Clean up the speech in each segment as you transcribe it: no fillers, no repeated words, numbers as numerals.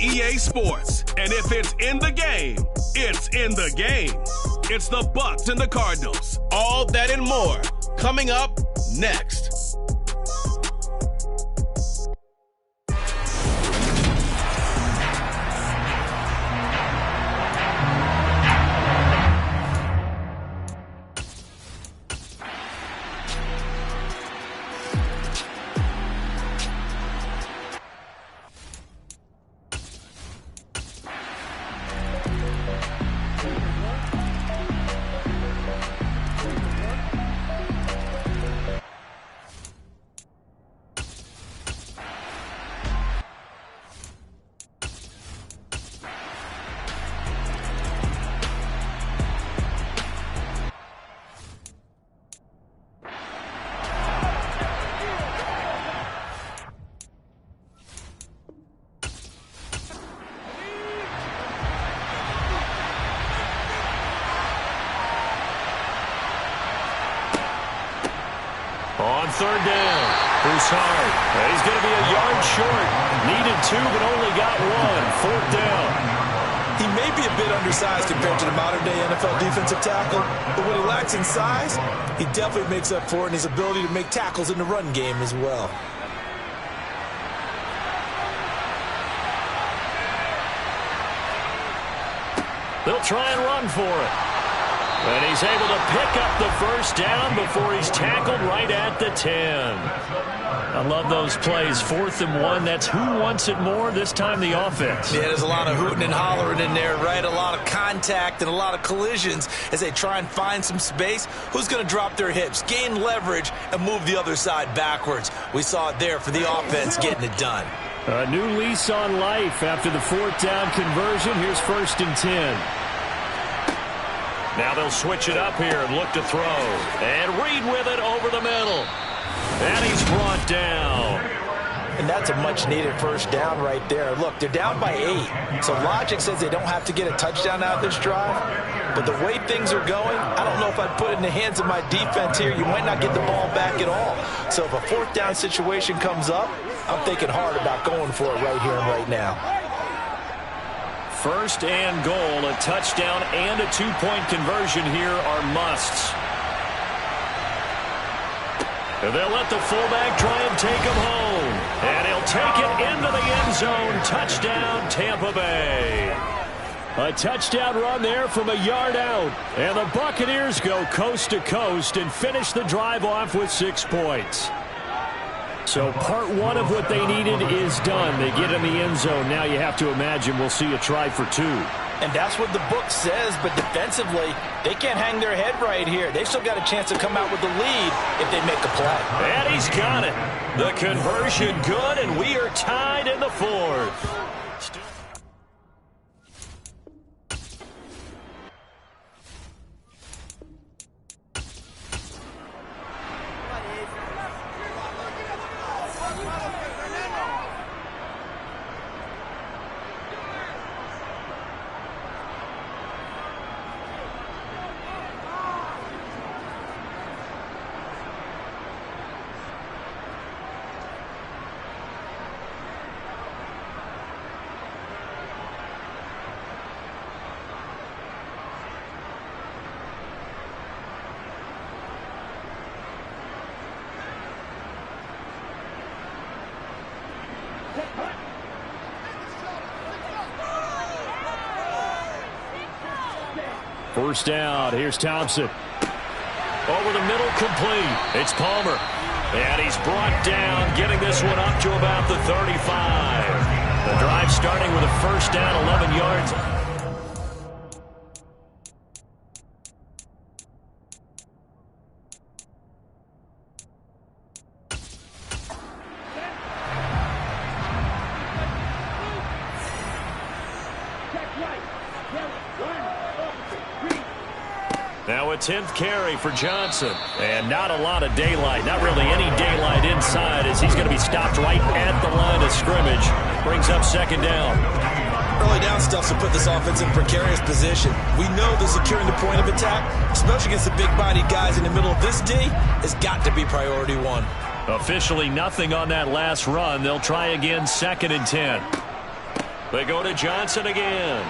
EA Sports. And if it's in the game, it's in the game. It's the Bucks and the Cardinals. All that and more coming up next. On third down, Broussard. He's going to be a yard short. Needed 2, but only got 1. Fourth down. He may be a bit undersized compared to the modern-day NFL defensive tackle, but what he lacks in size, he definitely makes up for it in his ability to make tackles in the run game as well. They'll try and run for it. And he's able to pick up the first down before he's tackled right at the 10. I love those plays. 4th and 1. That's who wants it more, this time the offense. Yeah, there's a lot of hooting and hollering in there, right? A lot of contact and a lot of collisions as they try and find some space. Who's going to drop their hips, gain leverage, and move the other side backwards? We saw it there for the offense getting it done. A new lease on life after the 4th down conversion. Here's 1st and 10. Now they'll switch it up here and look to throw. And Reed with it over the middle. And he's brought down. And that's a much-needed first down right there. Look, they're down by 8. So logic says they don't have to get a touchdown out of this drive. But the way things are going, I don't know if I'd put it in the hands of my defense here. You might not get the ball back at all. So if a 4th down situation comes up, I'm thinking hard about going for it right here and right now. 1st and goal, a touchdown and a 2-point conversion here are musts. They'll let the fullback try and take him home. And he'll take it into the end zone. Touchdown, Tampa Bay. A touchdown run there from a yard out. And the Buccaneers go coast to coast and finish the drive off with 6 points. So part 1 of what they needed is done. They get in the end zone. Now you have to imagine we'll see a try for 2. And that's what the book says, but defensively, they can't hang their head right here. They've still got a chance to come out with the lead if they make a play. And he's got it. The conversion good, and we are tied in the 4th. First down. Here's Thompson. Over the middle, complete. It's Palmer. And he's brought down, getting this one up to about the 35. The drive starting with a first down, 11 yards. Now a 10th carry for Johnson. And not a lot of daylight. Not really any daylight inside as he's going to be stopped right at the line of scrimmage. Brings up second down. Early down stuff to put this offense in a precarious position. We know that securing the point of attack, especially against the big-bodied guys in the middle of this D, has got to be priority 1. Officially nothing on that last run. They'll try again, 2nd and 10. They go to Johnson again.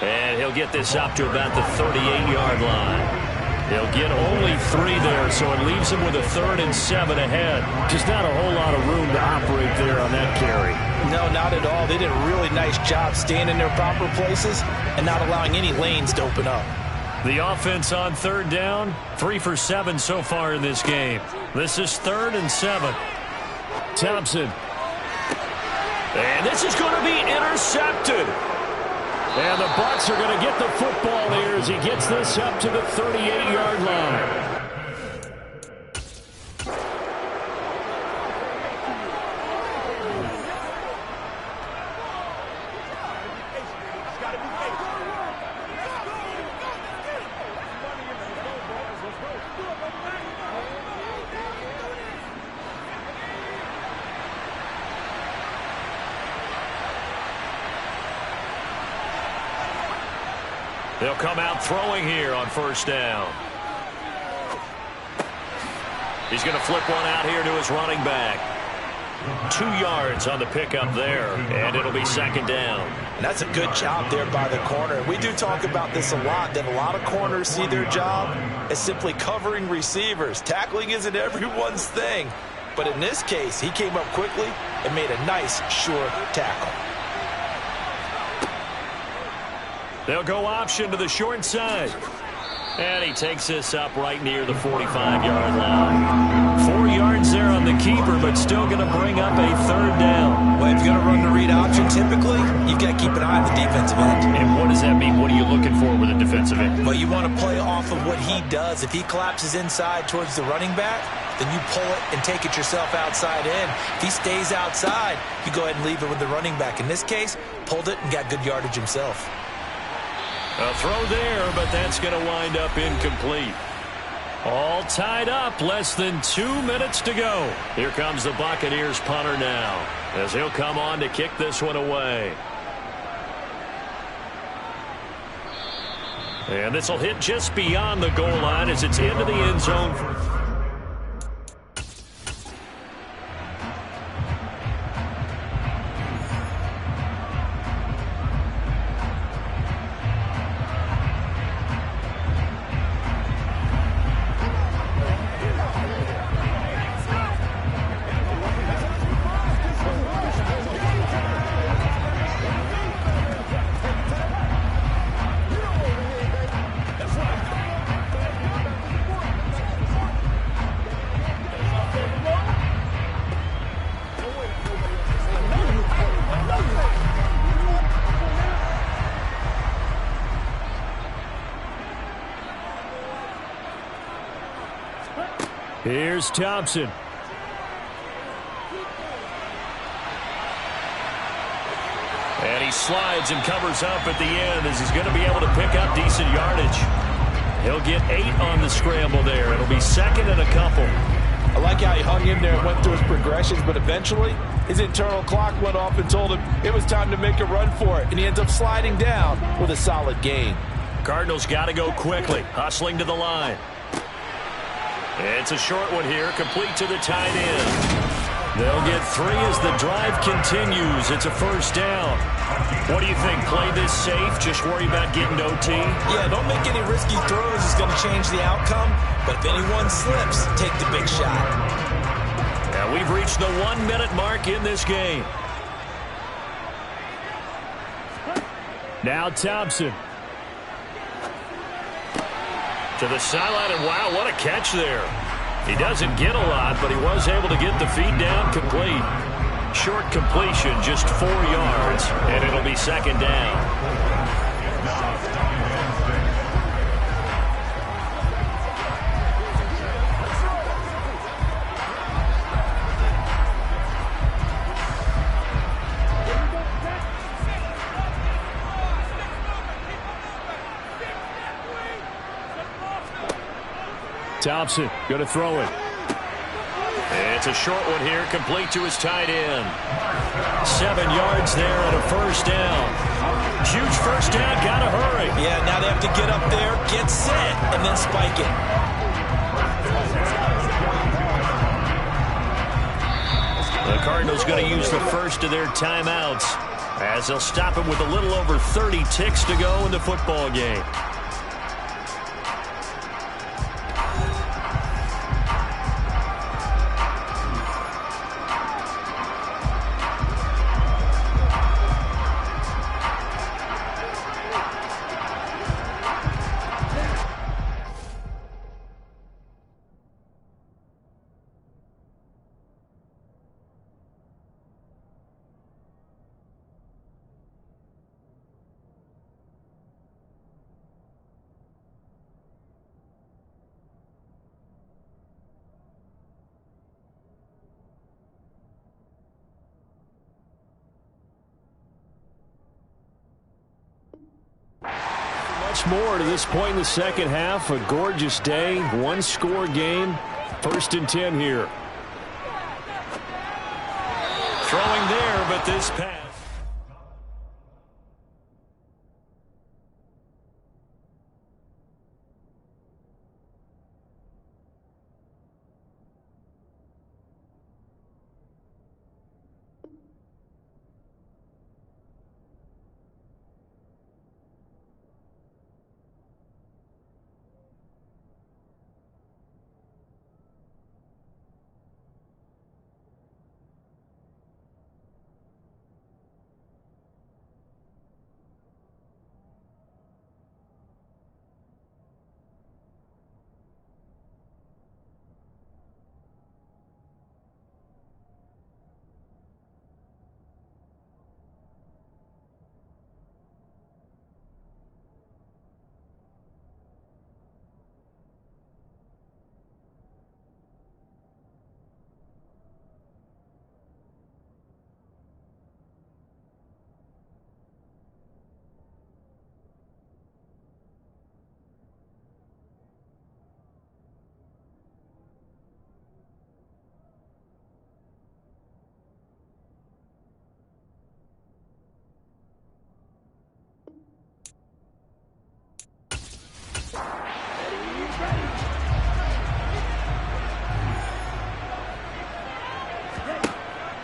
And he'll get this up to about the 38-yard line. He'll get only 3 there, so it leaves him with a 3rd and 7 ahead. Just not a whole lot of room to operate there on that carry. No, not at all. They did a really nice job staying in their proper places and not allowing any lanes to open up. The offense on 3rd down, 3 for 7 so far in this game. This is 3rd and 7. Thompson. And this is going to be intercepted. And the Bucs are going to get the football here as he gets this up to the 38-yard line. They'll come out throwing here on 1st down. He's going to flip one out here to his running back. 2 yards on the pickup there, and it'll be 2nd down. And that's a good job there by the corner. We do talk about this a lot, that a lot of corners see their job as simply covering receivers. Tackling isn't everyone's thing. But in this case, he came up quickly and made a nice, sure tackle. They'll go option to the short side. And he takes this up right near the 45-yard line. 4 yards there on the keeper, but still going to bring up a 3rd down. Well, if you're going to run the read option, typically, you've got to keep an eye on the defensive end. And what does that mean? What are you looking for with a defensive end? Well, you want to play off of what he does. If he collapses inside towards the running back, then you pull it and take it yourself outside in. If he stays outside, you go ahead and leave it with the running back. In this case, pulled it and got good yardage himself. A throw there, but that's going to wind up incomplete. All tied up, less than 2 minutes to go. Here comes the Buccaneers punter now, as he'll come on to kick this one away. And this will hit just beyond the goal line as it's into the end zone. Here's Thompson. And he slides and covers up at the end as he's going to be able to pick up decent yardage. He'll get 8 on the scramble there. It'll be 2nd and a couple. I like how he hung in there and went through his progressions, but eventually his internal clock went off and told him it was time to make a run for it, and he ends up sliding down with a solid gain. Cardinals got to go quickly, hustling to the line. It's a short one here, complete to the tight end. They'll get 3 as the drive continues. It's a 1st down. What do you think? Play this safe? Just worry about getting OT? Yeah, don't make any risky throws. It's going to change the outcome. But if anyone slips, take the big shot. Now we've reached the 1-minute mark in this game. Now Thompson. To the sideline, and wow, what a catch there. He doesn't get a lot, but he was able to get the feed down complete. Short completion, just 4 yards, and it'll be 2nd down. Thompson going to throw it. It's a short one here, complete to his tight end. 7 yards there and a 1st down. Huge 1st down, got to hurry. Yeah, now they have to get up there, get set, and then spike it. The Cardinals going to use the first of their timeouts. as they'll stop him with a little over 30 ticks to go in the football game. Much more to this point in the second half. A gorgeous day, one-score game. 1st and 10 here. Throwing there, but this pass.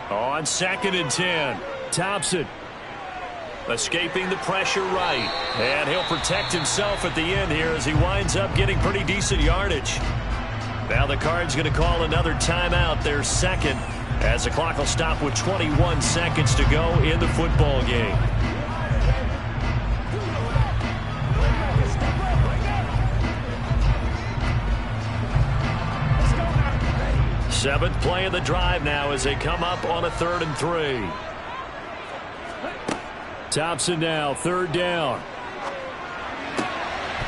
On 2nd and 10, Thompson escaping the pressure right. And he'll protect himself at the end here as he winds up getting pretty decent yardage. Now the Cards going to call another timeout, their second, as the clock will stop with 21 seconds to go in the football game. Seventh play of the drive now as they come up on a 3rd and 3. Thompson now, 3rd down.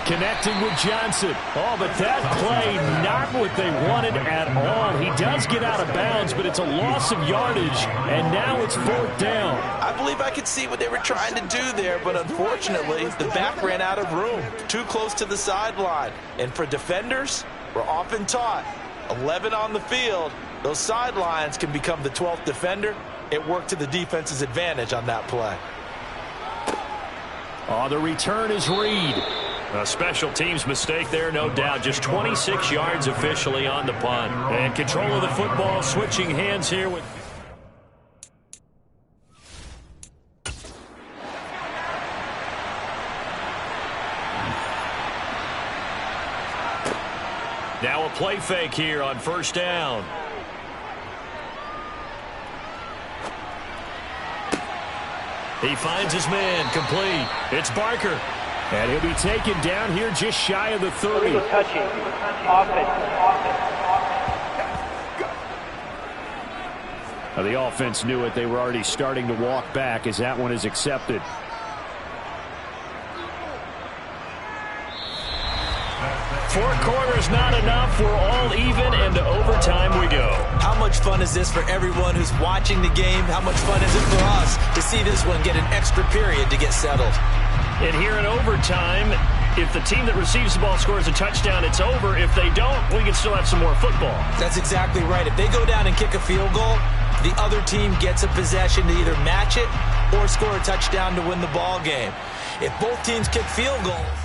Connecting with Johnson. Oh, but that play, not what they wanted at all. He does get out of bounds, but it's a loss of yardage, and now it's 4th down. I believe I could see what they were trying to do there, but unfortunately, the back ran out of room. Too close to the sideline. And for defenders, we're often taught, 11 on the field, those sidelines can become the 12th defender. It worked to the defense's advantage on that play. Oh, the return is Reed. A special teams mistake there, no doubt. Just 26 yards officially on the punt. And control of the football, switching hands here with... Now a play fake here on 1st down. He finds his man, complete. It's Barker. And he'll be taken down here just shy of the 30. Touching. Offense. Now the offense knew it. They were already starting to walk back as that one is accepted. Four quarters not enough. We're all even, and to overtime we go. How much fun is this for everyone who's watching the game? How much fun is it for us to see this one get an extra period to get settled? And here in overtime, if the team that receives the ball scores a touchdown, it's over. If they don't, we can still have some more football. That's exactly right. If they go down and kick a field goal, the other team gets a possession to either match it or score a touchdown to win the ball game. If both teams kick field goals,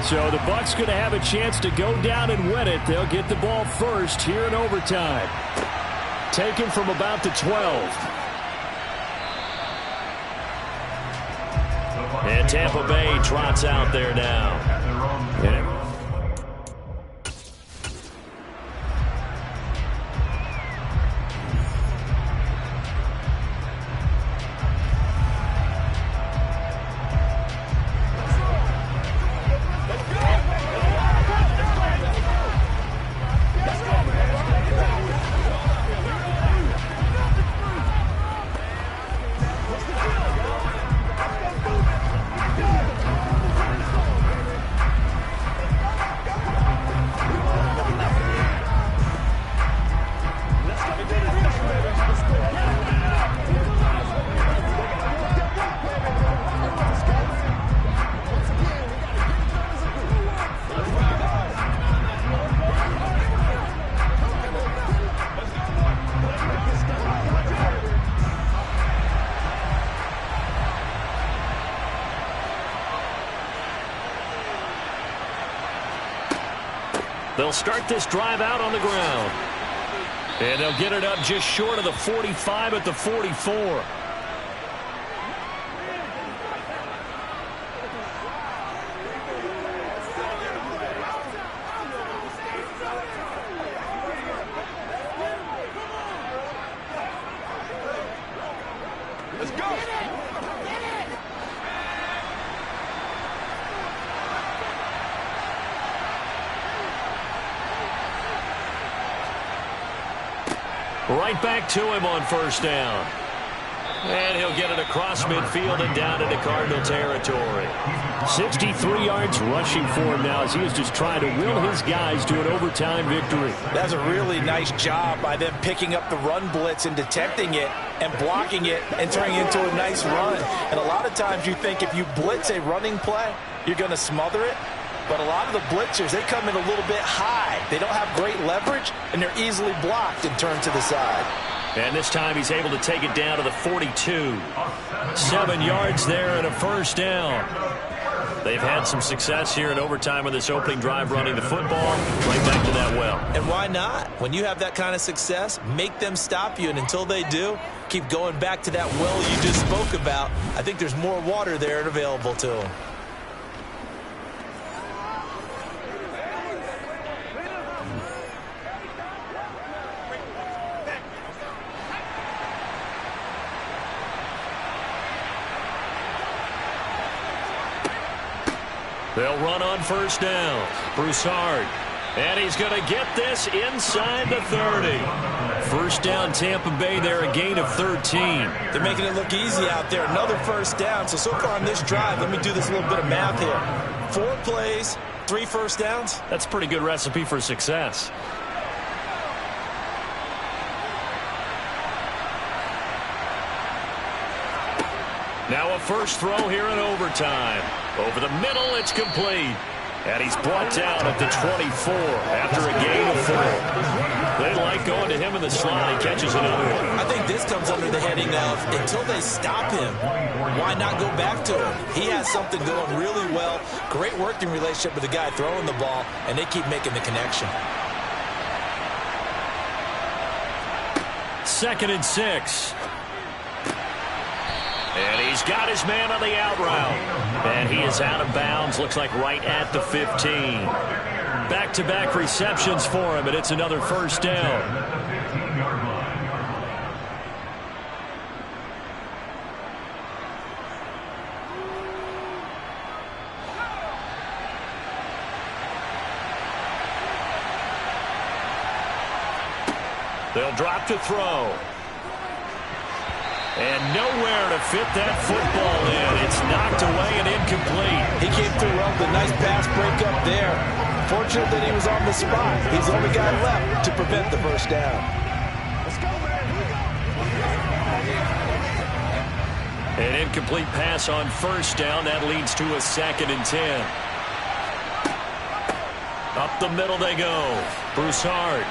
So the Bucs going to have a chance to go down and win it. They'll get the ball first here in overtime. Taken from about the 12. And Tampa Bay trots out there now. They'll start this drive out on the ground. And they'll get it up just short of the 45 at the 44. Let's go. Right back to him on first down. And he'll get it across midfield and down into Cardinal territory. 63 yards rushing for him now as he is just trying to will his guys to an overtime victory. That's a really nice job by them picking up the run blitz and detecting it and blocking it and turning it into a nice run. And a lot of times you think if you blitz a running play, you're going to smother it. But a lot of the blitzers, they come in a little bit high. They don't have great leverage, and they're easily blocked and turned to the side. And this time he's able to take it down to the 42. 7 yards there and a first down. They've had some success here in overtime on this opening drive running the football. Right back to that well. And why not? When you have that kind of success, make them stop you. And until they do, keep going back to that well you just spoke about. I think there's more water there and available to them. They'll run on first down. Broussard. And he's going to get this inside the 30. First down Tampa Bay there, a gain of 13. They're making it look easy out there. Another first down. So far on this drive, let me do this little bit of math here. 4 plays, 3 first downs. That's a pretty good recipe for success. Now a first throw here in overtime. Over the middle, it's complete. And he's brought down at the 24 after a gain of 4. They like going to him in the slot. He catches another one. I think this comes under the heading of until they stop him, why not go back to him? He has something going really well. Great working relationship with the guy throwing the ball, and they keep making the connection. 2nd and 6. And he's got his man on the out route. And he is out of bounds, looks like right at the 15. Back-to-back receptions for him, and it's another first down. They'll drop to throw. And nowhere to fit that football in. It's knocked away and incomplete. He came through well with a nice pass break up there. Fortunate that he was on the spot. He's the only guy left to prevent the first down. Let's go, man. An incomplete pass on first down. That leads to a 2nd and 10. Up the middle they go. Broussard.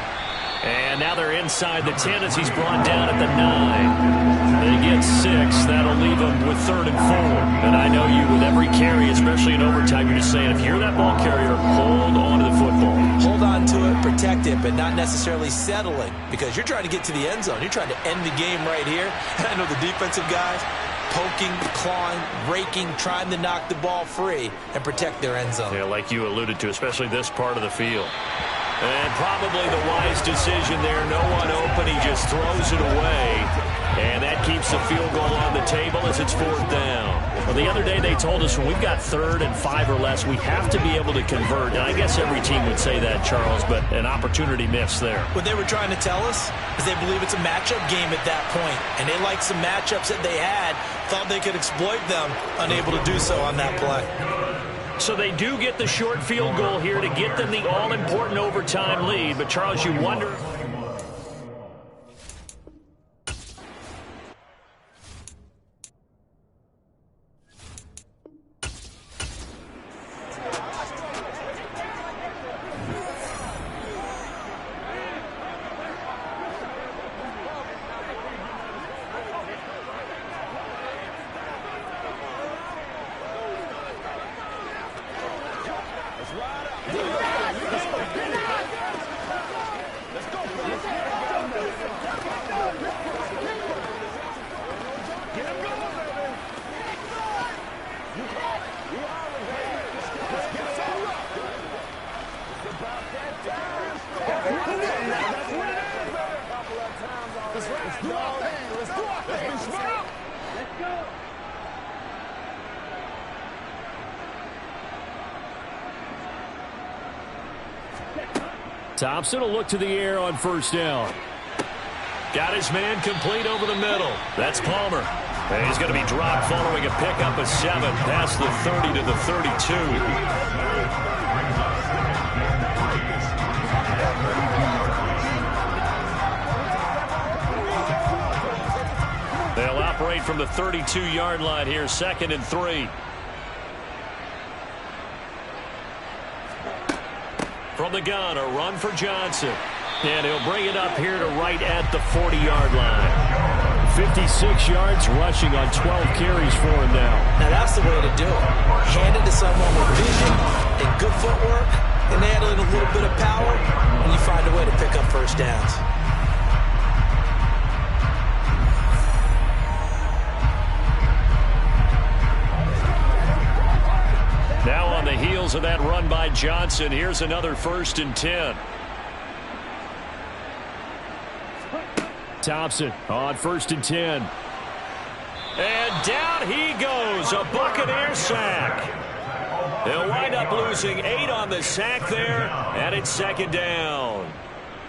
And And now they're inside the 10 as he's brought down at the 9. They get 6. That'll leave them with 3rd and 4. And I know you, with every carry, especially in overtime, you're just saying, if you're that ball carrier, hold on to the football. Hold on to it, protect it, but not necessarily settling, because you're trying to get to the end zone. You're trying to end the game right here. And I know the defensive guys poking, clawing, raking, trying to knock the ball free and protect their end zone. Yeah, like you alluded to, especially this part of the field. And probably the wise decision there. No one open. He just throws it away. And that keeps the field goal on the table as it's 4th down. Well, the other day they told us when we've got 3rd and 5 or less, we have to be able to convert. And I guess every team would say that, Charles, but an opportunity missed there. What they were trying to tell us is they believe it's a matchup game at that point. And they liked some matchups that they had, thought they could exploit them, unable to do so on that play. So they do get the short field goal here to get them the all-important overtime lead. But, Charles, you wonder... Thompson will look to the air on 1st down. Got his man complete over the middle. That's Palmer. And he's going to be dropped following a pickup of 7 past the 30 to the 32. They'll operate from the 32-yard line here, 2nd and 3. From the gun, a run for Johnson. And he'll bring it up here to right at the 40-yard line. 56 yards rushing on 12 carries for him now. Now that's the way to do it. Hand it to someone with vision and good footwork, and add in a little bit of power, and you find a way to pick up 1st downs. Now on the heels of that run by Johnson, here's another 1st and 10. Thompson on 1st and 10. And down he goes, a Buccaneer sack. They'll wind up losing 8 on the sack there, and it's 2nd down.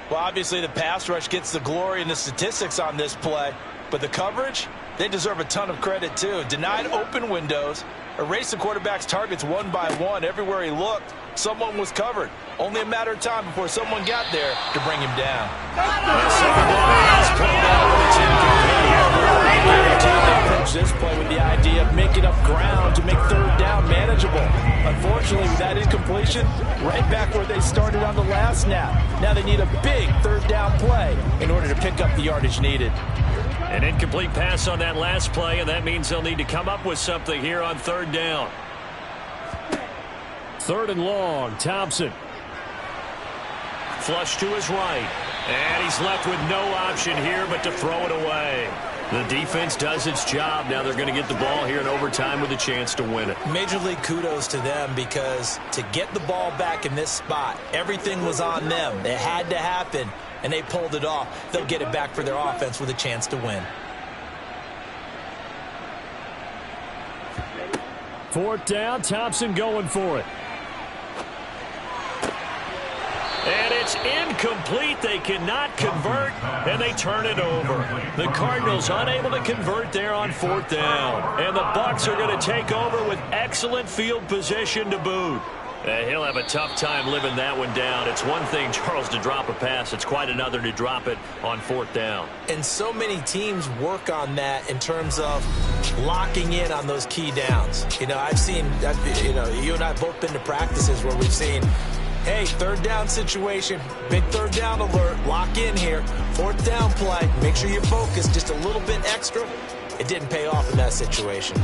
Well, obviously the pass rush gets the glory and the statistics on this play, but the coverage, they deserve a ton of credit too. Denied open windows, erased the quarterback's targets one by one. Everywhere he looked, someone was covered. Only a matter of time before someone got there to bring him down. They approach this play with the idea of making up ground to make 3rd down manageable. Unfortunately, with that incompletion, right back where they started on the last snap. Now they need a big 3rd down play in order to pick up the yardage needed. An incomplete pass on that last play, and that means they'll need to come up with something here on 3rd down. 3rd and long, Thompson. Flush to his right. And he's left with no option here but to throw it away. The defense does its job. Now they're going to get the ball here in overtime with a chance to win it. Major league kudos to them, because to get the ball back in this spot, everything was on them. It had to happen, and they pulled it off. They'll get it back for their offense with a chance to win. 4th down, Thompson going for it. And it's incomplete. They cannot convert, and they turn it over. The Cardinals unable to convert there on 4th down. And the Bucs are going to take over with excellent field position to boot. He'll have a tough time living that one down. It's one thing, Charles, to drop a pass. It's quite another to drop it on 4th down. And so many teams work on that in terms of locking in on those key downs. You know, I've seen, you and I have both been to practices where we've seen Hey, third down situation. Big third down alert. Lock in here. Fourth down play. Make sure you focus just a little bit extra. It didn't pay off in that situation.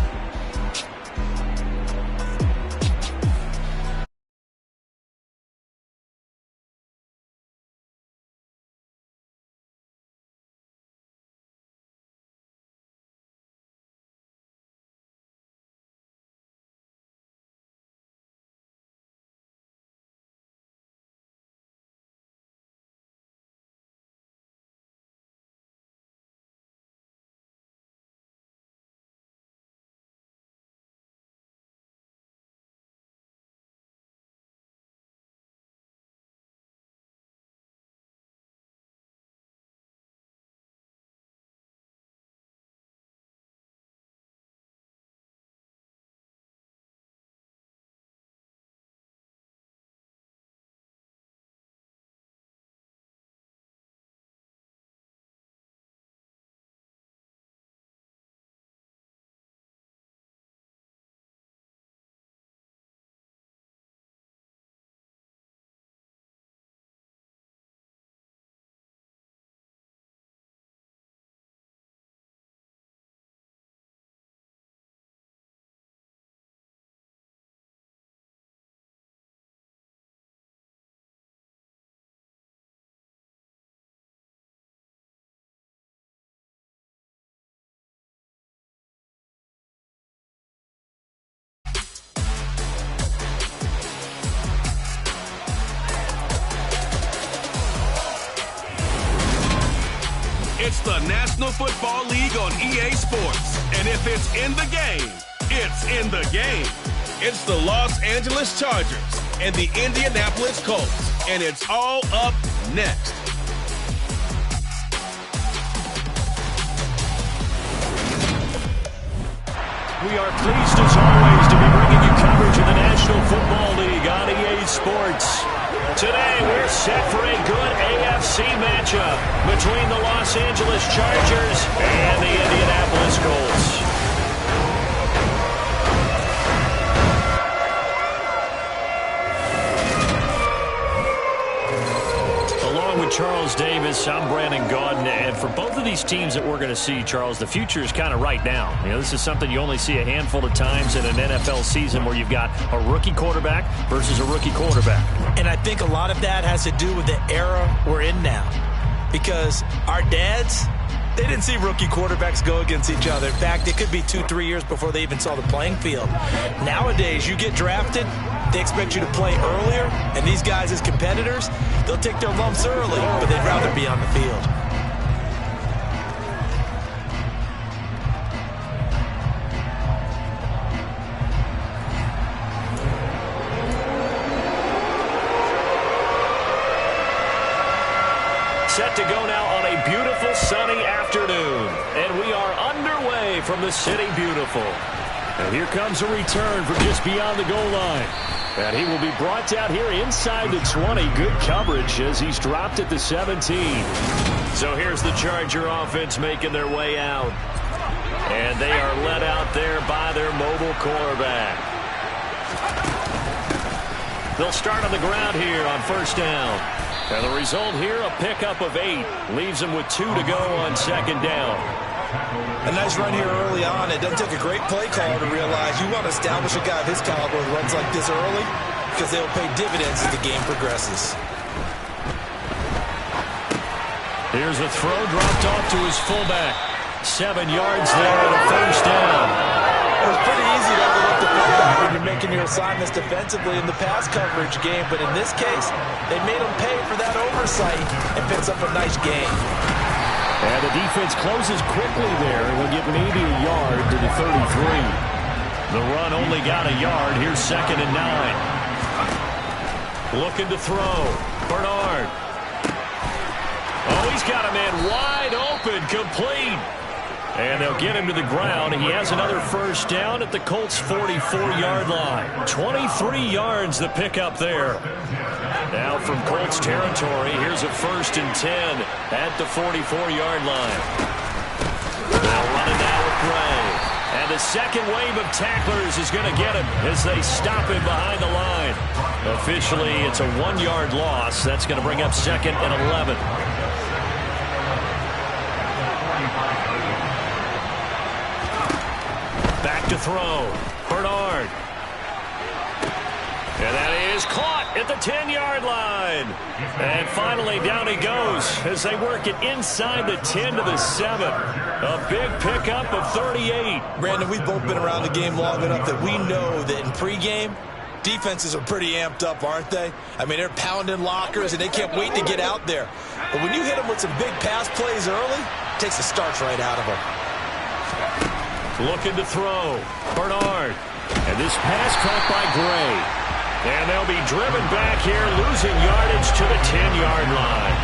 It's the National Football League on EA Sports. And if it's in the game, it's in the game. It's the Los Angeles Chargers and the Indianapolis Colts. And it's all up next. We are pleased as always to be bringing you coverage of the National Football League on EA Sports. Today we're set for a good AFC matchup between the Los Angeles Chargers and the Indianapolis Colts. Along with Charles Davis, I'm Brandon Gaudin, and for both of these teams that we're going to see, Charles, the future is kind of right now. You know, this is something you only see a handful of times in an NFL season where you've got a rookie quarterback versus a rookie quarterback. And I think a lot of that has to do with the era we're in now. Because our dads, they didn't see rookie quarterbacks go against each other. In fact, it could be 2-3 years before they even saw the playing field. Nowadays, you get drafted, they expect you to play earlier, and these guys as competitors, they'll take their lumps early, but they'd rather be on the field. Set to go now on a beautiful sunny afternoon. And we are underway from the City Beautiful. And here comes a return from just beyond the goal line. And he will be brought down here inside the 20. Good coverage as he's dropped at the 17. So here's the Charger offense making their way out. And they are led out there by their mobile quarterback. They'll start on the ground here on first down. And the result here, a pickup of 8. Leaves them with 2 to go on second down. A nice run here early on. It doesn't take a great play caller to realize you want to establish a guy of his caliber who runs like this early because they'll pay dividends as the game progresses. Here's a throw dropped off to his fullback. 7 yards there and a first down. It was pretty easy to overlook the fullback when you're making your assignments defensively in the pass coverage game, but in this case, they made him pay for that oversight and picks up a nice gain. And the defense closes quickly there. We'll get maybe a yard to the 33. The run only got a yard. Here's 2nd and 9. Looking to throw. Bernard. Oh, he's got a man wide open, complete. And they'll get him to the ground. He has another first down at the Colts' 44-yard line. 23 yards the pickup there. Now from Colts territory, here's a 1st and 10 at the 44-yard line. They'll run it now with Gray. And And the second wave of tacklers is going to get him as they stop him behind the line. Officially, it's a 1-yard loss. That's going to bring up 2nd and 11. Back to throw. Bernard. And that is caught at the 10-yard line. And finally, down he goes as they work it inside the 10 to the 7. A big pickup of 38. Brandon, we've both been around the game long enough that we know that in pregame, defenses are pretty amped up, aren't they? I mean, they're pounding lockers, and they can't wait to get out there. But when you hit them with some big pass plays early, it takes the starch right out of them. Looking to throw. Bernard. And this pass caught by Gray. And they'll be driven back here, losing yardage to the 10-yard line.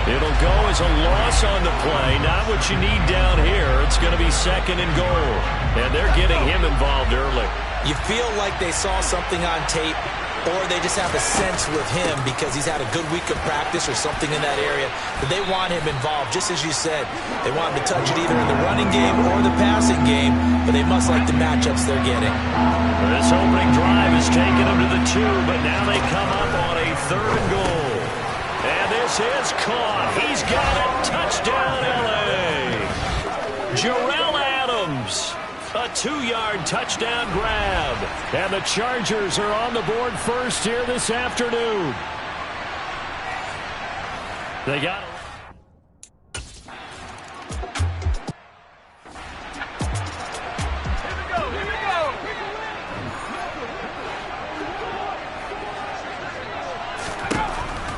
It'll go as a loss on the play. Not what you need down here. It's going to be 2nd and goal. And they're getting him involved early. You feel like they saw something on tape, or they just have a sense with him because he's had a good week of practice or something in that area. But they want him involved, just as you said. They want him to touch it either in the running game or the passing game, but they must like the matchups they're getting. This opening drive has taken them to the 2, but now they come up on a 3rd and goal. And this is caught. He's got it. Touchdown, L.A. Jarrell Adams. A 2-yard touchdown grab. And the Chargers are on the board first here this afternoon. They got it.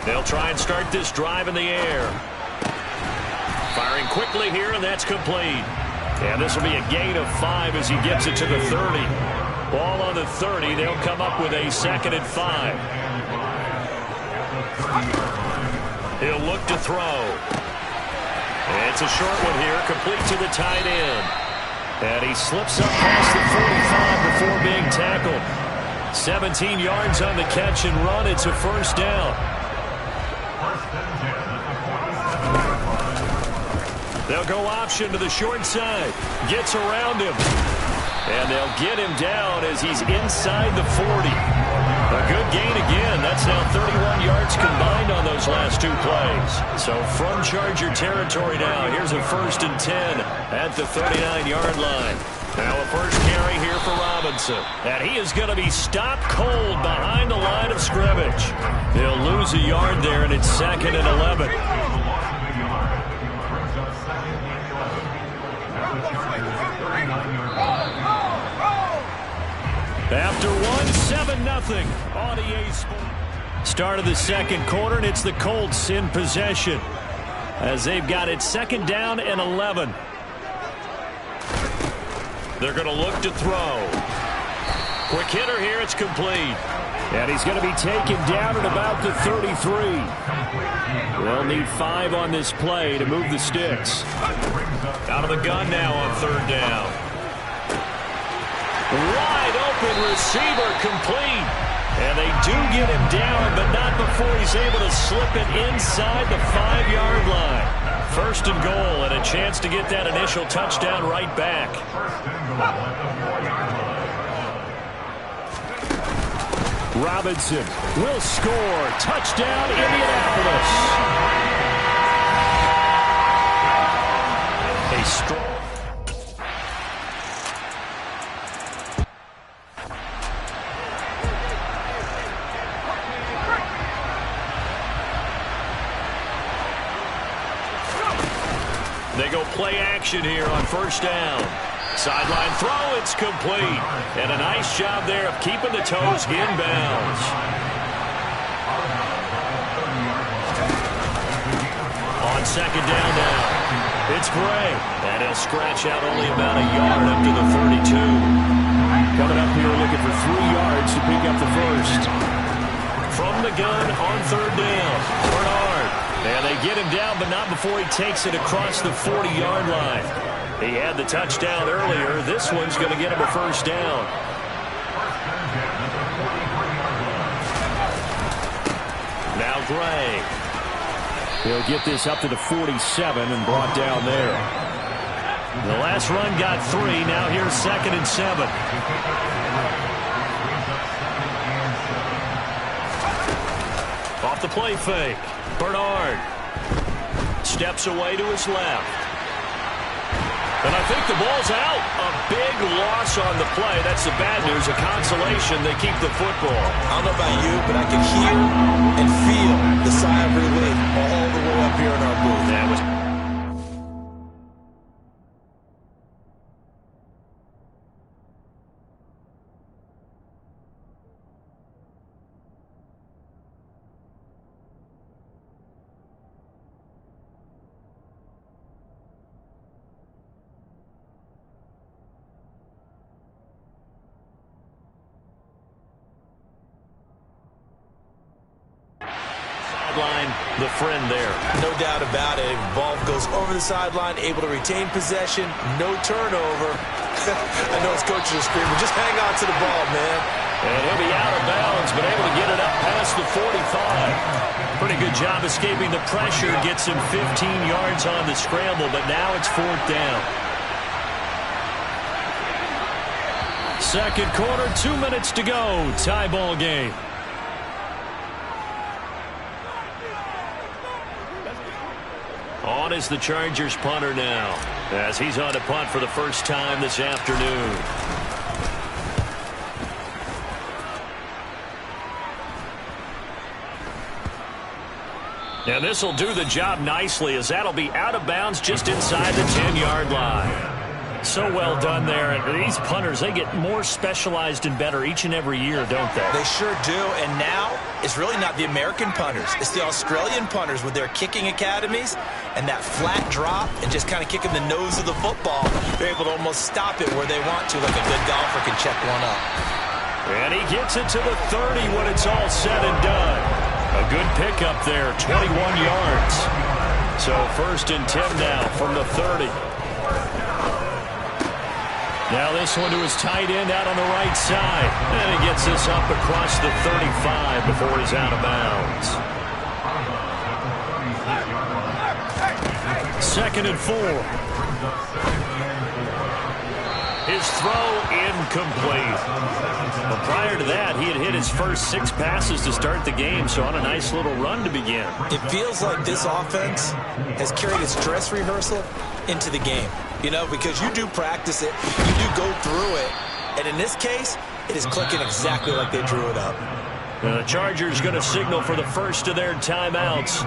They'll try and start this drive in the air. Firing quickly here, and that's complete. And this will be a gain of 5 as he gets it to the 30. Ball on the 30. They'll come up with a 2nd and 5. He'll look to throw. And it's a short one here, complete to the tight end. And he slips up past the 45 before being tackled. 17 yards on the catch and run. It's a 1st down. They'll go option to the short side. Gets around him. And they'll get him down as he's inside the 40. A good gain again. That's now 31 yards combined on those last 2 plays. So from Charger territory now, here's a 1st and 10 at the 39-yard line. Now a first carry here for Robinson. And he is going to be stopped cold behind the line of scrimmage. They'll lose a yard there, and it's 2nd and 11. After 7-0 on EA Sports. Start of the 2nd quarter, and it's the Colts in possession as they've got it 2nd down and 11. They're going to look to throw. Quick hitter here, it's complete. And he's going to be taken down at about the 33. They'll need 5 on this play to move the sticks. Out of the gun now on 3rd down. Wide open receiver, complete. And they do get him down, but not before he's able to slip it inside the 5-yard line. 1st and goal, and a chance to get that initial touchdown right back. Robinson will score. Touchdown, Indianapolis. A strong. They go play action here on 1st down. Sideline throw, it's complete. And a nice job there of keeping the toes inbounds. On 2nd down now, it's Gray. And he'll scratch out only about a yard up to the 32. Coming up here looking for 3 yards to pick up the 1st. From the gun on 3rd down, Bernard. And they get him down, but not before he takes it across the 40-yard line. He had the touchdown earlier. This one's going to get him a 1st down. Now Gray. He'll get this up to the 47 and brought down there. The last run got 3. Now here's 2nd and 7. Off the play fake. Bernard steps away to his left. And I think the ball's out. A big loss on the play. That's the bad news. A consolation. They keep the football. I don't know about you, but I can hear and feel the sigh of relief all the way up here in our booth. That was... the friend there. No doubt about it. Ball goes over the sideline, able to retain possession, no turnover. I know his coaches are screaming, just hang on to the ball, man. And he'll be out of bounds, but able to get it up past the 45. Pretty good job escaping the pressure. Gets him 15 yards on the scramble, but now it's 4th down. Second quarter, 2 minutes to go. Tie ball game. On is the Chargers punter now, as he's on to punt for the first time this afternoon. And this will do the job nicely, as that'll be out of bounds just inside the 10-yard line. So well done there. And these punters, they get more specialized and better each and every year, don't they? They sure do. And now it's really not the American punters. It's the Australian punters with their kicking academies and that flat drop and just kind of kicking the nose of the football. They're able to almost stop it where they want to, like a good golfer can check one up. And he gets it to the 30 when it's all said and done. A good pickup there, 21 yards. So 1st and 10 now from the 30. Now this one to his tight end out on the right side. And he gets this up across the 35 before he's out of bounds. 2nd and 4. His throw incomplete. But prior to that, he had hit his first 6 passes to start the game, so on a nice little run to begin. It feels like this offense has carried its dress rehearsal into the game. You know, because you do practice it, you do go through it, and in this case, it is clicking exactly like they drew it up. The Chargers going to signal for the first of their timeouts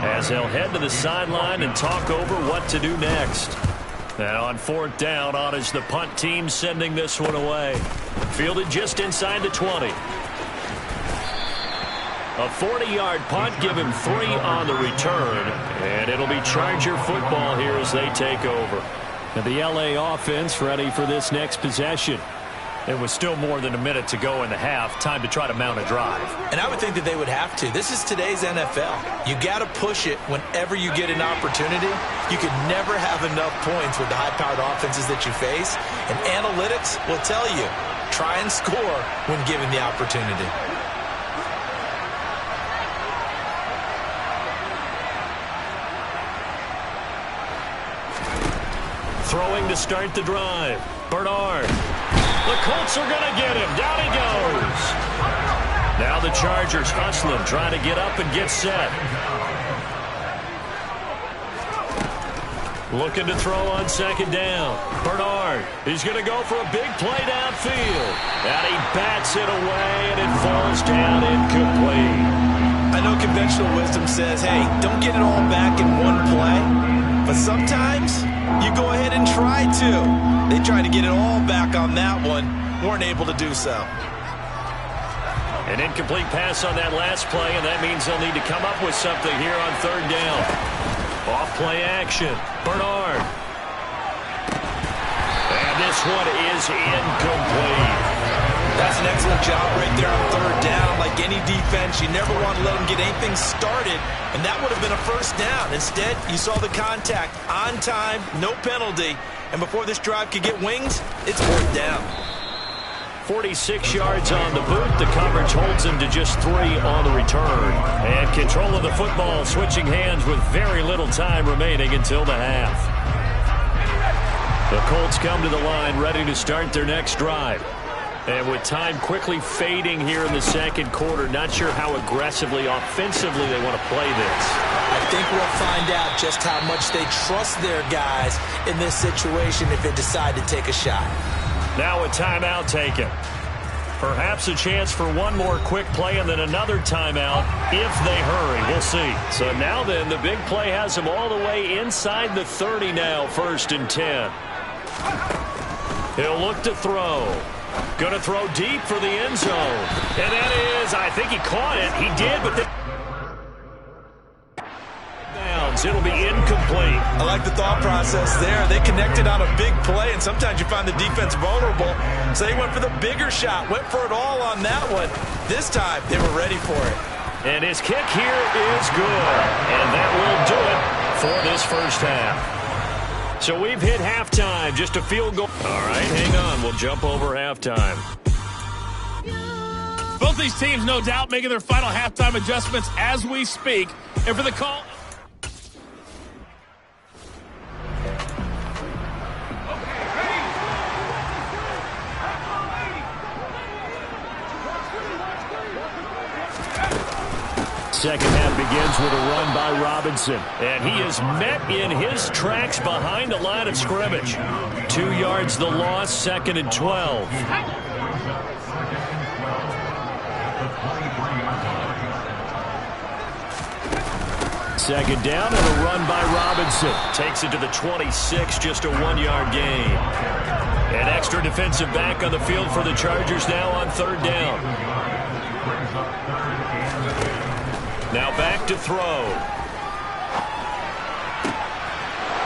as they'll head to the sideline and talk over what to do next. And on 4th down, on is the punt team sending this one away. Fielded just inside the 20. A 40-yard punt, give him 3 on the return, and it'll be Charger football here as they take over. And the LA offense ready for this next possession. It was still more than a minute to go in the half. Time to try to mount a drive. And I would think that they would have to. This is today's NFL. You got to push it whenever you get an opportunity. You can never have enough points with the high-powered offenses that you face. And analytics will tell you, try and score when given the opportunity. Throwing to start the drive. Bernard. The Colts are going to get him. Down he goes. Now the Chargers hustling, trying to get up and get set. Looking to throw on 2nd down. Bernard. He's going to go for a big play downfield. And he bats it away, and it falls down incomplete. I know conventional wisdom says, hey, don't get it all back in one play. But sometimes you go ahead and try to. They tried to get it all back on that one. Weren't able to do so. An incomplete pass on that last play, and that means they'll need to come up with something here on 3rd down. Off play action. Bernard. And this one is incomplete. That's an excellent job right there on 3rd down. Like any defense, you never want to let them get anything started, and that would have been a 1st down. Instead, you saw the contact on time, no penalty, and before this drive could get wings, it's 4th down. 46 yards on the boot. The coverage holds him to just 3 on the return. And control of the football, switching hands with very little time remaining until the half. The Colts come to the line ready to start their next drive. And with time quickly fading here in the second quarter, not sure how aggressively, offensively they want to play this. I think we'll find out just how much they trust their guys in this situation if they decide to take a shot. Now a timeout taken. Perhaps a chance for one more quick play and then another timeout if they hurry. We'll see. So now then, the big play has them all the way inside the 30 now, 1st and 10. He'll look to throw. Going to throw deep for the end zone. And that is, I think he caught it. He did, but then it'll be incomplete. I like the thought process there. They connected on a big play, and sometimes you find the defense vulnerable. So they went for the bigger shot, went for it all on that one. This time, they were ready for it. And his kick here is good. And that will do it for this first half. So we've hit halftime, just a field goal. All right, hang on. We'll jump over halftime. Both these teams, no doubt, making their final halftime adjustments as we speak. And for the call... Second half begins with a run by Robinson. And he is met in his tracks behind the line of scrimmage. 2 yards the loss, 2nd and 12. Second down and a run by Robinson. Takes it to the 26, just a 1-yard gain. An extra defensive back on the field for the Chargers now on 3rd down. Now back to throw.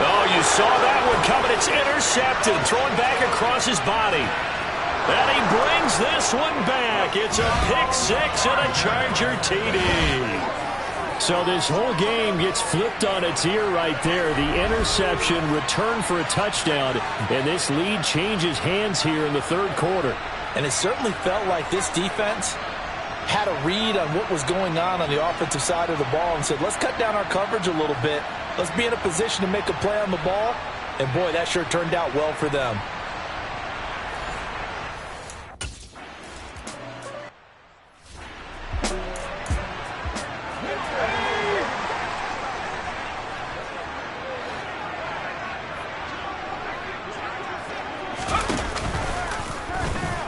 Oh, you saw that one coming. It's intercepted. Thrown back across his body. And he brings this one back. It's a pick 6 and a Charger TD. So this whole game gets flipped on its ear right there. The interception, return for a touchdown, and this lead changes hands here in the 3rd quarter. And it certainly felt like this defense had a read on what was going on the offensive side of the ball and said, let's cut down our coverage a little bit. Let's be in a position to make a play on the ball. And, boy, that sure turned out well for them.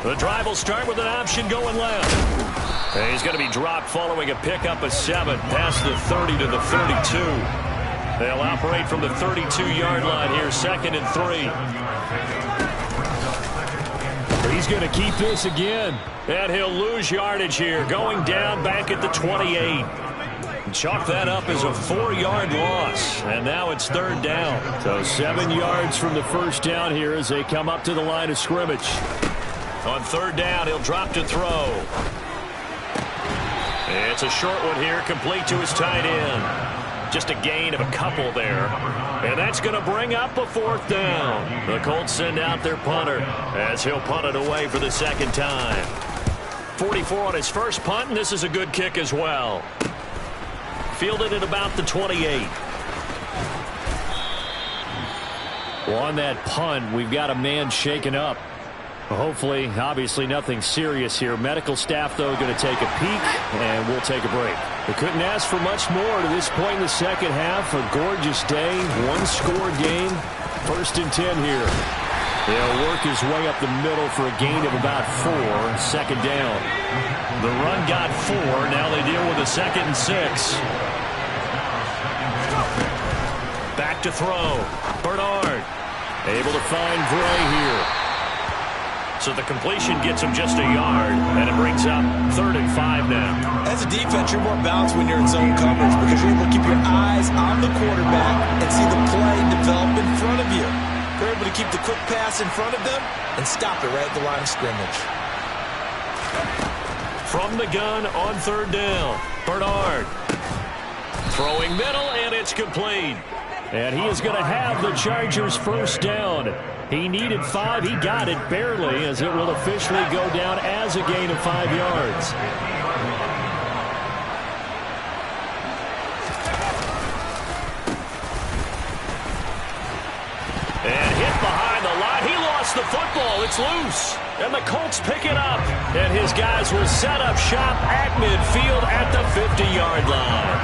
The drive will start with an option going left. And he's going to be dropped following a pickup of 7 past the 30 to the 32. They'll operate from the 32-yard line here, 2nd and 3. He's going to keep this again. And he'll lose yardage here, going down back at the 28. Chalk that up as a 4-yard loss. And now it's 3rd down. So 7 yards from the first down here as they come up to the line of scrimmage. On 3rd down, he'll drop to throw. It's a short one here, complete to his tight end. Just a gain of a couple there. And that's going to bring up a 4th down. The Colts send out their punter as he'll punt it away for the 2nd time. 44 on his first punt, and this is a good kick as well. Fielded at about the 28. Well, on that punt, we've got a man shaken up. Hopefully, obviously nothing serious here. Medical staff, though, going to take a peek, and we'll take a break. We couldn't ask for much more to this point in the second half. A gorgeous day, 1-score game. 1st and 10 here. They'll work his way up the middle for a gain of about 4. 2nd down. The run got 4. Now they deal with a 2nd and 6. Back to throw. Bernard able to find Gray here. So the completion gets him just a yard, and it brings up 3rd and 5 now. As a defense, you're more balanced when you're in zone coverage because you're able to keep your eyes on the quarterback and see the play develop in front of you. You're able to keep the quick pass in front of them and stop it right at the line of scrimmage. From the gun on 3rd down, Bernard. Throwing middle, and it's complete. And he is going to have the Chargers' first down. He needed 5. He got it barely, as it will officially go down as a gain of 5 yards. And hit behind the the football. It's loose. And the Colts pick it up. And his guys will set up shop at midfield at the 50-yard line.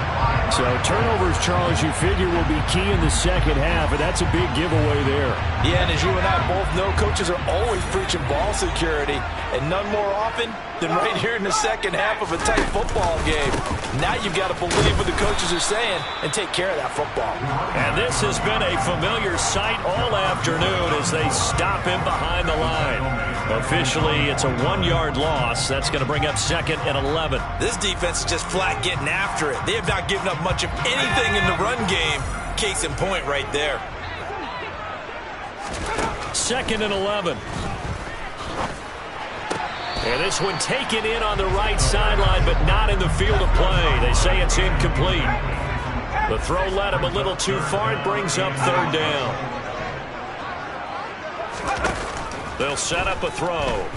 So turnovers, Charles, you figure will be key in the second half, and that's a big giveaway there. Yeah, and as you and I both know, coaches are always preaching ball security, and none more often than right here in the second half of a tight football game. Now you've got to believe what the coaches are saying and take care of that football. And this has been a familiar sight all afternoon as they stop him behind the line. Officially, it's a 1-yard loss. That's going to bring up 2nd and 11. This defense is just flat getting after it. They have not given up much of anything in the run game. Case in point right there. 2nd and 11. And this one taken in on the right sideline, but not in the field of play. They say it's incomplete. The throw led him a little too far. It brings up 3rd down. They'll set up a throw.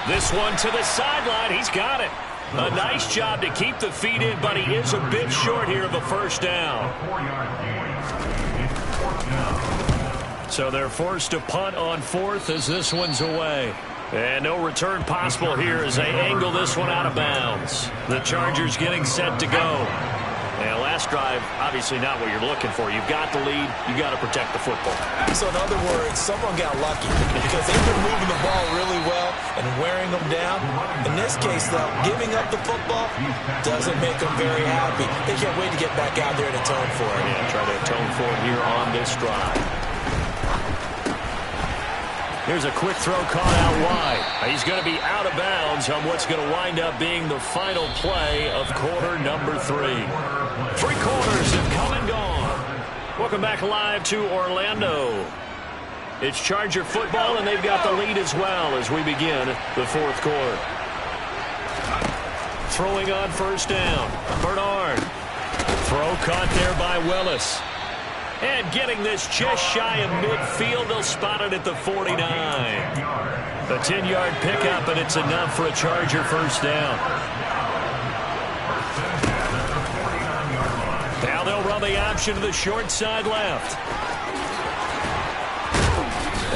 This one to the sideline. He's got it. A nice job to keep the feet in, but he is a bit short here of a 1st down. So they're forced to punt on 4th as this one's away. And no return possible here as they angle this one out of bounds. The Chargers getting set to go. And last drive, obviously not what you're looking for. You've got the lead. You've got to protect the football. So in other words, someone got lucky because they've been moving the ball really well and wearing them down. In this case, though, giving up the football doesn't make them very happy. They can't wait to get back out there and atone for it. Yeah, try to atone for it here on this drive. Here's a quick throw caught out wide. He's going to be out of bounds on what's going to wind up being the final play of quarter number 3. 3 quarters have come and gone. Welcome back live to Orlando. It's Charger football, and they've got the lead as well as we begin the 4th quarter. Throwing on 1st down. Bernard. Throw caught there by Willis. And getting this just shy of midfield, they'll spot it at the 49. A 10-yard pickup, and it's enough for a Charger 1st down. Now they'll run the option to the short side left.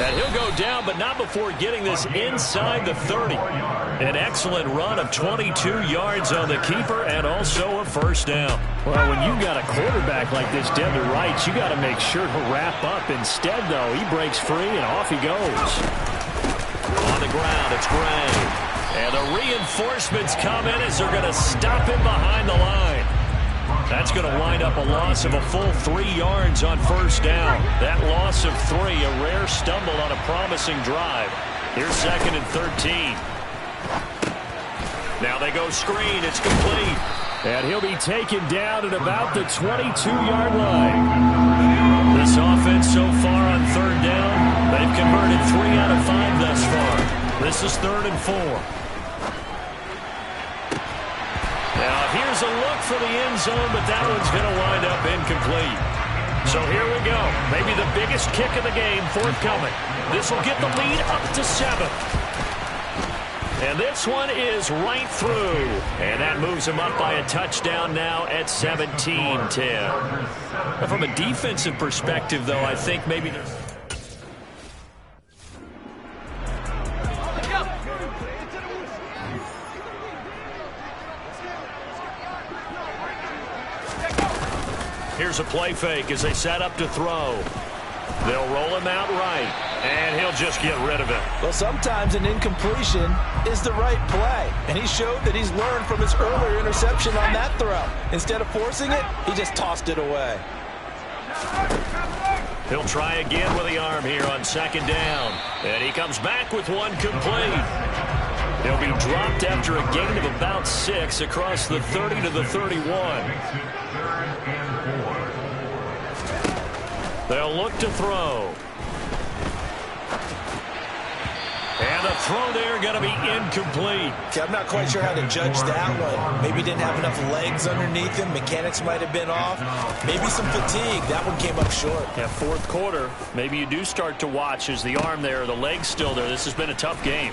And he'll go down, but not before getting this inside the 30. An excellent run of 22 yards on the keeper and also a 1st down. Well, when you've got a quarterback like this dead to rights, you got to make sure to wrap up. Instead, though, he breaks free and off he goes. On the ground, it's Gray. And the reinforcements come in as they're going to stop him behind the line. That's going to wind up a loss of a full 3 yards on 1st down. That loss of 3, a rare stumble on a promising drive. Here's 2nd and 13. Now they go screen. It's complete. And he'll be taken down at about the 22-yard line. This offense so far on 3rd down, they've converted 3 out of 5 thus far. This is 3rd and 4. Now here's a look for the end zone, but that one's going to wind up incomplete. So here we go. Maybe the biggest kick of the game forthcoming. This will get the lead up to 7. And this one is right through. And that moves him up by a touchdown now at 17-10. From a defensive perspective, though, I think maybe there's... Here's a play fake as they set up to throw. They'll roll him out right, and he'll just get rid of it. Well, sometimes an incompletion is the right play, and he showed that he's learned from his earlier interception on that throw. Instead of forcing it, he just tossed it away. He'll try again with the arm here on 2nd down, and he comes back with one complete. He'll be dropped after a gain of about 6 across the 30 to the 31. They'll look to throw. And the throw there going to be incomplete. Okay, I'm not quite sure how to judge that one. Maybe he didn't have enough legs underneath him. Mechanics might have been off. Maybe some fatigue. That one came up short. Yeah, 4th quarter. Maybe you do start to watch as the arm there, the leg's still there. This has been a tough game.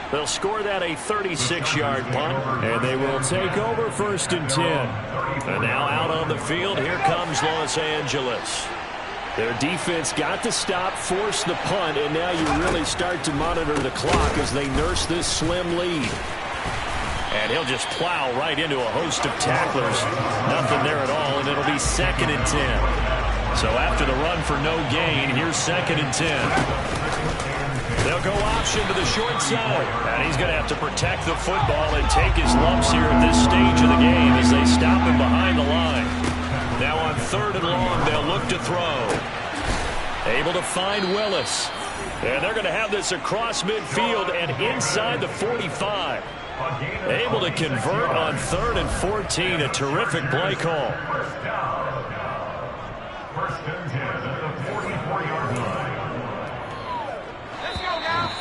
They'll score that a 36-yard punt. And they will take over 1st and 10. And now out on the field, here comes Los Angeles. Their defense got the stop, forced the punt, and now you really start to monitor the clock as they nurse this slim lead. And he'll just plow right into a host of tacklers. Nothing there at all, and it'll be 2nd and 10. So after the run for no gain, here's 2nd and 10. They'll go option to the short side. And he's going to have to protect the football and take his lumps here at this stage of the game as they stop him behind the line. Now on 3rd and long, they'll look to throw. Able to find Willis. And they're going to have this across midfield and inside the 45. Able to convert on 3rd and 14. A terrific play call. First and 10 at the 44-yard line. Let's go now.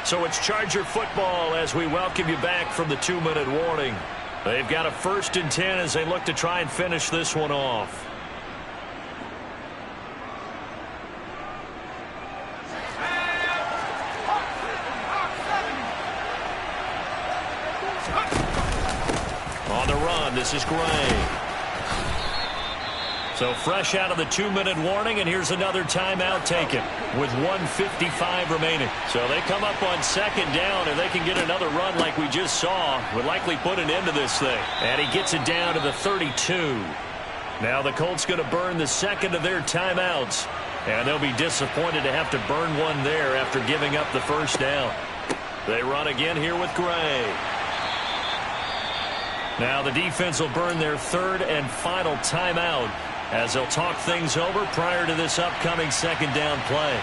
So it's Charger football as we welcome you back from the 2-minute warning. They've got a 1st and 10 as they look to try and finish this one off. On the run, this is Gray. So fresh out of the 2-minute warning, and here's another timeout taken with 1:55 remaining. So they come up on 2nd down, and they can get another run like we just saw. Would likely put an end to this thing. And he gets it down to the 32. Now the Colts going to burn the 2nd of their timeouts. And they'll be disappointed to have to burn one there after giving up the 1st down. They run again here with Gray. Now the defense will burn their 3rd and final timeout as they'll talk things over prior to this upcoming 2nd down play.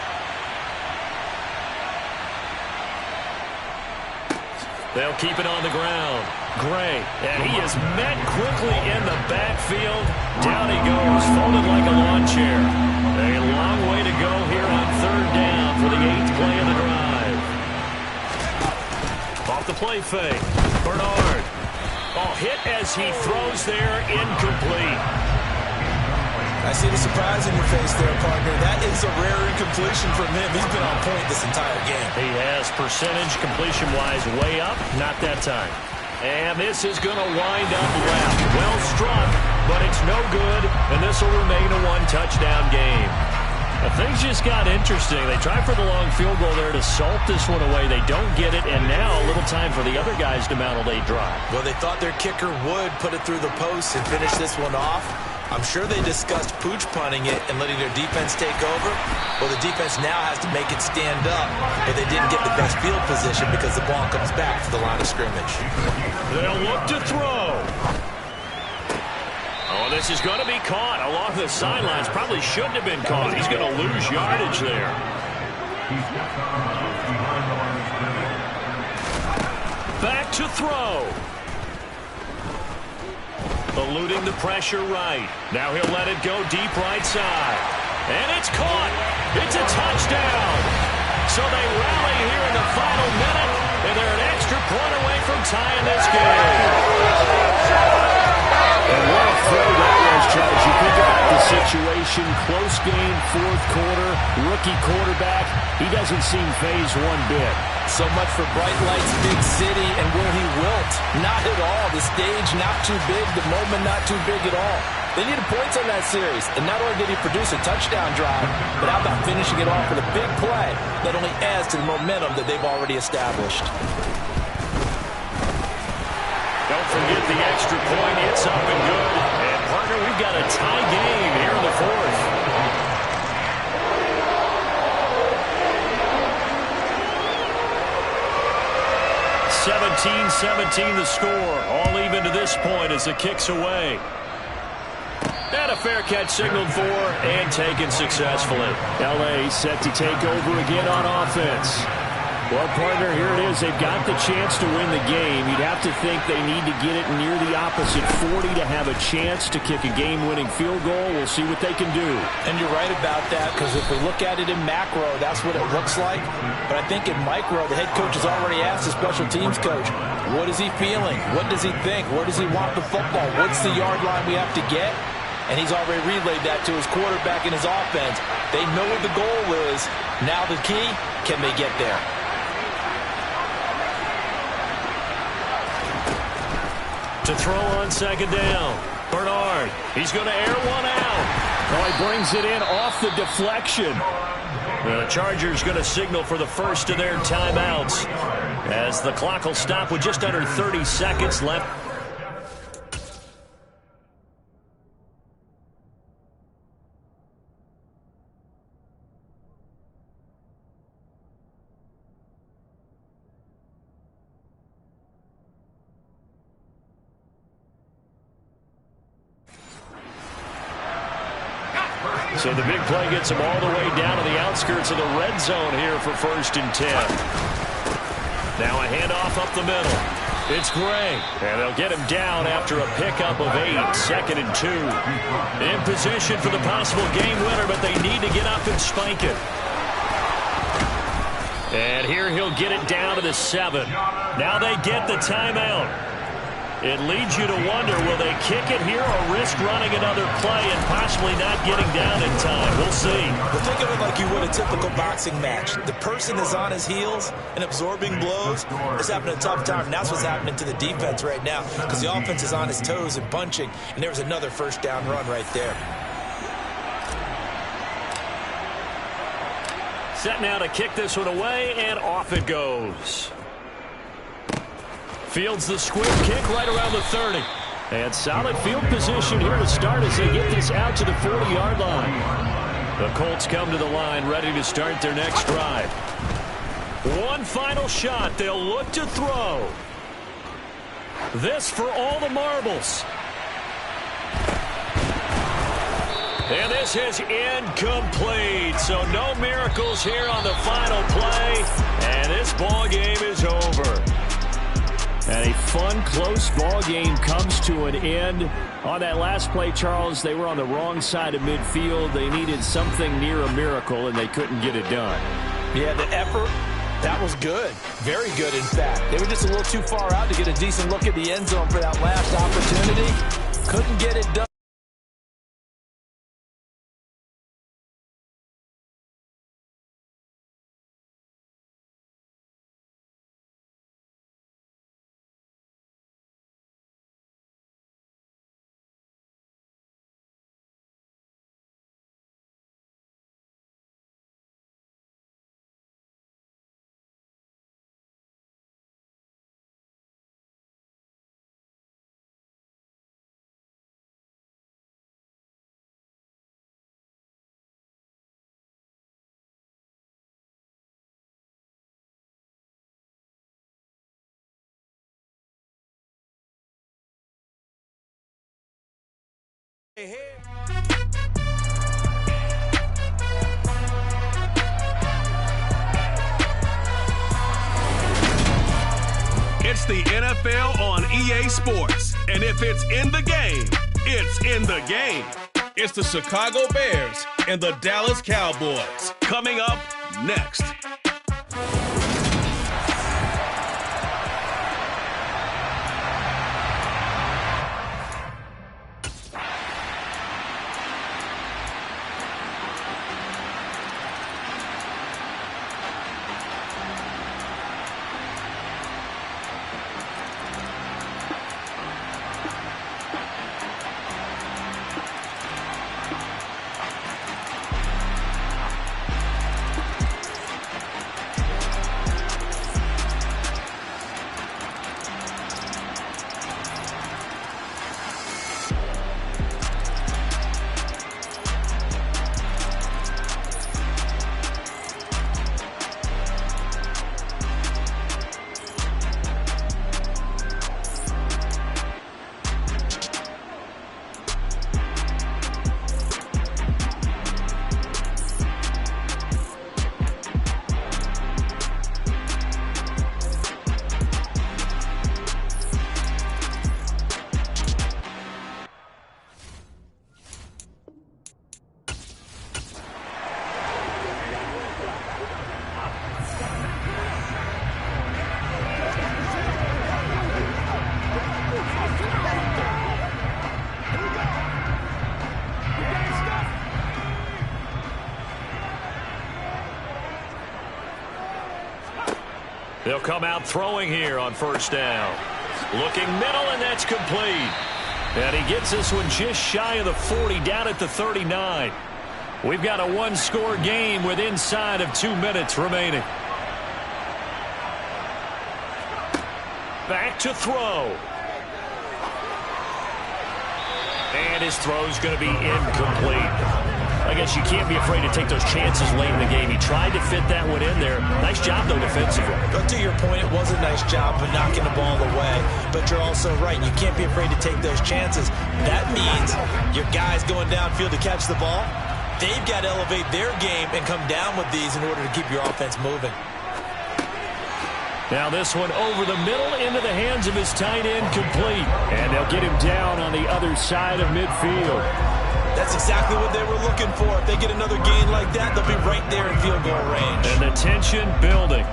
They'll keep it on the ground. Gray, and he is met quickly in the backfield. Down he goes, folded like a lawn chair. A long way to go here on 3rd down for the 8th play of the drive. Off the play fake. Bernard. Oh, hit as he throws there, incomplete. I see the surprise in your face there, partner. That is a rare incompletion from him. He's been on point this entire game. He has percentage completion-wise way up. Not that time. And this is going to wind up left. Well struck, but it's no good, and this will remain a 1-touchdown game. Things just got interesting. They try for the long field goal there to salt this one away. They don't get it, and now a little time for the other guys to mount a late drive. Well, they thought their kicker would put it through the post and finish this one off. I'm sure they discussed pooch punting it and letting their defense take over. Well, the defense now has to make it stand up, but they didn't get the best field position because the ball comes back to the line of scrimmage. They'll look to throw. Oh, this is going to be caught along the sidelines. Probably shouldn't have been caught. He's going to lose yardage there. Back to throw. Eluding the pressure right. Now he'll let it go deep right side. And it's caught. It's a touchdown. So they rally here in the final minute, and they're an extra point away from tying this game. And what a throw that was, Charles. You think about the situation, close game, 4th quarter, rookie quarterback. He doesn't seem fazed one bit. So much for bright lights, big city, and where he wilt. Not at all. The stage not too big, the moment not too big at all. They needed points on that series, and not only did he produce a touchdown drive, but how about finishing it off with a big play that only adds to the momentum that they've already established. Don't forget the extra point. It's up and good. And, partner, we've got a tie game here in the 4th. (17-17) the score. All even to this point as the kick's away. And a fair catch signaled for and taken successfully. L.A. set to take over again on offense. Well, partner, here it is. They've got the chance to win the game. You'd have to think they need to get it near the opposite 40 to have a chance to kick a game-winning field goal. We'll see what they can do. And you're right about that, because if we look at it in macro, that's what it looks like. But I think in micro, the head coach has already asked the special teams coach, what is he feeling? What does he think? Where does he want the football? What's the yard line we have to get? and he's already relayed that to his quarterback and his offense. They know what the goal is. Now the key, can they get there? To throw on second down. Bernard, he's going to air one out. Oh, he brings it in off the deflection. The Chargers going to signal for the first of their timeouts as the clock will stop with just under 30 seconds left. So the big play gets him all the way down to the outskirts of the red zone here for 1st and 10. Now a handoff up the middle. It's Gray, and they'll get him down after a pickup of 8, 2nd and 2. In position for the possible game winner, but they need to get up and spike it. And here he'll get it down to the 7. Now they get the timeout. It leads you to wonder, will they kick it here or risk running another play and possibly not getting down in time? We'll see. Well, think of it like you would a typical boxing match. The person is on his heels and absorbing blows. It's having a tough time, and that's what's happening to the defense right now because the offense is on his toes and bunching, and there was another first down run right there. Set now to kick this one away, and off it goes. Fields the squib kick right around the 30. And solid field position here to start as they get this out to the 40-yard line. The Colts come to the line ready to start their next drive. One final shot. They'll look to throw. This for all the marbles. And this is incomplete. So no miracles here on the final play. And this ball game is over. And a fun, close ball game comes to an end. On that last play, Charles, they were on the wrong side of midfield. They needed something near a miracle, and they couldn't get it done. Yeah, the effort, that was good. Very good, in fact. They were just a little too far out to get a decent look at the end zone for that last opportunity. Couldn't get it done. It's the NFL on EA Sports. And if it's in the game, it's in the game. It's the Chicago Bears and the Dallas Cowboys. Coming up next. They'll come out throwing here on first down. Looking middle, and that's complete. And he gets this one just shy of the 40, down at the 39. We've got a one-score game with inside of 2 minutes remaining. Back to throw. And his throw's going to be incomplete. I guess you can't be afraid to take those chances late in the game. He tried to fit that one in there. Nice job, though, defensively. But to your point, it was a nice job of knocking the ball away. But you're also right. You can't be afraid to take those chances. That means your guys going downfield to catch the ball, they've got to elevate their game and come down with these in order to keep your offense moving. Now this one over the middle into the hands of his tight end, complete. And they'll get him down on the other side of midfield. That's exactly what they were looking for. If they get another gain like that, they'll be right there in field goal range. And the tension building.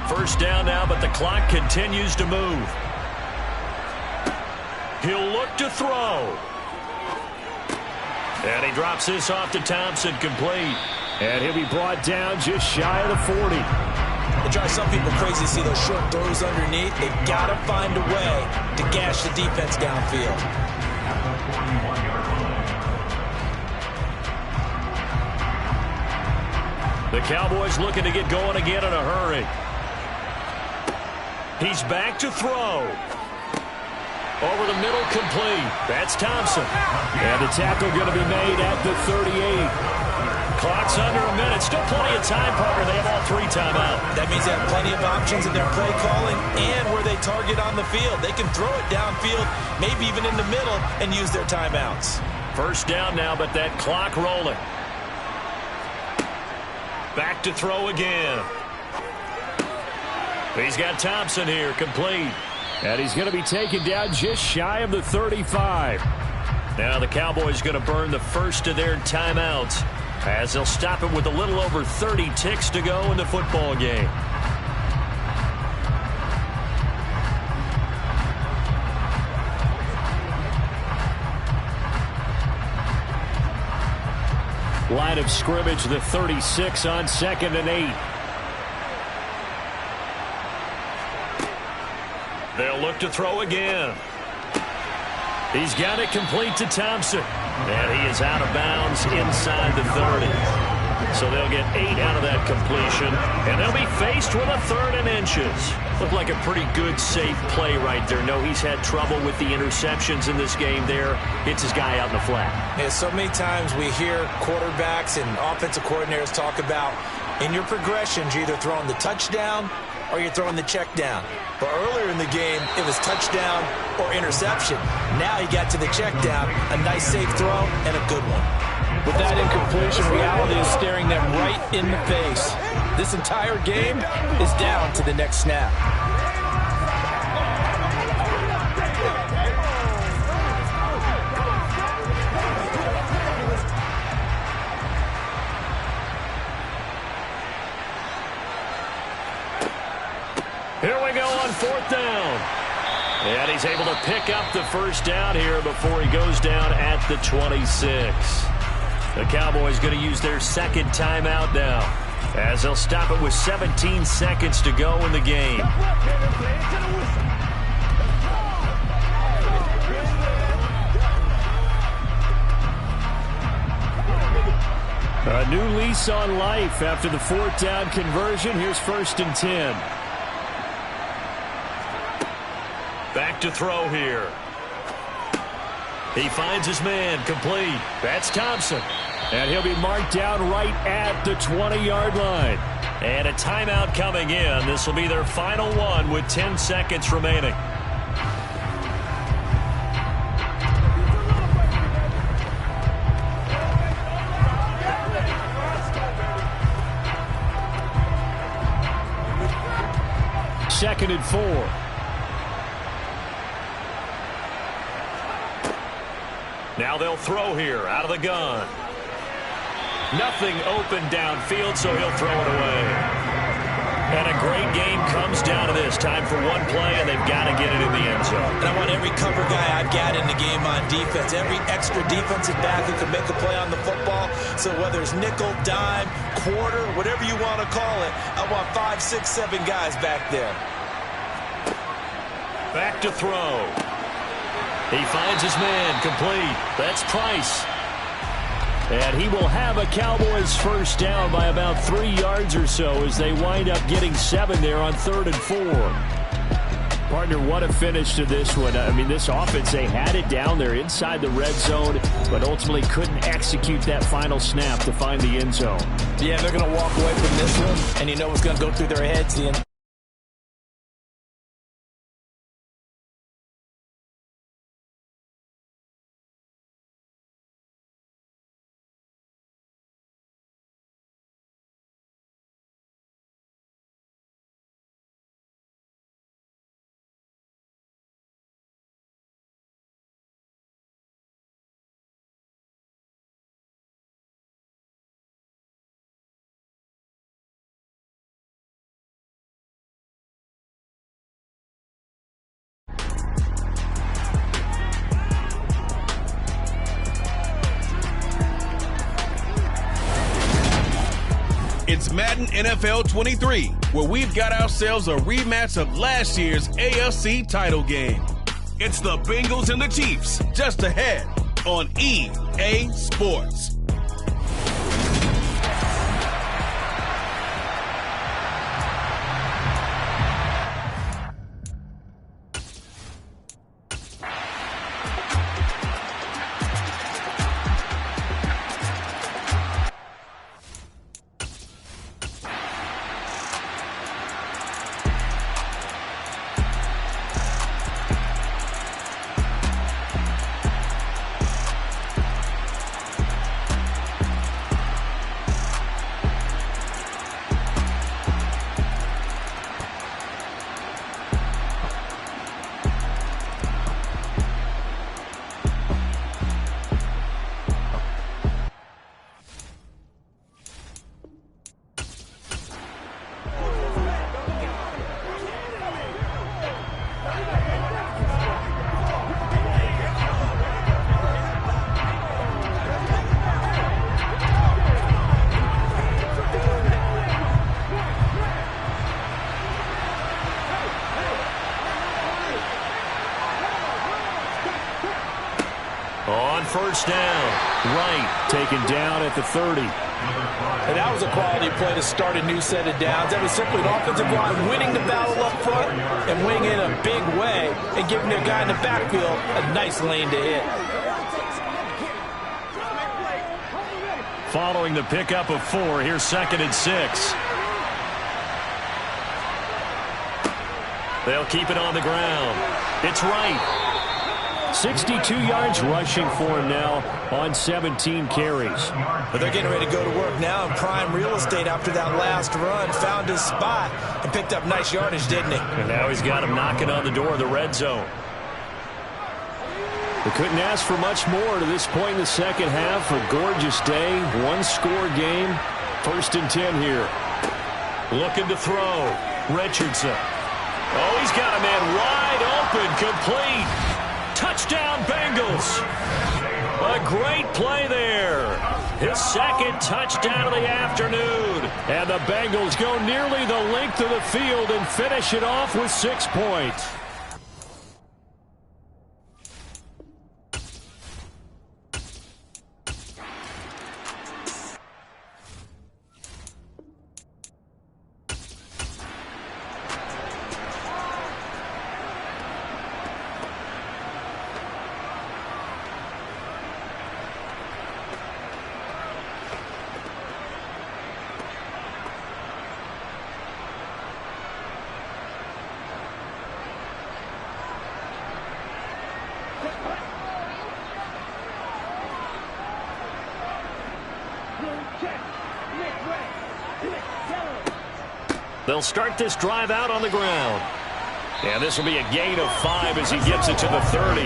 First down now, but the clock continues to move. He'll look to throw. And he drops this off to Thompson, complete. And he'll be brought down just shy of the 40. It drives some people crazy to see those short throws underneath. They've got to find a way to gash the defense downfield. The Cowboys looking to get going again in a hurry. He's back to throw. Over the middle, complete. That's Thompson. And the tackle going to be made at the 38. Clock's under a minute. Still plenty of time, partner. They have all 3 timeouts. That means they have plenty of options in their play calling and where they target on the field. They can throw it downfield, maybe even in the middle, and use their timeouts. First down now, but that clock rolling. Back to throw again. He's got Thompson here, complete. And he's going to be taken down just shy of the 35. Now the Cowboys going to burn the first of their timeouts, as they'll stop it with a little over 30 ticks to go in the football game. Line of scrimmage, the 36 on 2nd and 8. They'll look to throw again. He's got it complete to Thompson. And he is out of bounds inside the 30. So they'll get 8 out of that completion. And they'll be faced with a 3rd and inches. Looked like a pretty good, safe play right there. No, he's had trouble with the interceptions in this game there. Hits his guy out in the flat. Yeah, so many times we hear quarterbacks and offensive coordinators talk about, in your progressions, you're either throwing the touchdown or you're throwing the check down. But earlier in the game, it was touchdown or interception. Now he got to the check down, a nice safe throw, and a good one. With that incompletion, reality is staring them right in the face. This entire game is down to the next snap. Here we go on 4th down. And he's able to pick up the first down here before he goes down at the 26. The Cowboys going to use their 2nd timeout now, as they'll stop it with 17 seconds to go in the game. A new lease on life after the 4th down conversion. Here's 1st and 10. Back to throw here. He finds his man, complete. That's Thompson. And he'll be marked down right at the 20-yard line. And a timeout coming in. This will be their final one with 10 seconds remaining. Second and 4. Now they'll throw here out of the gun. Nothing open downfield, so he'll throw it away. And a great game comes down to this. Time for one play, and they've got to get it in the end zone. And I want every cover guy I've got in the game on defense, every extra defensive back who can make a play on the football. So whether it's nickel, dime, quarter, whatever you want to call it, I want 5, 6, 7 guys back there. Back to throw. He finds his man, complete. That's Price. And he will have a Cowboys first down by about 3 yards or so as they wind up getting 7 there on 3rd and 4. Partner, what a finish to this one. I mean, this offense, they had it down there inside the red zone, but ultimately couldn't execute that final snap to find the end zone. Yeah, they're going to walk away from this one, and you know what's going to go through their heads, Ian. It's Madden NFL 23, where we've got ourselves a rematch of last year's AFC title game. It's the Bengals and the Chiefs, just ahead on EA Sports. On first down, Wright taken down at the 30. And that was a quality play to start a new set of downs. That was simply an offensive line winning the battle up front and winning in a big way and giving their guy in the backfield a nice lane to hit. Following the pickup of 4, here's 2nd and 6. They'll keep it on the ground. It's Wright. 62 yards rushing for him now on 17 carries. But they're getting ready to go to work now in prime real estate after that last run. Found his spot and picked up nice yardage, didn't he? And now he's got him knocking on the door of the red zone. We couldn't ask for much more to this point in the second half. A gorgeous day, one-score game. 1st and 10 here. Looking to throw. Richardson. Oh, he's got a man wide open, complete. Touchdown, Bengals. A great play there. His 2nd touchdown of the afternoon. And the Bengals go nearly the length of the field and finish it off with 6 points. They'll start this drive out on the ground. And this will be a gain of 5 as he gets it to the 30.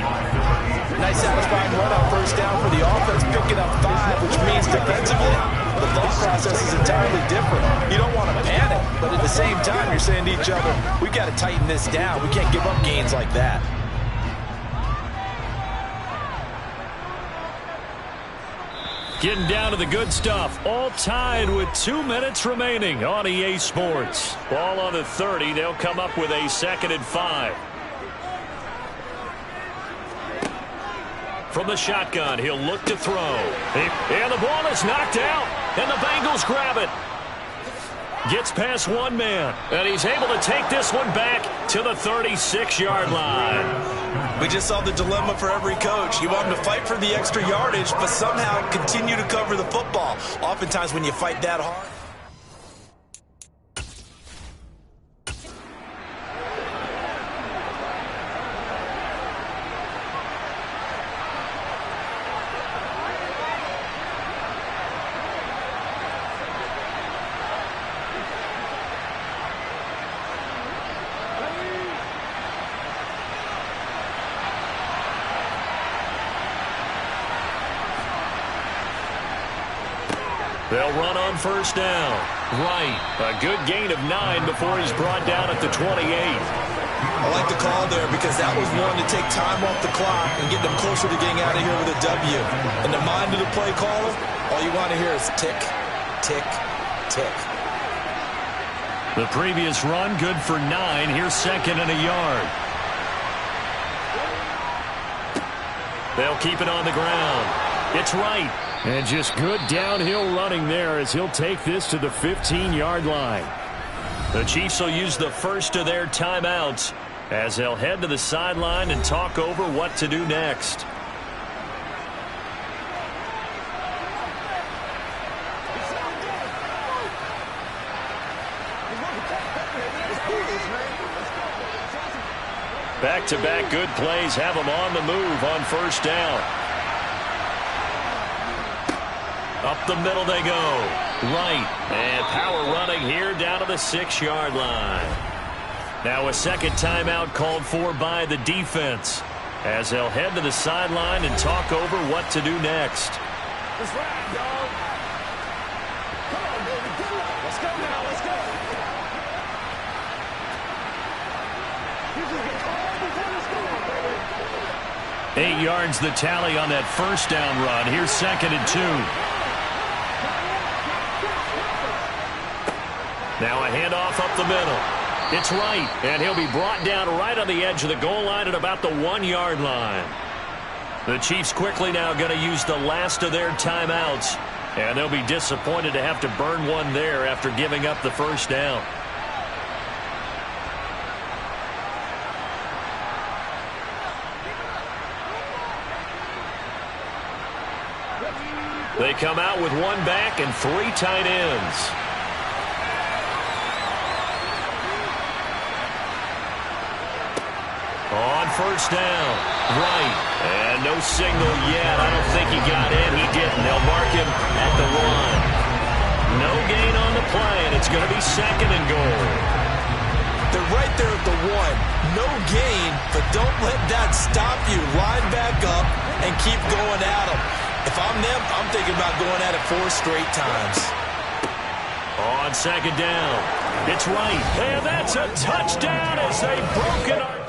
Nice satisfying run on first down for the offense, picking up 5, which means defensively the thought process is entirely different. You don't want to panic, but at the same time, you're saying to each other, we've got to tighten this down. We can't give up gains like that. Getting down to the good stuff. All tied with 2 minutes remaining on EA Sports. Ball on the 30. They'll come up with a 2nd and 5. From the shotgun, he'll look to throw. And the ball is knocked out. And the Bengals grab it. Gets past one man. And he's able to take this one back to the 36-yard line. We just saw the dilemma for every coach. You want them to fight for the extra yardage, but somehow continue to cover the football. Oftentimes when you fight that hard. They'll run on first down. Right. A good gain of 9 before he's brought down at the 28. I like the call there because that was one to take time off the clock and get them closer to getting out of here with a W. In the mind of the play caller, all you want to hear is tick, tick, tick. The previous run good for 9. Here's 2nd and a yard. They'll keep it on the ground. It's right. And just good downhill running there as he'll take this to the 15-yard line. The Chiefs will use the first of their timeouts as they'll head to the sideline and talk over what to do next. Back-to-back good plays have them on the move on first down. Up the middle they go. Right. And power running here down to the 6-yard line. Now a second timeout called for by the defense as they'll head to the sideline and talk over what to do next. That's right, dog. Come on, baby. Good luck. Let's go now. Let's go. 8 yards the tally on that first down run. Here's 2nd and 2. Now a handoff up the middle. It's right, and he'll be brought down right on the edge of the goal line at about the 1-yard line. The Chiefs quickly now going to use the last of their timeouts, and they'll be disappointed to have to burn one there after giving up the first down. They come out with one back and 3 tight ends. On first down, right, and no signal yet. I don't think he got in. He didn't. They'll mark him at the 1. No gain on the play, and it's going to be 2nd and goal. They're right there at the 1. No gain, but don't let that stop you. Line back up and keep going at them. If I'm them, I'm thinking about going at it 4 straight times. On 2nd down, it's right, and that's a touchdown as they broke it up.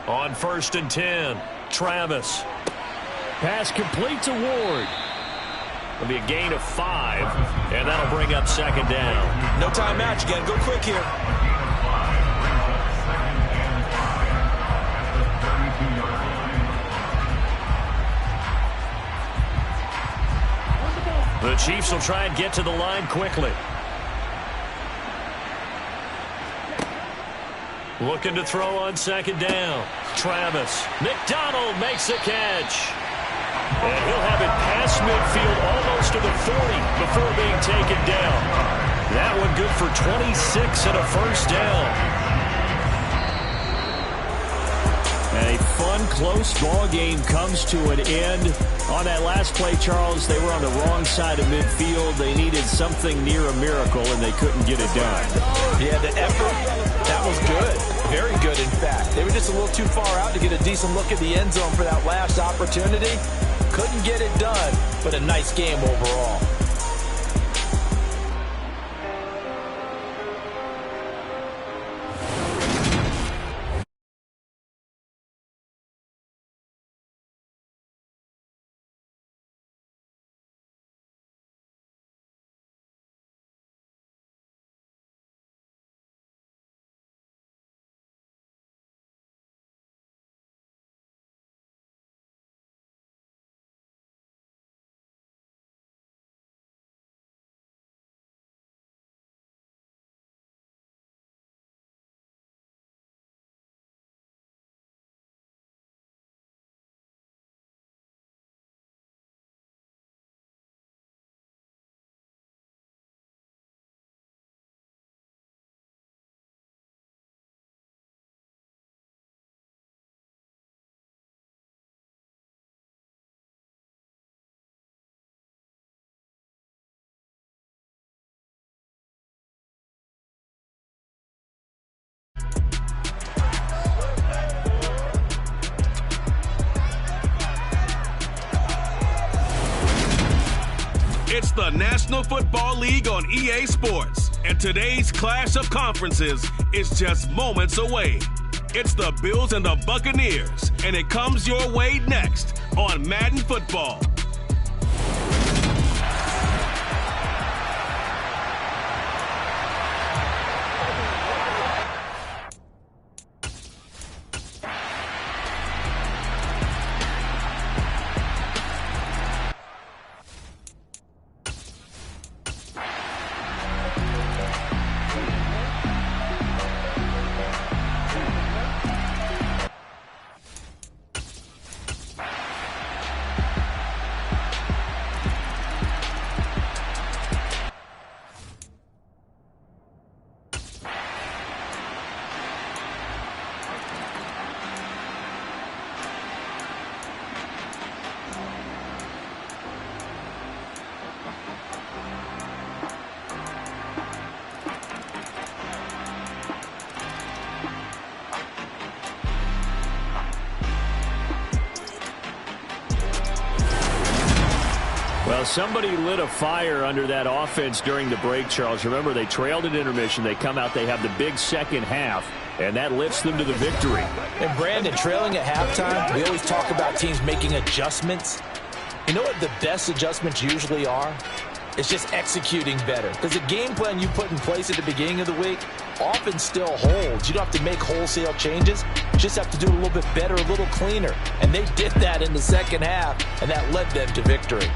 On 1st and 10, Travis. Pass complete to Ward. It'll be a gain of 5, and that'll bring up 2nd down. No timeout. You got to go quick here. The Chiefs will try and get to the line quickly. Looking to throw on 2nd down. Travis. McDonald makes the catch. And he'll have it past midfield almost to the 40 before being taken down. That one good for 26 and a first down. And a fun, close ball game comes to an end. On that last play, Charles, they were on the wrong side of midfield. They needed something near a miracle, and they couldn't get it done. Yeah, the effort, that was good. Very good, in fact. They were just a little too far out to get a decent look at the end zone for that last opportunity. Couldn't get it done, but a nice game overall. It's the National Football League on EA Sports, and today's clash of conferences is just moments away. It's the Bills and the Buccaneers, and it comes your way next on Madden Football. Well, somebody lit a fire under that offense during the break, Charles. Remember, they trailed at intermission. They come out, they have the big second half, and that lifts them to the victory. And Brandon, trailing at halftime, we always talk about teams making adjustments. You know what the best adjustments usually are? It's just executing better. Because the game plan you put in place at the beginning of the week often still holds. You don't have to make wholesale changes. You just have to do it a little bit better, a little cleaner. And they did that in the second half, and that led them to victory.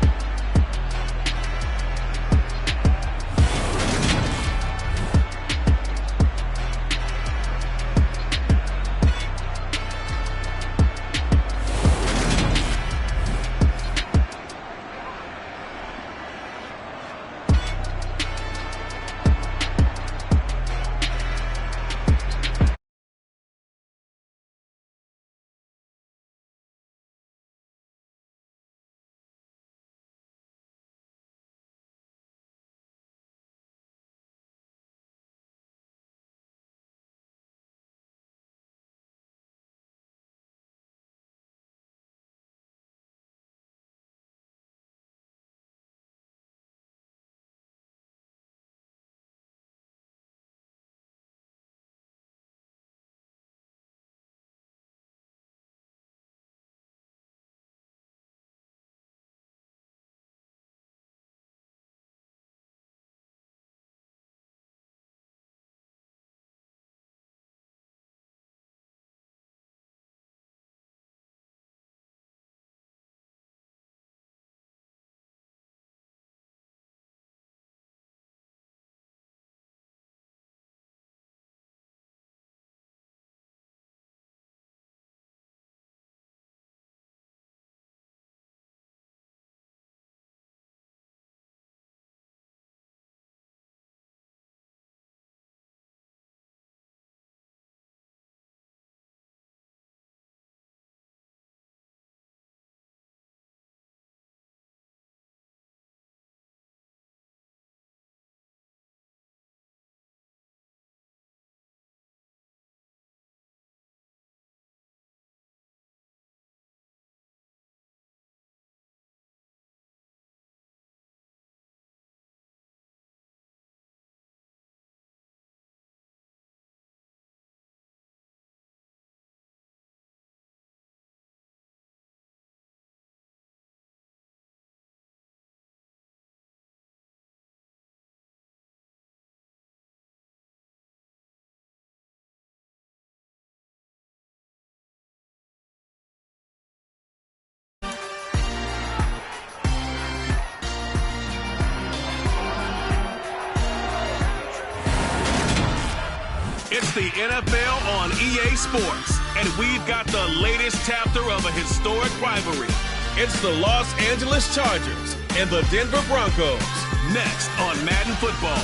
NFL on EA Sports, and we've got the latest chapter of a historic rivalry. It's the Los Angeles Chargers and the Denver Broncos, next on Madden Football.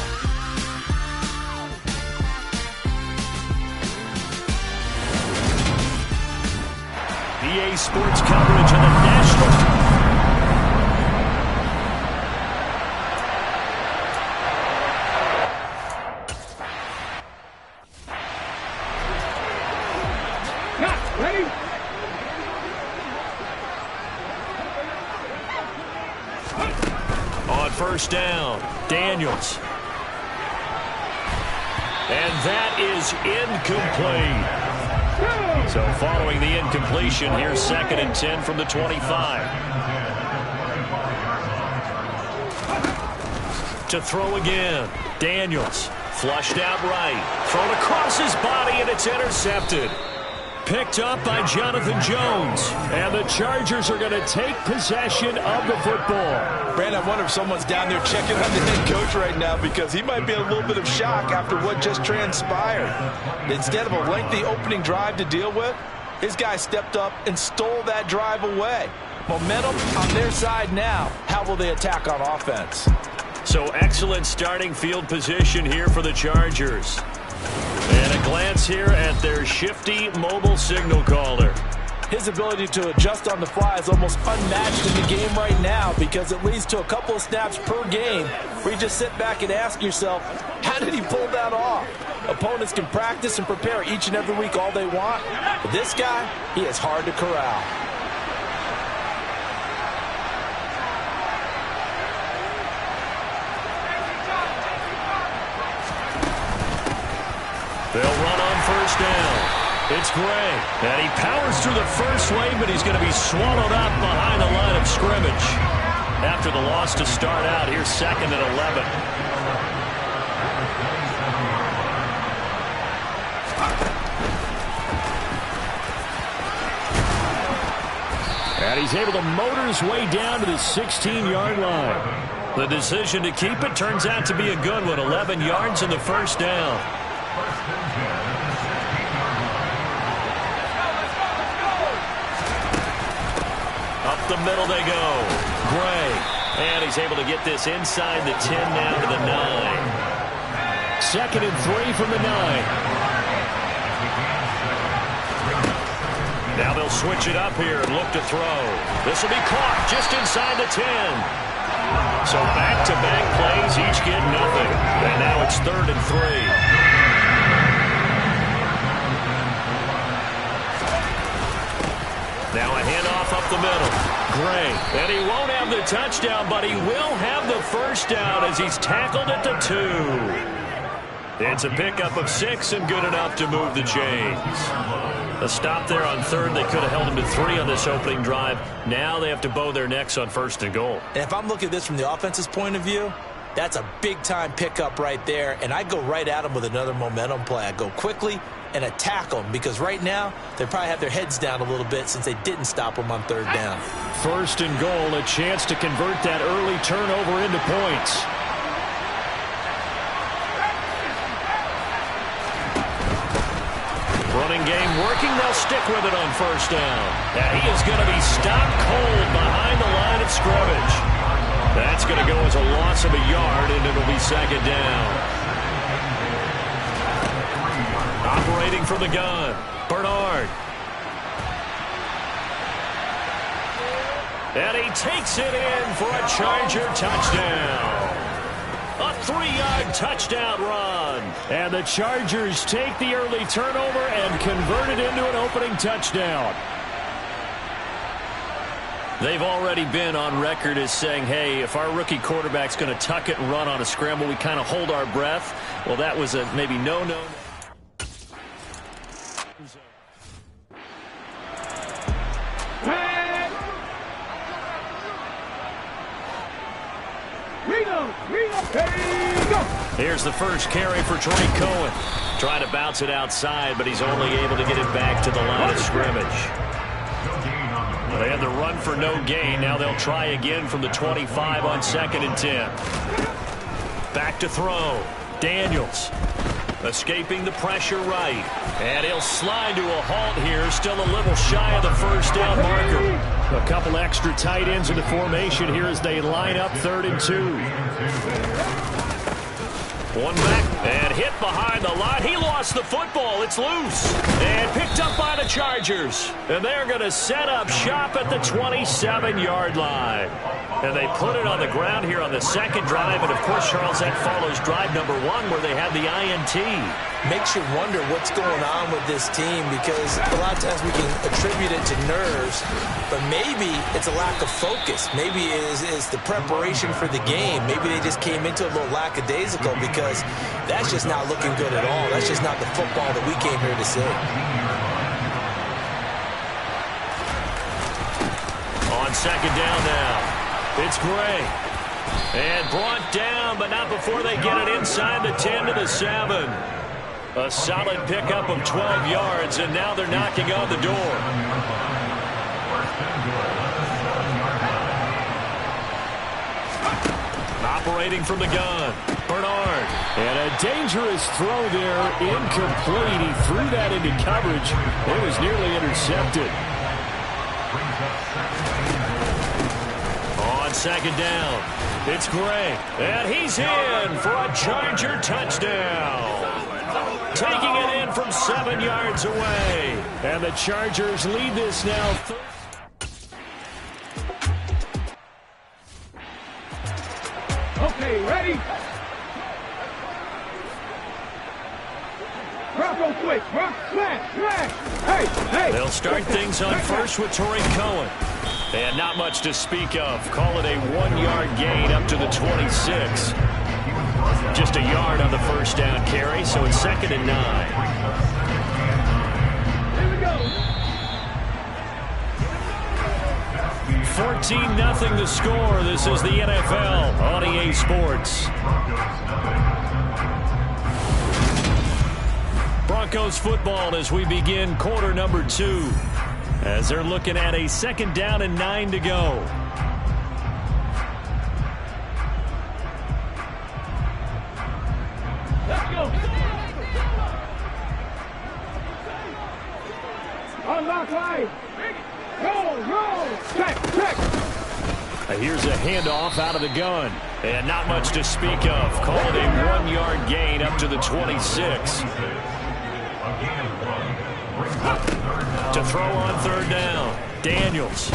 EA Sports coverage of the national. On first down, Daniels. And that is incomplete. So following the incompletion, here's 2nd and 10 from the 25. To throw again, Daniels. Flushed out right. Thrown across his body, and it's intercepted. Picked up by Jonathan Jones. And the Chargers are going to take possession of the football. Brandon, I wonder if someone's down there checking on the head coach right now, because he might be in a little bit of shock after what just transpired. Instead of a lengthy opening drive to deal with, his guy stepped up and stole that drive away. Momentum on their side now. How will they attack on offense? So excellent starting field position here for the Chargers. And a glance here at their shifty mobile signal caller. His ability to adjust on the fly is almost unmatched in the game right now, because it leads to a couple of snaps per game where you just sit back and ask yourself, how did he pull that off? Opponents can practice and prepare each and every week all they want, but this guy, he is hard to corral. They'll run on first down. It's Gray. And he powers through the first wave, but he's going to be swallowed up behind the line of scrimmage. After the loss to start out, here's 2nd and 11. And he's able to motor his way down to the 16-yard line. The decision to keep it turns out to be a good one. 11 yards in the first down. Up the middle they go. Gray. And he's able to get this inside the 10 now to the 9. 2nd and 3 from the 9. Now they'll switch it up here and look to throw. This will be caught just inside the 10. So back-to-back plays, each get nothing. And now it's 3rd and 3. Now a handoff up the middle. Gray. And he won't have the touchdown, but he will have the first down as he's tackled at the 2. It's a pickup of 6 and good enough to move the chains. A stop there on 3rd. They could have held him to 3 on this opening drive. Now they have to bow their necks on 1st and goal. And if I'm looking at this from the offense's point of view, that's a big-time pickup right there, and I go right at them with another momentum play. I go quickly and attack them, because right now they probably have their heads down a little bit since they didn't stop them on 3rd down. 1st and goal, a chance to convert that early turnover into points. Running game working. They'll stick with it on 1st down. And he is going to be stopped cold behind the line of scrimmage. That's going to go as a loss of a yard, and it'll be 2nd down. Operating from the gun, Bernard. And he takes it in for a Charger touchdown. A 3-yard touchdown run. And the Chargers take the early turnover and convert it into an opening touchdown. They've already been on record as saying, hey, if our rookie quarterback's going to tuck it and run on a scramble, we kind of hold our breath. Well, that was a maybe no-no. Here's the first carry for Trey Cohen. Trying to bounce it outside, but he's only able to get it back to the line of scrimmage. They had the run for no gain. Now they'll try again from the 25 on 2nd and 10. Back to throw. Daniels. Escaping the pressure right. And he'll slide to a halt here. Still a little shy of the first down marker. A couple extra tight ends in the formation here as they line up 3rd and 2. One back and hit behind the line. He lost the football. It's loose. And picked up by the Chargers. And they're going to set up shop at the 27-yard line. And they put it on the ground here on the second drive. And, of course, Charles, that follows drive number 1 where they had the INT. Makes you wonder what's going on with this team because a lot of times we can attribute it to nerves, but maybe it's a lack of focus. Maybe it's the preparation for the game. Maybe they just came into it a little lackadaisical because that's just not looking good at all. That's just not the football that we came here to see. On second down now, it's Gray. And brought down, but not before they get it inside the 10 to the 7. A solid pickup of 12 yards, and now they're knocking on the door. Operating from the gun, Bernard. And a dangerous throw there, incomplete. He threw that into coverage. It was nearly intercepted. On second down, it's Gray. And he's in for a Charger touchdown. Taking it in from 7 yards away. And the Chargers lead this now. Okay, ready? Bronco switch, smash. Hey. They'll start things on first with Torrey Cohen. And not much to speak of. Call it a 1-yard gain up to the 26. Just a yard on the first down carry, so it's 2nd and 9. Here we go. 14-0 the score. This is the NFL on EA Sports. Broncos football as we begin quarter number 2. As they're looking at a 2nd down and 9 to go. Let's go. Unlock line. Roll. Check. Here's a handoff out of the gun. And not much to speak of. Call it a 1-yard gain up to the 26. To throw on 3rd down. Daniels.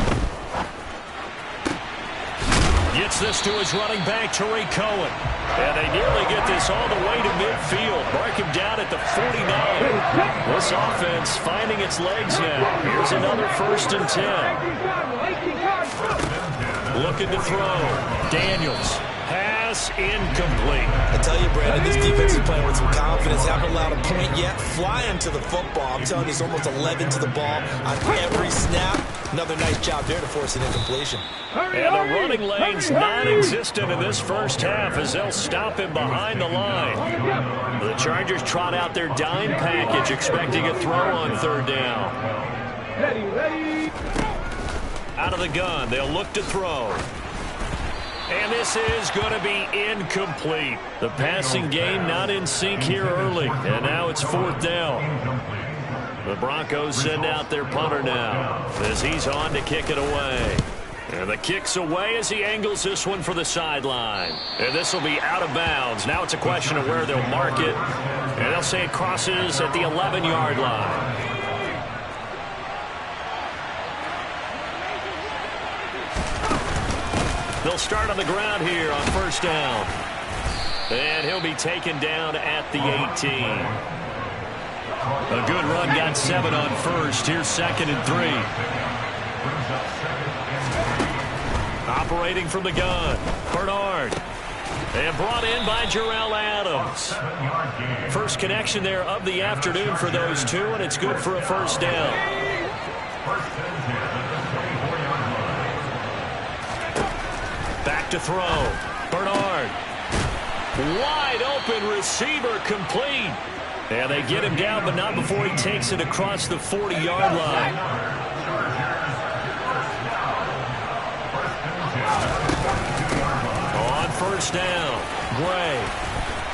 Gets this to his running back, Torrey Cohen. And they nearly get this all the way to midfield. Mark him down at the 49. This offense finding its legs now. Here's another 1st and 10. Looking to throw. Daniels. Pass incomplete. I tell you, Brandon, this defense is playing with some confidence. Haven't allowed a point yet. Flying to the football. I'm telling you, it's almost 11 to the ball on every snap. Another nice job there to force an incompletion. And the running lane's non-existent in this first half as they'll stop him behind the line. The Chargers trot out their dime package, expecting a throw on 3rd down. Ready. Out of the gun, they'll look to throw. And this is going to be incomplete. The passing game not in sync here early. And now it's 4th down. The Broncos send out their punter now as he's on to kick it away. And the kick's away as he angles this one for the sideline. And this will be out of bounds. Now it's a question of where they'll mark it. And they'll say it crosses at the 11-yard line. They'll start on the ground here on 1st down. And he'll be taken down at the 18. A good run, got 7 on 1st. Here's 2nd and 3. Operating from the gun, Bernard. And brought in by Jarrell Adams. First connection there of the afternoon for those two, and it's good for a 1st down. Back to throw. Bernard. Wide open receiver complete. And they get him down, but not before he takes it across the 40-yard line. On 1st down, Gray.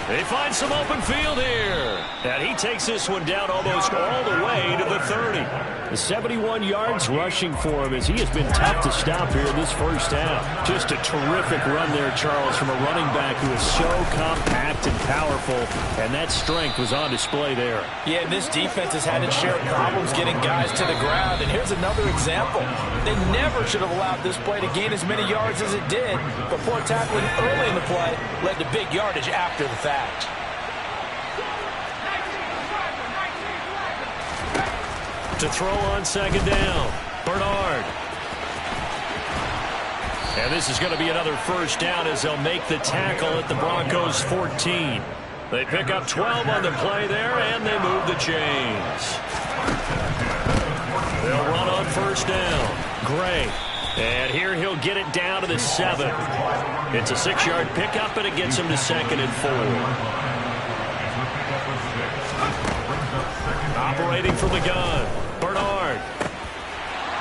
They find some open field here. And he takes this one down almost all the way to the 30. The 71 yards rushing for him as he has been tough to stop here in this first half. Just a terrific run there, Charles, from a running back who is so compact and powerful, and that strength was on display there. Yeah, and this defense has had its share of problems getting guys to the ground, and here's another example. They never should have allowed this play to gain as many yards as it did, but poor tackling early in the play led to big yardage after the fact. To throw on second down, Bernard. And this is going to be another first down as they'll make the tackle at the Broncos' 14. They pick up 12 on the play there, and they move the chains. They'll run on first down. Gray. And here he'll get it down to the 7. It's a 6-yard pickup, and it gets him to 2nd and 4. Operating from the gun, Bernard.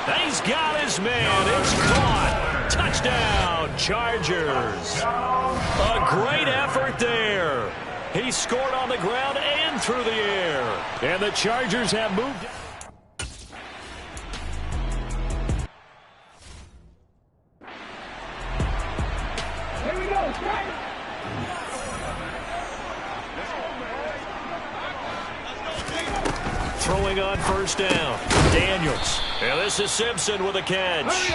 And he's got his man. It's caught. Touchdown, Chargers. A great effort there. He scored on the ground and through the air. And the Chargers have moved. Here we go, strike. Throwing on first down, Daniels. And this is Simpson with a catch.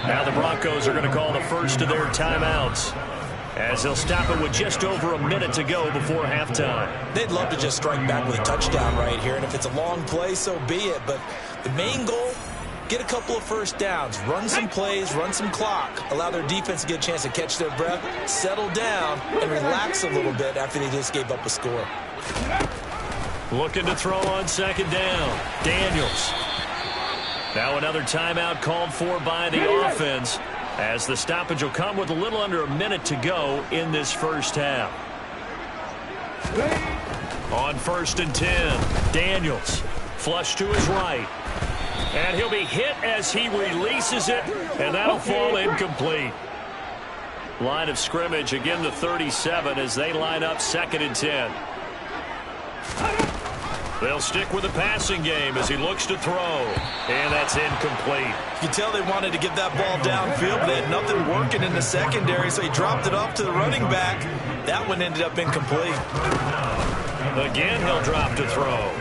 Now the Broncos are going to call the first of their timeouts, as they'll stop it with just over a minute to go before halftime. They'd love to just strike back with a touchdown right here, and if it's a long play, so be it. But the main goal, get a couple of first downs, run some plays, run some clock, allow their defense to get a chance to catch their breath, settle down, and relax a little bit after they just gave up a score. Looking to throw on second down, Daniels. Now another timeout called for by the offense, as the stoppage will come with a little under a minute to go in this first half. On 1st and 10, Daniels. Flush to his right. And he'll be hit as he releases it, and that'll fall incomplete. Line of scrimmage, again the 37 as they line up 2nd and 10. They'll stick with the passing game as he looks to throw. And that's incomplete. You can tell they wanted to get that ball downfield, but they had nothing working in the secondary, so he dropped it off to the running back. That one ended up incomplete. Again, he'll drop to throw.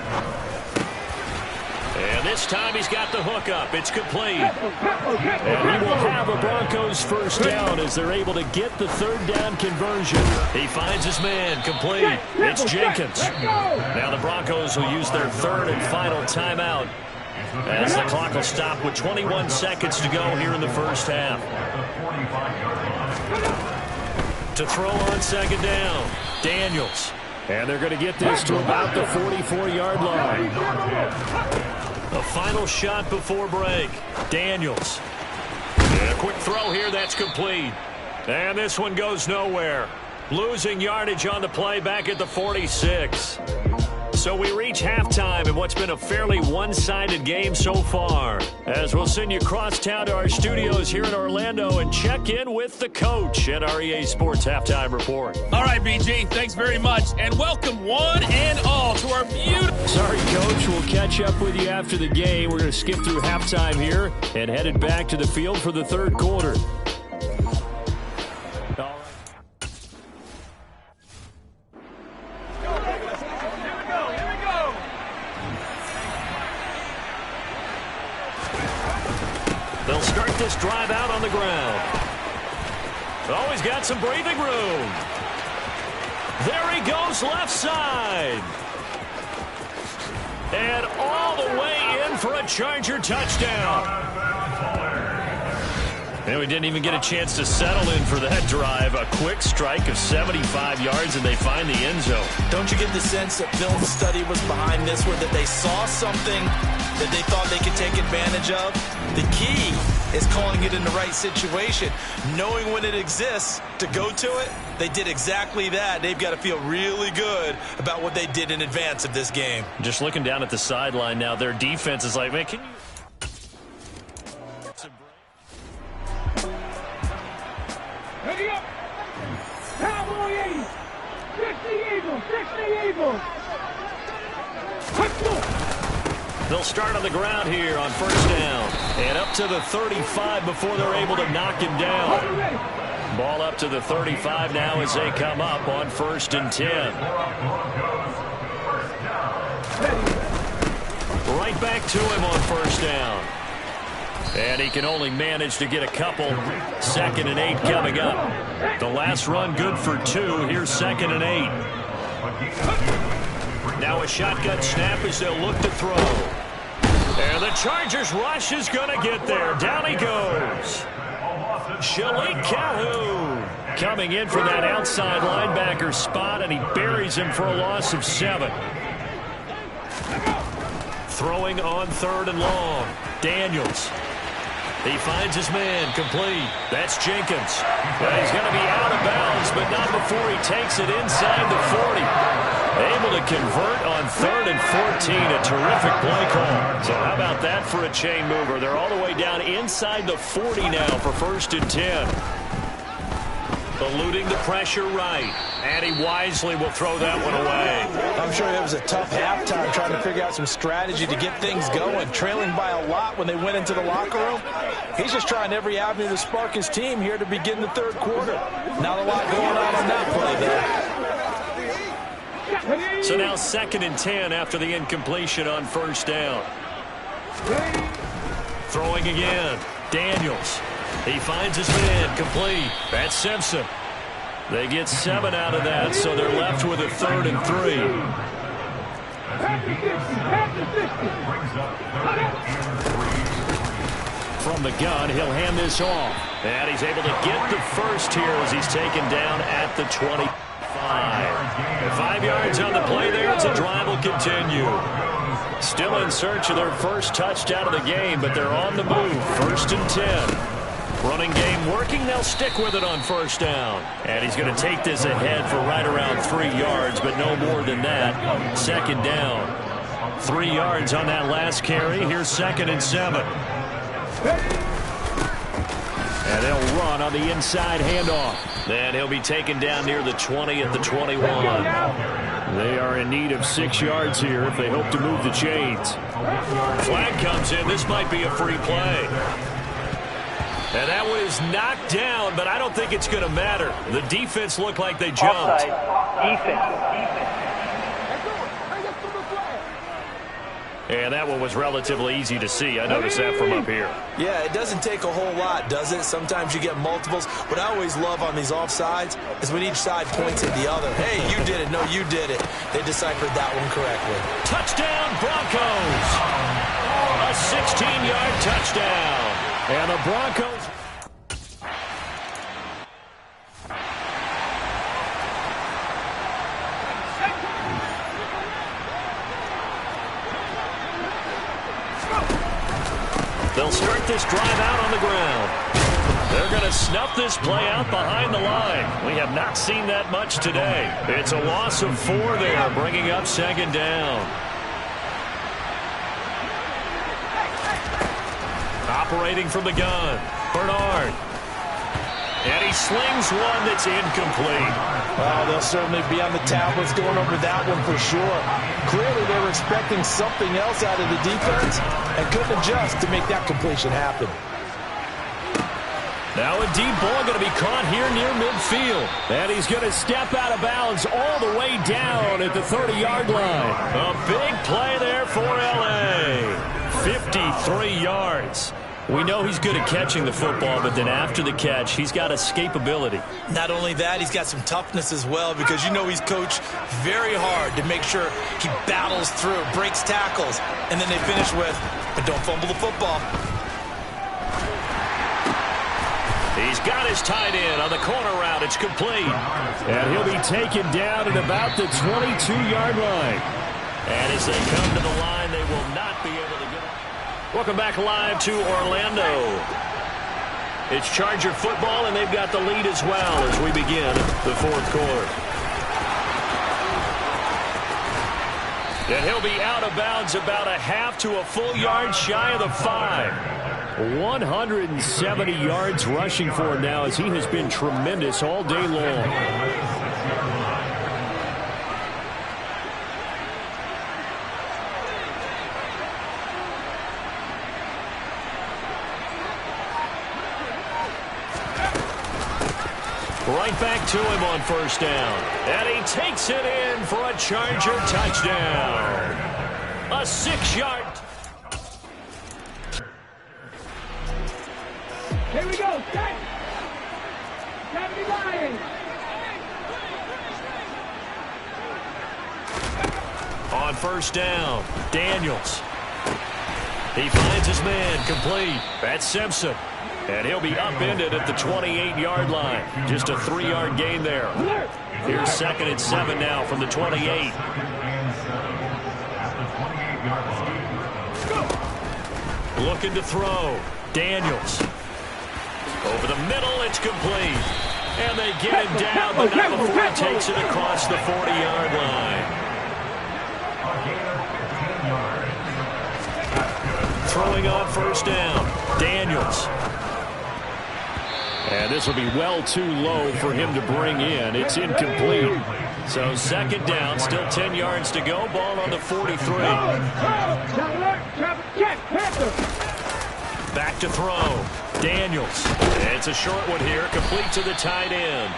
And this time he's got the hook up. It's complete. And he will have a Broncos first down as they're able to get the 3rd down conversion. He finds his man. Complete. It's Jenkins. Now the Broncos will use their 3rd and final timeout, as the clock will stop with 21 seconds to go here in the first half. To throw on second down, Daniels. And they're going to get this to about the 44-yard line. A final shot before break. Daniels. And a quick throw here, that's complete. And this one goes nowhere. Losing yardage on the play back at the 46. So we reach halftime in what's been a fairly one-sided game so far, as we'll send you across town to our studios here in Orlando and check in with the coach at our EA Sports Halftime Report. All right, BG, thanks very much, and welcome one and all to our beautiful... Sorry, Coach, we'll catch up with you after the game. We're going to skip through halftime here and headed back to the field for the 3rd quarter. They'll start this drive out on the ground. Oh, he's got some breathing room. There he goes, left side. And all the way in for a Charger touchdown. And we didn't even get a chance to settle in for that drive. A quick strike of 75 yards, and they find the end zone. Don't you get the sense that film study was behind this one, that they saw something that they thought they could take advantage of? The key is calling it in the right situation, knowing when it exists to go to it. They did exactly that. They've got to feel really good about what they did in advance of this game. Just looking down at the sideline now, their defense is like, man, can you... Ready up. Cowboy 80. 50 They'll start on the ground here on first down. And up to the 35 before they're able to knock him down. Ball up to the 35 now as they come up on 1st and 10. Right back to him on 1st down. And he can only manage to get a couple. 2nd and 8 coming up. The last run good for 2. Here's 2nd and 8. Now a shotgun snap as they'll look to throw. And the Chargers rush is going to get there. Down he goes. Shalik Calhoun coming in for that outside linebacker spot, and he buries him for a loss of 7. Throwing on 3rd and long. Daniels. He finds his man, complete. That's Jenkins. Well, he's going to be out of bounds, but not before he takes it inside the 40. Able to convert on 3rd and 14. A terrific play call. So how about that for a chain mover? They're all the way down inside the 40 now for 1st and 10. Eluding the pressure right. And he wisely will throw that one away. I'm sure it was a tough halftime trying to figure out some strategy to get things going. Trailing by a lot when they went into the locker room. He's just trying every avenue to spark his team here to begin the 3rd quarter. Not a lot going on that play there. So now 2nd and 10 after the incompletion on 1st down. Throwing again. Daniels. He finds his man, complete. That's Simpson. They get 7 out of that, so they're left with a 3rd and 3. From the gun, he'll hand this off. And he's able to get the first here as he's taken down at the 25. 5 yards on the play there as the drive will continue. Still in search of their first touchdown of the game, but they're on the move. 1st and 10. Running game working. They'll stick with it on 1st down. And he's going to take this ahead for right around 3 yards, but no more than that. 2nd down. 3 yards on that last carry. Here's 2nd and 7. And they'll run on the inside handoff. Then he'll be taken down near the 20 at the 21. They are in need of 6 yards here if they hope to move the chains. Flag comes in. This might be a free play. And that one is knocked down, but I don't think it's going to matter. The defense looked like they jumped. And that one was relatively easy to see. I noticed that from up here. Yeah, it doesn't take a whole lot, does it? Sometimes you get multiples. What I always love on these offsides is when each side points at the other. Hey, you did it. No, you did it. They deciphered that one correctly. Touchdown, Broncos. A 16-yard touchdown. And the Broncos... They'll start this drive out on the ground. They're going to snuff this play out behind the line. We have not seen that much today. It's a loss of 4 there, bringing up 2nd down. Operating from the gun, Bernard. And he slings one that's incomplete. Well, they'll certainly be on the tablets going over that one for sure. Clearly, they were expecting something else out of the defense and couldn't adjust to make that completion happen. Now a deep ball going to be caught here near midfield. And he's going to step out of bounds all the way down at the 30-yard line. A big play there for L.A. 53 yards. We know he's good at catching the football, but then after the catch, he's got escapability. Not only that, he's got some toughness as well, because you know he's coached very hard to make sure he battles through, breaks tackles, and then they finish with, but don't fumble the football. He's got his tight end on the corner route. It's complete. And he'll be taken down at about the 22-yard line. And as they come to the line, they will not be able to get it. Welcome back live to Orlando. It's Charger football, and they've got the lead as well as we begin the 4th quarter. And he'll be out of bounds about a half to a full yard shy of the 5. 170 yards rushing for him now as he has been tremendous all day long. Right back to him on first down. And he takes it in for a Charger touchdown. A 6-yard. Here we go. Set. 79. On first down, Daniels. He finds his man complete. That's Simpson. And he'll be upended at the 28-yard line. Just a 3-yard gain there. Here's 2nd and 7 now from the 28. Looking to throw. Daniels. Over the middle, it's complete. And they get him down, but not before he takes it across the 40-yard line. Throwing on first down, Daniels. And this will be well too low for him to bring in. It's incomplete. So 2nd down, still 10 yards to go. Ball on the 43. Back to throw. Daniels. It's a short one here, complete to the tight end.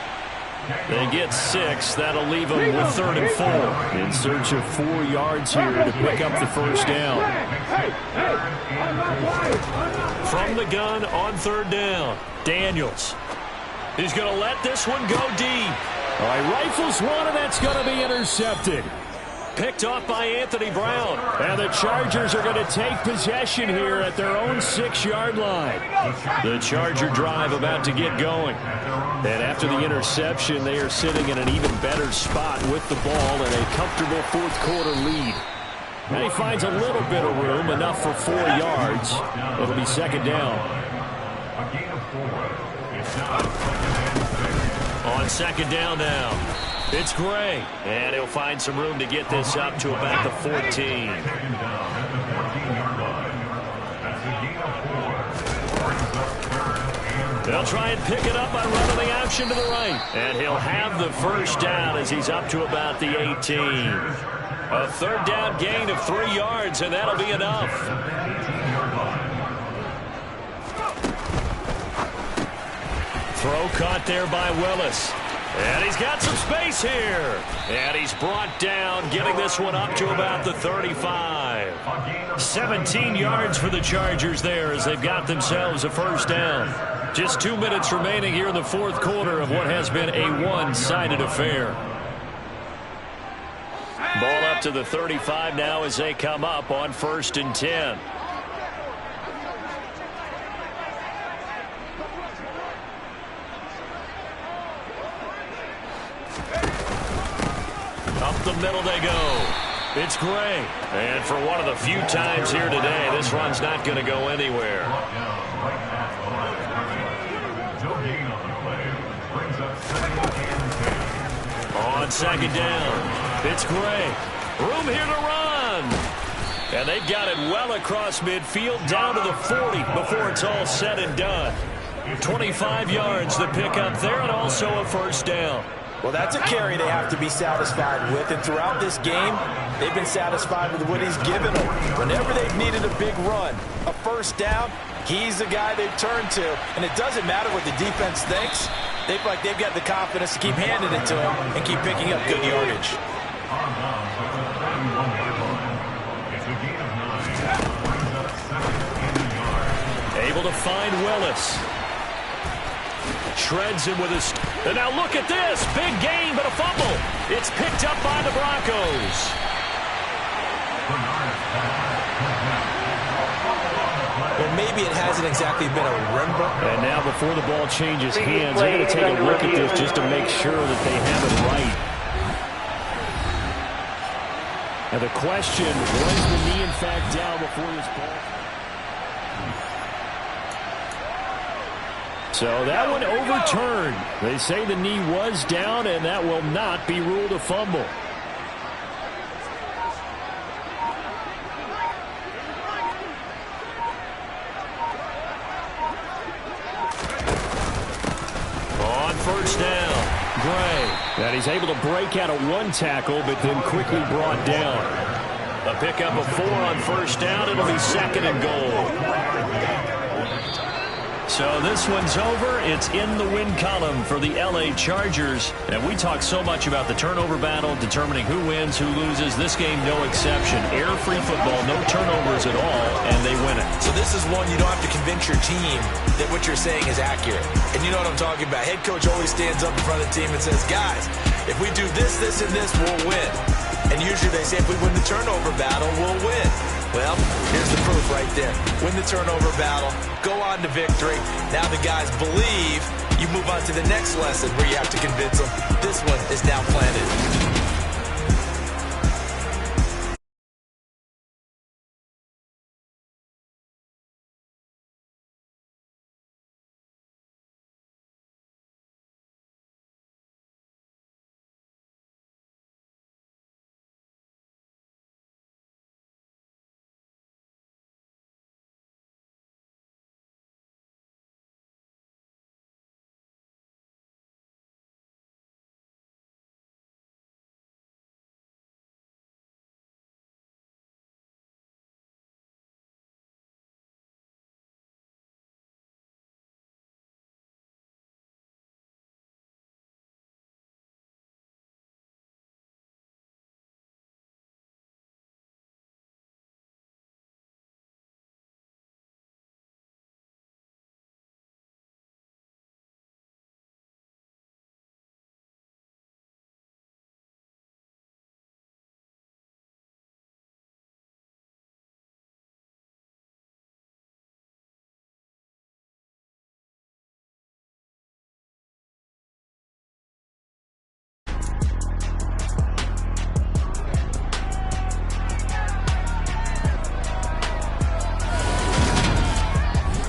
They get 6. That'll leave them with 3rd and 4. In search of 4 yards here to pick up the first down. From the gun on 3rd down, Daniels. He's going to let this one go deep. All right, rifles one, and that's going to be intercepted. Picked off by Anthony Brown. And the Chargers are going to take possession here at their own 6-yard line. The Charger drive about to get going. And after the interception, they are sitting in an even better spot with the ball and a comfortable 4th quarter lead. And he finds a little bit of room, enough for 4 yards. It'll be 2nd down. On 2nd down now. It's Gray. And he'll find some room to get this up to about the 14. They'll try and pick it up by running the option to the right. And he'll have the first down as he's up to about the 18. A 3rd down gain of 3 yards, and that'll be enough. Throw caught there by Willis. And he's got some space here. And he's brought down, getting this one up to about the 35. 17 yards for the Chargers there as they've got themselves a first down. Just 2 minutes remaining here in the 4th quarter of what has been a one-sided affair. Ball up to the 35 now as they come up on 1st and 10. Up the middle they go. It's Gray. And for one of the few times here today, this run's not going to go anywhere. On 2nd down, it's Gray. Room here to run. And they've got it well across midfield down to the 40 before it's all said and done. 25 yards to pick up there and also a first down. Well, that's a carry they have to be satisfied with, and throughout this game, they've been satisfied with what he's given them. Whenever they've needed a big run, a first down, he's the guy they've turned to, and it doesn't matter what the defense thinks. They feel like they've got the confidence to keep handing it to him and keep picking up good yardage. Able to find Willis. Shreds him with his... And now look at this. Big gain, but a fumble. It's picked up by the Broncos. Well, maybe it hasn't exactly been a rumble. And now before the ball changes hands, they're going to take a look at this just to make sure that they have it right. And the question, was the knee in fact down before this ball? So that one overturned. They say the knee was down, and that will not be ruled a fumble. On first down, Gray. And he's able to break out of one tackle, but then quickly brought down. A pickup of 4 on first down. It'll be 2nd and goal. So this one's over. It's in the win column for the LA Chargers. And we talk so much about the turnover battle, determining who wins, who loses. This game, no exception. Error-free football, no turnovers at all, and they win it. So this is one you don't have to convince your team that what you're saying is accurate. And you know what I'm talking about. Head coach always stands up in front of the team and says, guys, if we do this, this, and this, we'll win. And usually they say if we win the turnover battle, we'll win. Well, here's the proof right there. Win the turnover battle, go on to victory. Now the guys believe. You move on to the next lesson where you have to convince them. This one is now planted.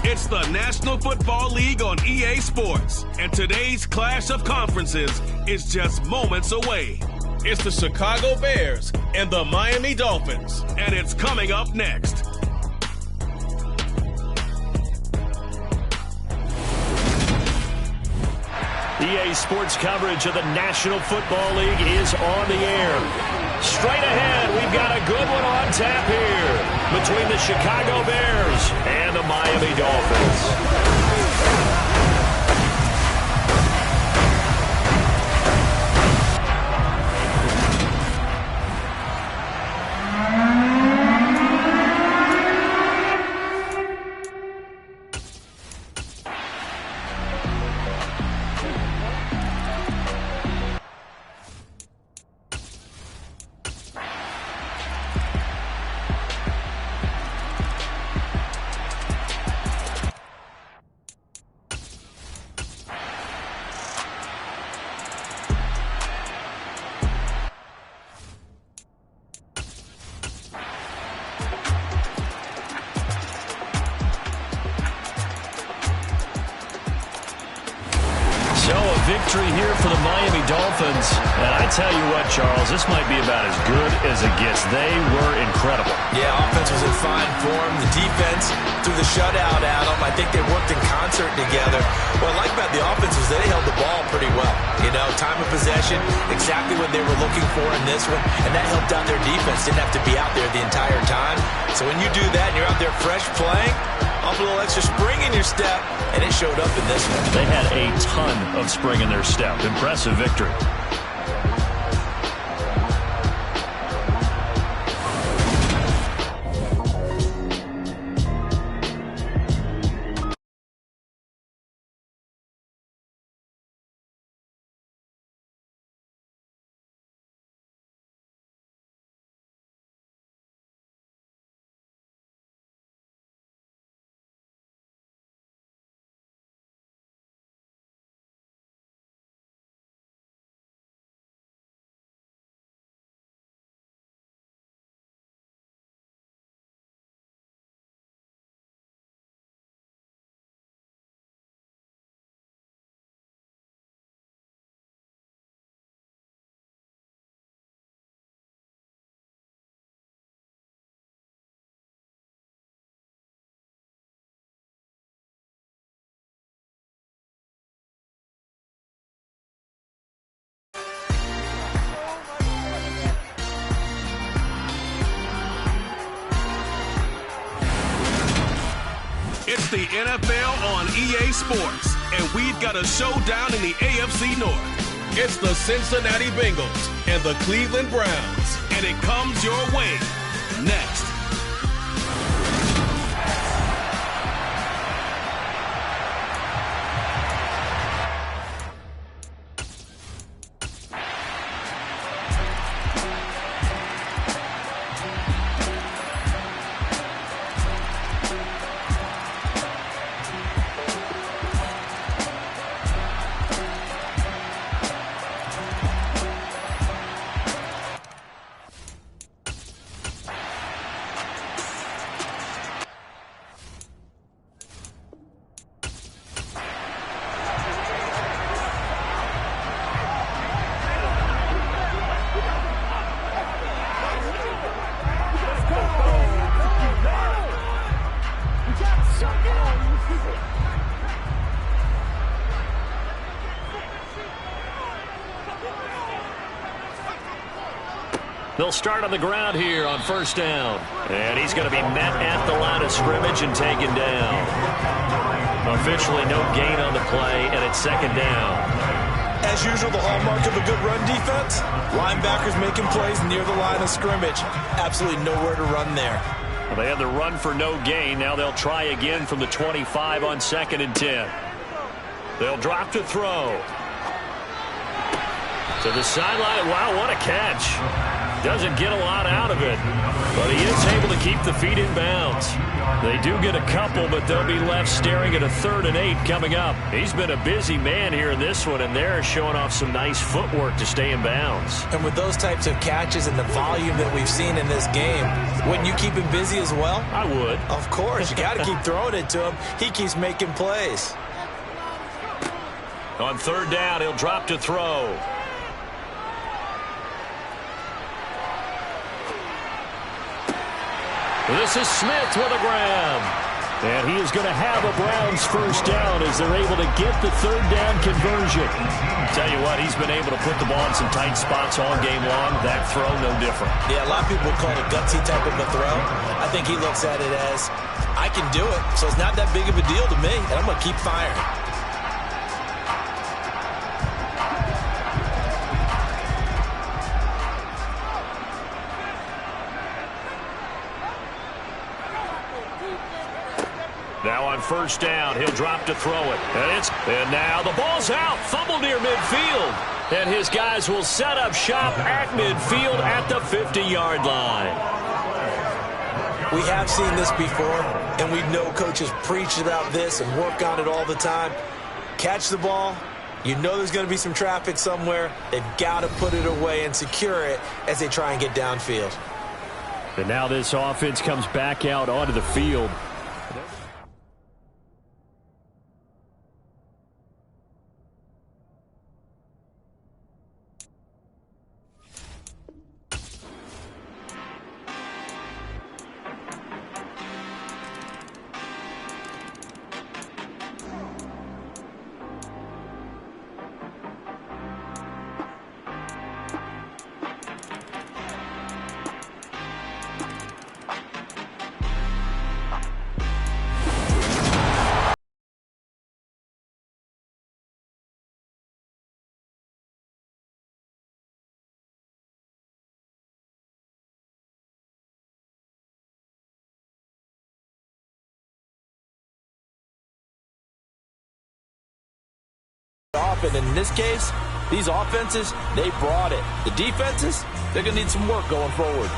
It's the National Football League on EA Sports, and today's clash of conferences is just moments away. It's the Chicago Bears and the Miami Dolphins, and it's coming up next. EA Sports coverage of the National Football League is on the air. Straight ahead, we've got a good one on tap here between the Chicago Bears and the Miami Dolphins. Victory here for the Miami Dolphins. And I tell you what, Charles, this might be about as good as it gets. They were incredible. Yeah, offense was in fine form. The defense threw the shutout at them. I think they worked in concert together. What I like about the offense was they held the ball pretty well. You know, time of possession, exactly what they were looking for in this one. And that helped out their defense. Didn't have to be out there the entire time. So when you do that and you're out there fresh playing, a little extra spring in your step, and it showed up in this one. They had a ton of spring in their step. Impressive victory. It's the NFL on EA Sports, and we've got a showdown in the AFC North. It's the Cincinnati Bengals and the Cleveland Browns, and it comes your way next. They'll start on the ground here on first down. And he's going to be met at the line of scrimmage and taken down. Officially no gain on the play, and it's second down. As usual, the hallmark of a good run defense, linebackers making plays near the line of scrimmage. Absolutely nowhere to run there. Well, they had the run for no gain. Now they'll try again from the 25 on 2nd and 10. They'll drop to throw. To the sideline. Wow, what a catch. Doesn't get a lot out of it, but he is able to keep the feet in bounds. They do get a couple, but they'll be left staring at a 3rd and 8 coming up. He's been a busy man here in this one, and they're showing off some nice footwork to stay in bounds. And with those types of catches and the volume that we've seen in this game, wouldn't you keep him busy as well? I would. Of course. You got to keep throwing it to him. He keeps making plays. On 3rd down, he'll drop to throw. This is Smith with a grab. And he is going to have a Browns first down as they're able to get the 3rd down conversion. Tell you what, he's been able to put the ball in some tight spots all game long. That throw, no different. Yeah, a lot of people would call it a gutsy type of a throw. I think he looks at it as, I can do it, so it's not that big of a deal to me, and I'm going to keep firing. Now on first down, he'll drop to throw it. And now the ball's out. Fumble near midfield. And his guys will set up shop at midfield at the 50-yard line. We have seen this before, and we know coaches preach about this and work on it all the time. Catch the ball. You know there's going to be some traffic somewhere. They've got to put it away and secure it as they try and get downfield. And now this offense comes back out onto the field. And in this case, these offenses, they brought it. The defenses, they're going to need some work going forward.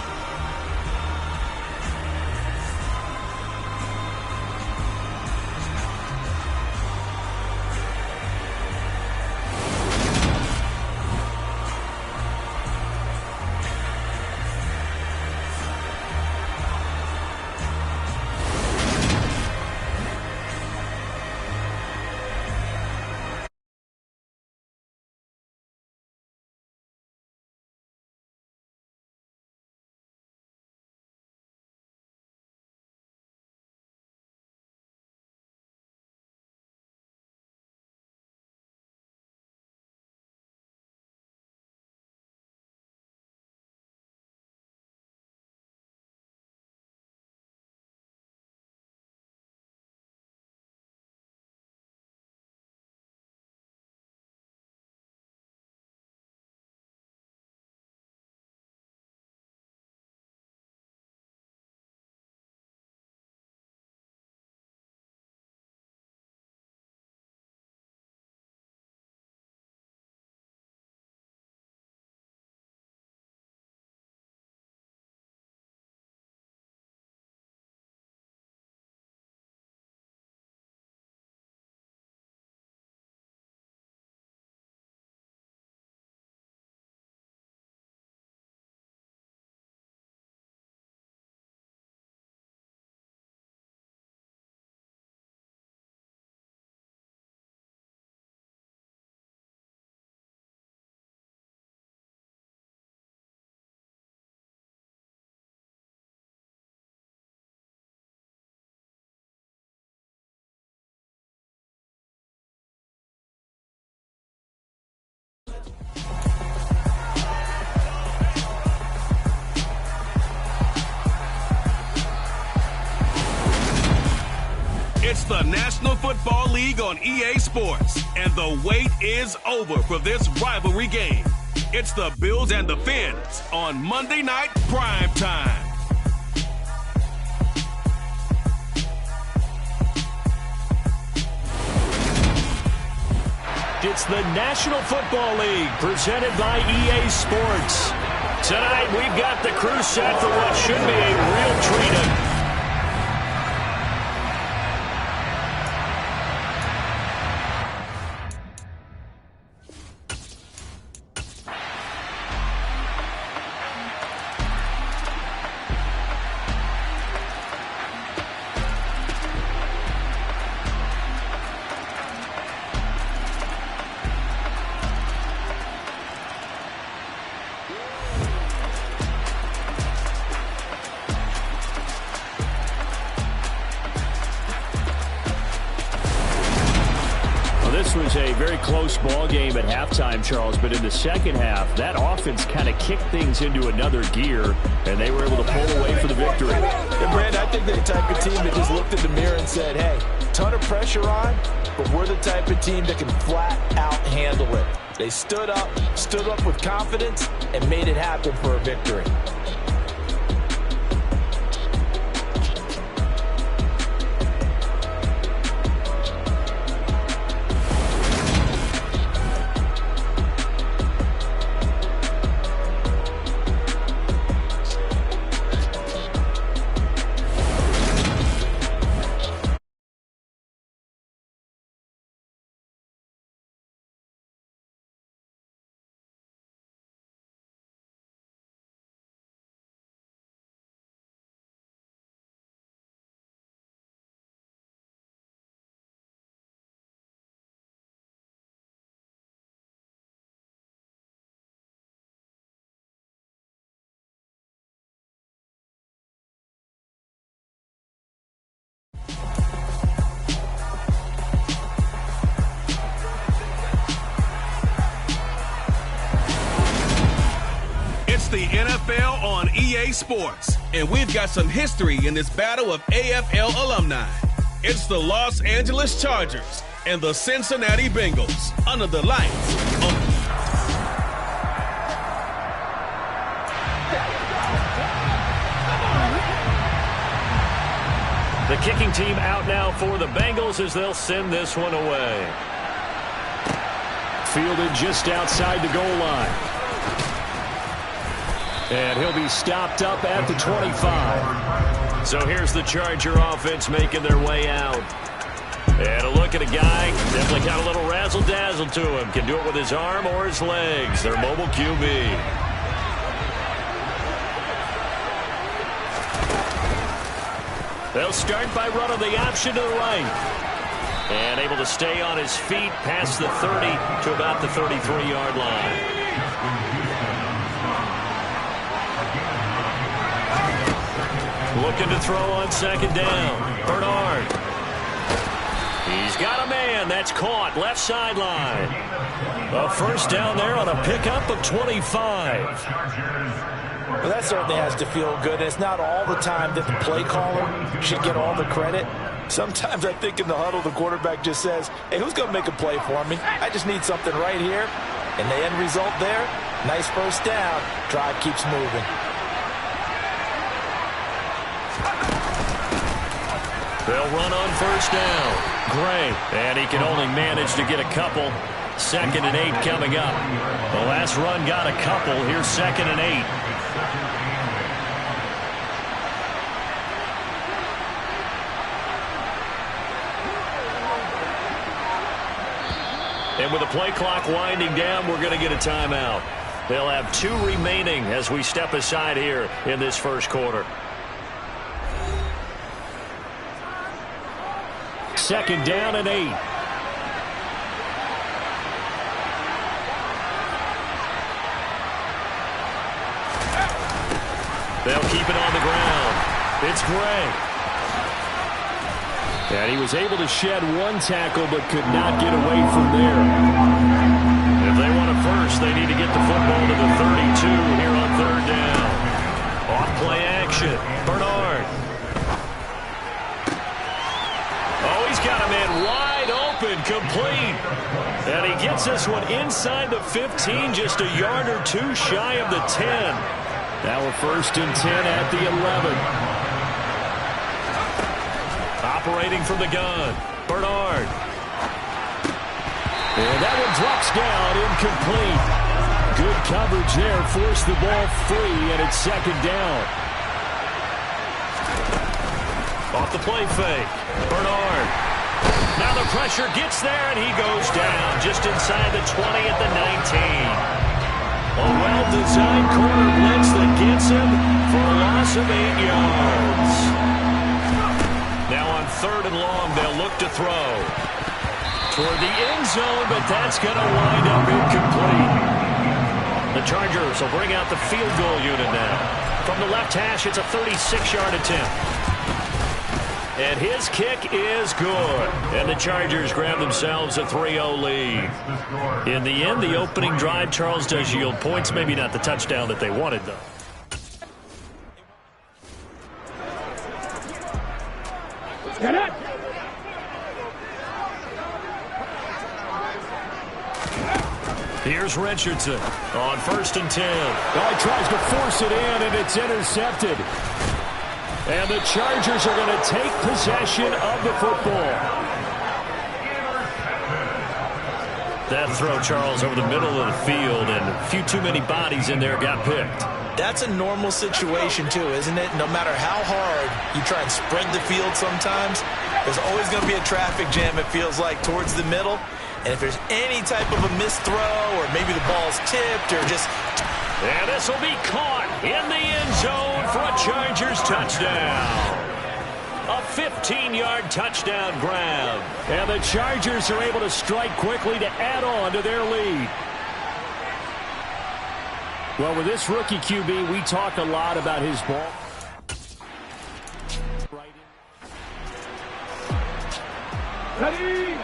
It's the National Football League on EA Sports, and the wait is over for this rivalry game. It's the Bills and the Fins on Monday Night Prime Time. It's the National Football League presented by EA Sports. Tonight, we've got the crew set for what should be a real treat. This was a very close ball game at halftime, Charles, but in the second half, that offense kind of kicked things into another gear, and they were able to pull away for the victory. And Brandon, I think they're the type of team that just looked in the mirror and said, hey, ton of pressure on, but we're the type of team that can flat out handle it. They stood up with confidence, and made it happen for a victory. It's the NFL on EA Sports, and we've got some history in this battle of AFL alumni. It's the Los Angeles Chargers and the Cincinnati Bengals under the lights of The kicking team out now for the Bengals as they'll send this one away. Fielded just outside the goal line. And he'll be stopped up at the 25. So here's the Charger offense making their way out. And a look at a guy, definitely got a little razzle-dazzle to him. Can do it with his arm or his legs. Their mobile QB. They'll start by running the option to the right. And able to stay on his feet past the 30 to about the 33-yard line. Looking to throw on second down. Bernard. He's got a man. That's caught. Left sideline. A first down there on a pickup of 25. Well, that certainly has to feel good. It's not all the time that the play caller should get all the credit. Sometimes I think in the huddle, the quarterback just says, hey, who's going to make a play for me? I just need something right here. And the end result there, nice first down. Drive keeps moving. They'll run on first down. Gray. And he can only manage to get a couple. 2nd and 8 coming up. The last run got a couple. Here's 2nd and 8. And with the play clock winding down, we're going to get a timeout. They'll have 2 remaining as we step aside here in this first quarter. 2nd down and 8. They'll keep it on the ground. It's Gray. And he was able to shed 1 tackle but could not get away from there. If they want a first, they need to get the football to the 32 here on 3rd down. Off play action. Bernard. Oh, And wide open, complete. And he gets this one inside the 15, just a yard or two shy of the 10. Now we're 1st and 10 at the 11. Operating from the gun, Bernard. And that one drops down, incomplete. Good coverage there, forced the ball free, and it's 2nd down. Off the play fake, Bernard. Now the pressure gets there, and he goes down just inside the 20 at the 19. A well-designed corner blitz that gets him for a loss of 8 yards. Now on 3rd and long, they'll look to throw toward the end zone, but that's going to wind up incomplete. The Chargers will bring out the field goal unit now. From the left hash, it's a 36-yard attempt. And his kick is good. And the Chargers grab themselves a 3-0 lead. In the end, the opening drive, Charles, does yield points. Maybe not the touchdown that they wanted, though. Here's Richardson on 1st and 10. He tries to force it in, and it's intercepted. And the Chargers are going to take possession of the football. That throw, Charles, over the middle of the field, and a few too many bodies in there got picked. That's a normal situation, too, isn't it? No matter how hard you try and spread the field sometimes, there's always going to be a traffic jam, it feels like, towards the middle. And if there's any type of a missed throw, or maybe the ball's tipped, or just... And this will be caught in the end zone for a Chargers touchdown. A 15-yard touchdown grab. And the Chargers are able to strike quickly to add on to their lead. Well, with this rookie QB, we talk a lot about his ball. Ready?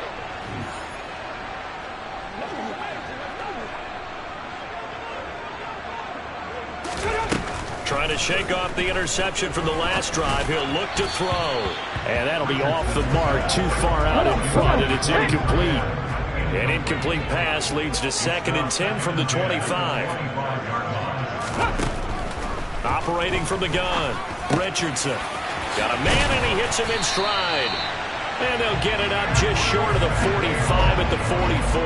Trying to shake off the interception from the last drive. He'll look to throw. And that'll be off the mark, too far out in front, and it's incomplete. An incomplete pass leads to 2nd and 10 from the 25. Operating from the gun, Richardson. Got a man, and he hits him in stride. And they'll get it up just short of the 45 at the 44.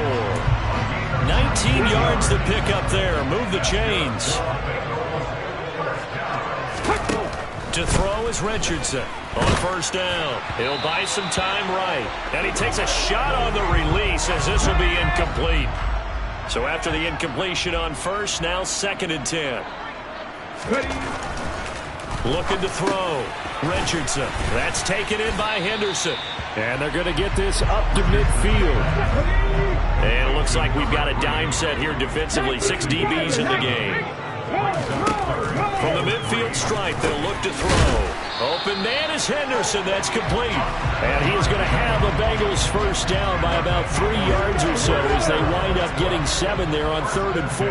19 yards to pick up there. Move the chains. To throw is Richardson on 1st down. He'll buy some time right. And he takes a shot on the release as this will be incomplete. So after the incompletion on 1st, now 2nd and 10. Looking to throw. Richardson. That's taken in by Henderson. And they're going to get this up to midfield. And it looks like we've got a dime set here defensively. 6 DBs in the game. From the midfield stripe, they'll look to throw. Open man is Henderson. That's complete. And he is going to have the Bengals 1st down by about 3 yards or so as they wind up getting 7 there on 3rd and 4.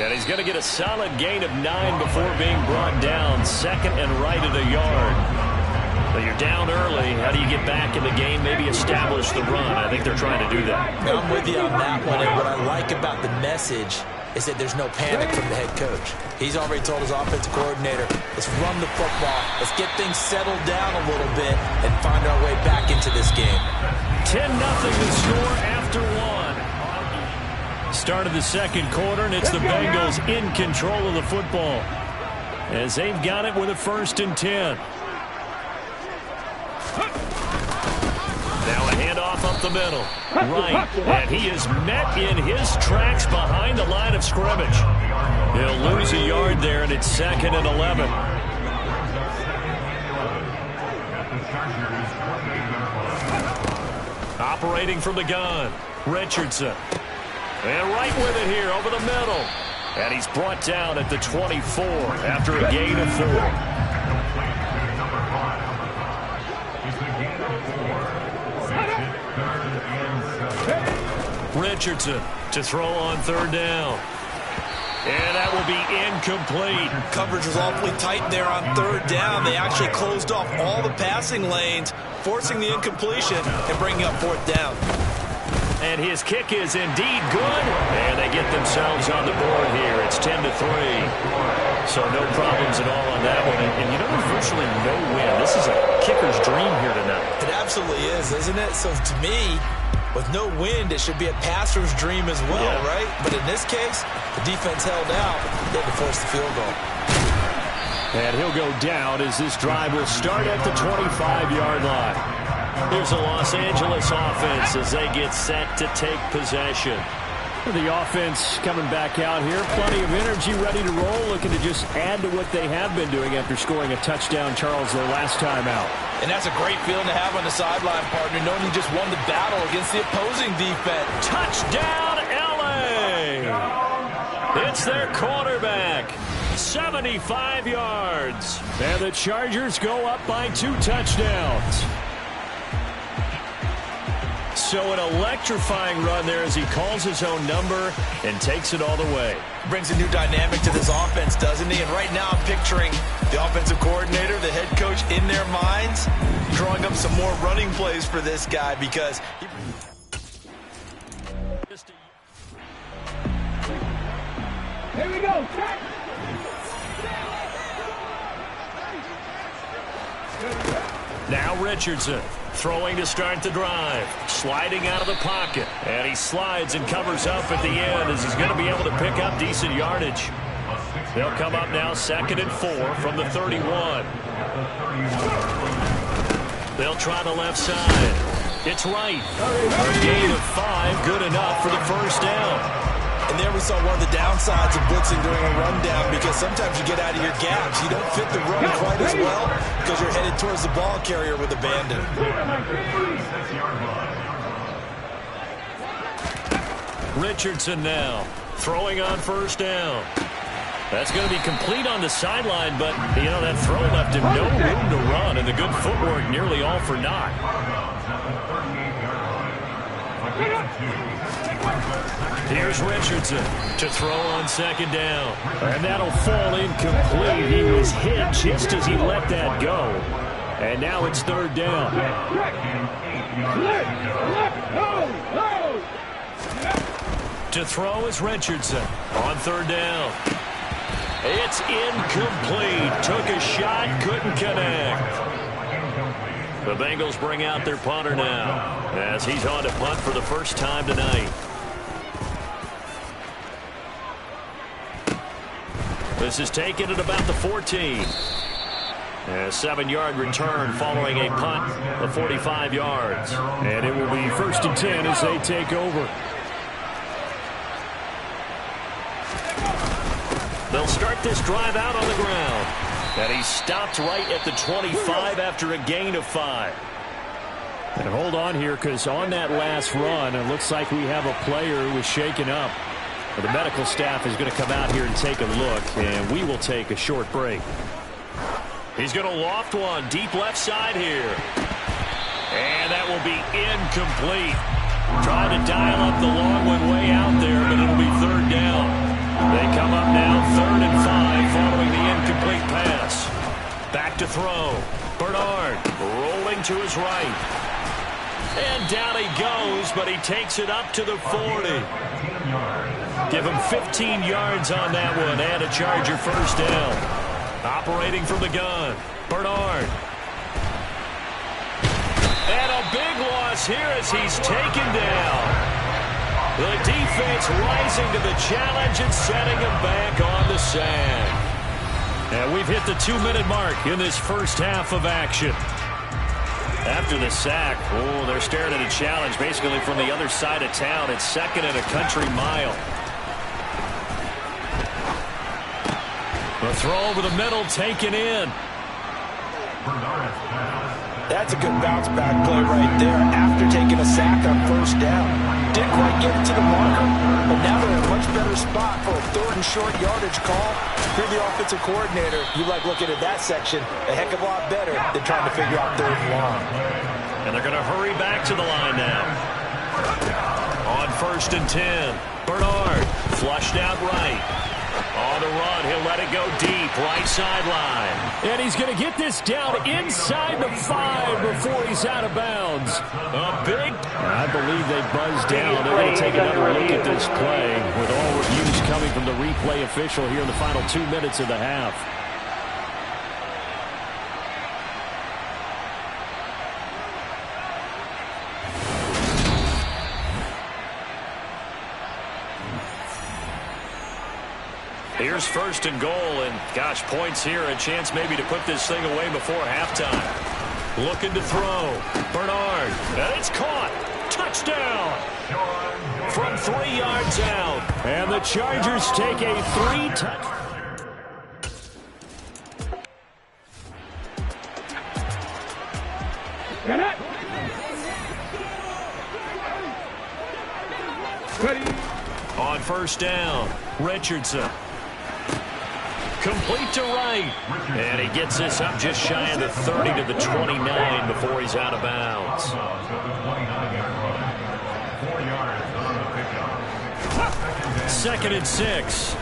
And he's going to get a solid gain of 9 before being brought down. 2nd and right at a yard. But you're down early. How do you get back in the game? Maybe establish the run. I think they're trying to do that. I'm with you on that one. And what I like about the message is that there's no panic from the head coach. He's already told his offensive coordinator, let's run the football. Let's get things settled down a little bit and find our way back into this game. 10-0 to score after 1. Start of the 2nd quarter, and it's the Bengals in control of the football as they've got it with a 1st and 10. Now a handoff up the middle. Right. And he is met in his tracks behind the line of scrimmage. He'll lose a yard there, and it's 2nd and 11. Operating from the gun, Richardson. And right with it here over the middle. And he's brought down at the 24 after a gain of 4. Richardson to throw on 3rd down. And that will be incomplete. Coverage was awfully tight there on third down. They actually closed off all the passing lanes, forcing the incompletion and bringing up fourth down. And his kick is indeed good. And they get themselves on the board here. It's 10-3. So no problems at all on that one. And you know, there's virtually no win. This is a kicker's dream here tonight. It absolutely is, isn't it? So to me, with no wind, it should be a passer's dream as well, right? But in this case, the defense held out. They had to force the field goal. And he'll go down as this drive will start at the 25-yard line. Here's the Los Angeles offense as they get set to take possession. The offense coming back out here. Plenty of energy, ready to roll, looking to just add to what they have been doing after scoring a touchdown, Charles, their last time out. And that's a great feeling to have on the sideline, partner, knowing you just won the battle against the opposing defense. Touchdown, L.A.! It's their quarterback. 75 yards. And the Chargers go up by 2 touchdowns. So an electrifying run there as he calls his own number and takes it all the way. Brings a new dynamic to this offense, doesn't he? And right now I'm picturing the offensive coordinator, the head coach in their minds, drawing up some more running plays for this guy because Here we go. Now Richardson throwing to start the drive. Sliding out of the pocket. And he slides and covers up at the end as he's going to be able to pick up decent yardage. They'll come up now 2nd and 4 from the 31. They'll try the left side. It's right. A gain of 5, good enough for the first down. And there we saw one of the downsides of blitzing during a rundown because sometimes you get out of your gaps. You don't fit the run quite as well because you're headed towards the ball carrier with abandon. Richardson now throwing on first down. That's going to be complete on the sideline, but, you know, that throw left him no room to run, and the good footwork nearly all for naught. Here's Richardson to throw on 2nd down. And that'll fall incomplete. He was hit just as he let that go. And now it's 3rd down. To throw is Richardson on 3rd down. It's incomplete. Took a shot, couldn't connect. The Bengals bring out their punter now as he's on to punt for the first time tonight. This is taken at about the 14. A 7-yard return following a punt of 45 yards. And it will be 1st and 10 as they take over. They'll start this drive out on the ground. And he stopped right at the 25 after a gain of 5. And hold on here because on that last run, it looks like we have a player who was shaken up. The medical staff is going to come out here and take a look, and we will take a short break. He's going to loft one deep left side here. And that will be incomplete. Trying to dial up the long one way out there, but it'll be 3rd down. They come up now 3rd and 5 following the incomplete pass. Back to throw. Bernard rolling to his right. And down he goes, but he takes it up to the 40. Give him 15 yards on that one and a Charger first down. Operating from the gun, Bernard. And a big loss here as he's taken down. The defense rising to the challenge and setting him back on the sand. And we've hit the 2-minute mark in this first half of action. After the sack, they're staring at a challenge basically from the other side of town. It's 2nd and a country mile. The throw over the middle taken in. That's a good bounce-back play right there after taking a sack on 1st down. Didn't quite get it to the marker, but now they're in a much better spot for a 3rd and short yardage call. If you're the offensive coordinator, you like looking at that section a heck of a lot better than trying to figure out 3rd and long. And they're going to hurry back to the line now. On 1st and 10, Bernard flushed out right. On the run, he'll let it go deep, right sideline. And he's going to get this down inside the 5 before he's out of bounds. I believe they buzzed down. They're going to take another look at this play with all reviews coming from the replay official here in the final 2 minutes of the half. Here's 1st and goal, and gosh, points here, a chance maybe to put this thing away before halftime. Looking to throw. Bernard, and it's caught. Touchdown. From 3 yards out. And the Chargers take a 3-touch. On 1st down, Richardson. Complete to right. And he gets this up just shy of the 30 to the 29 before he's out of bounds. 2nd and 6.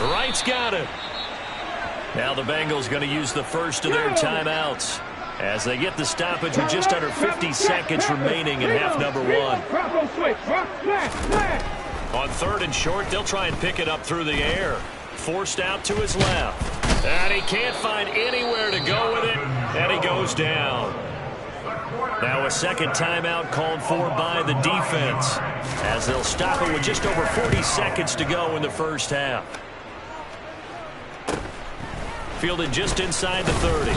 Wright's got it. Now the Bengals going to use the first of their timeouts as they get the stoppage with just under 50 seconds remaining in half number 1. On 3rd and short, they'll try and pick it up through the air. Forced out to his left. And he can't find anywhere to go with it. And he goes down. Now a second timeout called for by the defense as they'll stop it with just over 40 seconds to go in the first half. Fielded just inside the 30.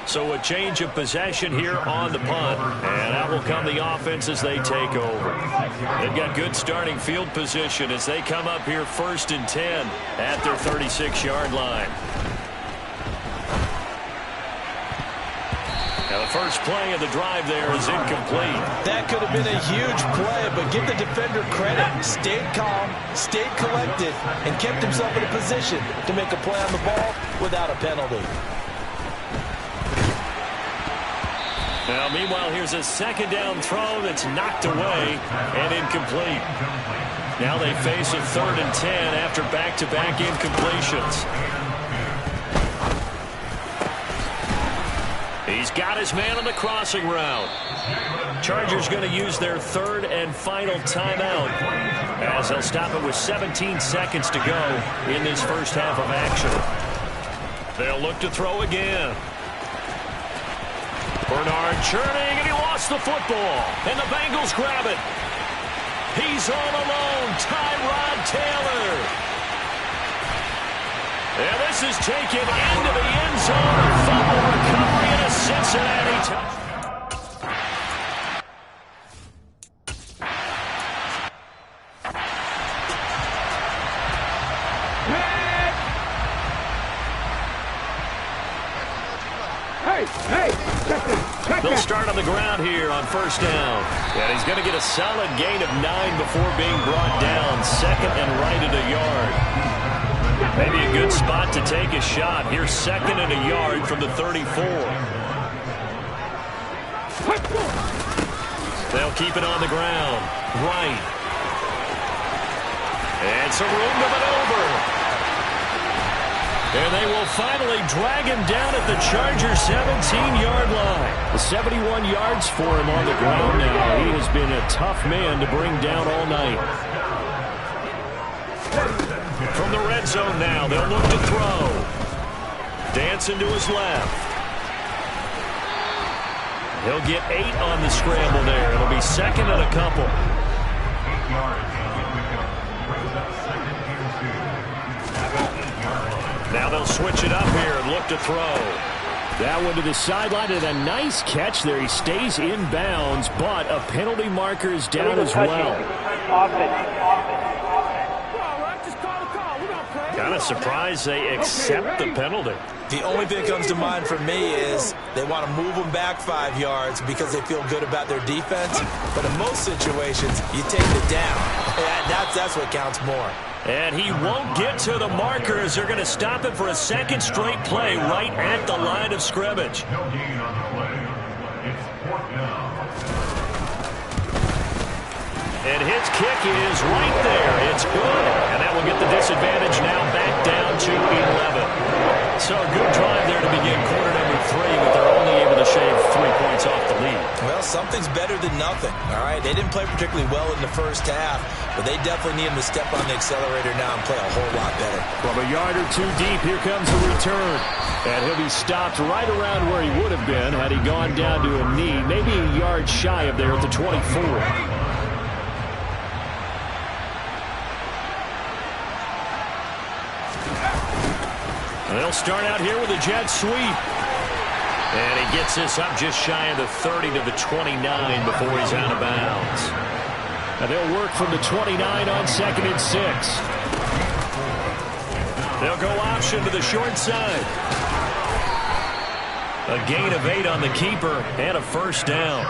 So a change of possession here on the punt. And out will come the offense as they take over. They've got good starting field position as they come up here 1st and 10 at their 36-yard line. Now the first play of the drive there is incomplete. That could have been a huge play, but give the defender credit. Stayed calm, stayed collected, and kept himself in a position to make a play on the ball without a penalty. Now, meanwhile, here's a 2nd down throw that's knocked away and incomplete. Now they face a 3rd and 10 after back-to-back incompletions. He's got his man on the crossing route. Chargers going to use their 3rd and final timeout as they'll stop it with 17 seconds to go in this first half of action. They'll look to throw again. Bernard churning, and he lost the football. And the Bengals grab it. He's all alone. Tyrod Taylor. And this is taken into the end zone. A fumble recovery and a Cincinnati touchdown. They'll start on the ground here on 1st down. And he's going to get a solid gain of 9 before being brought down. 2nd and right at a yard. Maybe a good spot to take a shot. Here's 2nd and a yard from the 34. They'll keep it on the ground. Right. And some room to maneuver. And they will finally drag him down at the Chargers' 17-yard line. The 71 yards for him on the ground now. He has been a tough man to bring down all night. From the red zone now, they'll look to throw. Dancing to his left. He'll get 8 on the scramble there. It'll be 2nd and a couple. 8 yards. Now they'll switch it up here and look to throw. That one to the sideline and a nice catch there. He stays in bounds, but a penalty marker is down as well. Kind of surprised they accept the penalty. The only thing that comes to mind for me is they want to move them back 5 yards because they feel good about their defense. But in most situations, you take it down. That's what counts more. And he won't get to the marker as they're going to stop it for a 2nd straight play right at the line of scrimmage. No gain on the play. It's 4th down. And his kick is right there. It's good. And that will get the disadvantage now back down to 11. So a good drive there to begin quarter number 3, but they're only able to shave 3 points off the lead. Well, something's better than nothing, all right? They didn't play particularly well in the first half, but they definitely need him to step on the accelerator now and play a whole lot better. From a yard or two deep, here comes the return. And he'll be stopped right around where he would have been had he gone down to a knee, maybe a yard shy of there at the 24. They'll start out here with a jet sweep. And he gets this up just shy of the 30 to the 29 before he's out of bounds. And they'll work from the 29 on 2nd and 6. They'll go option to the short side. A gain of 8 on the keeper and a first down.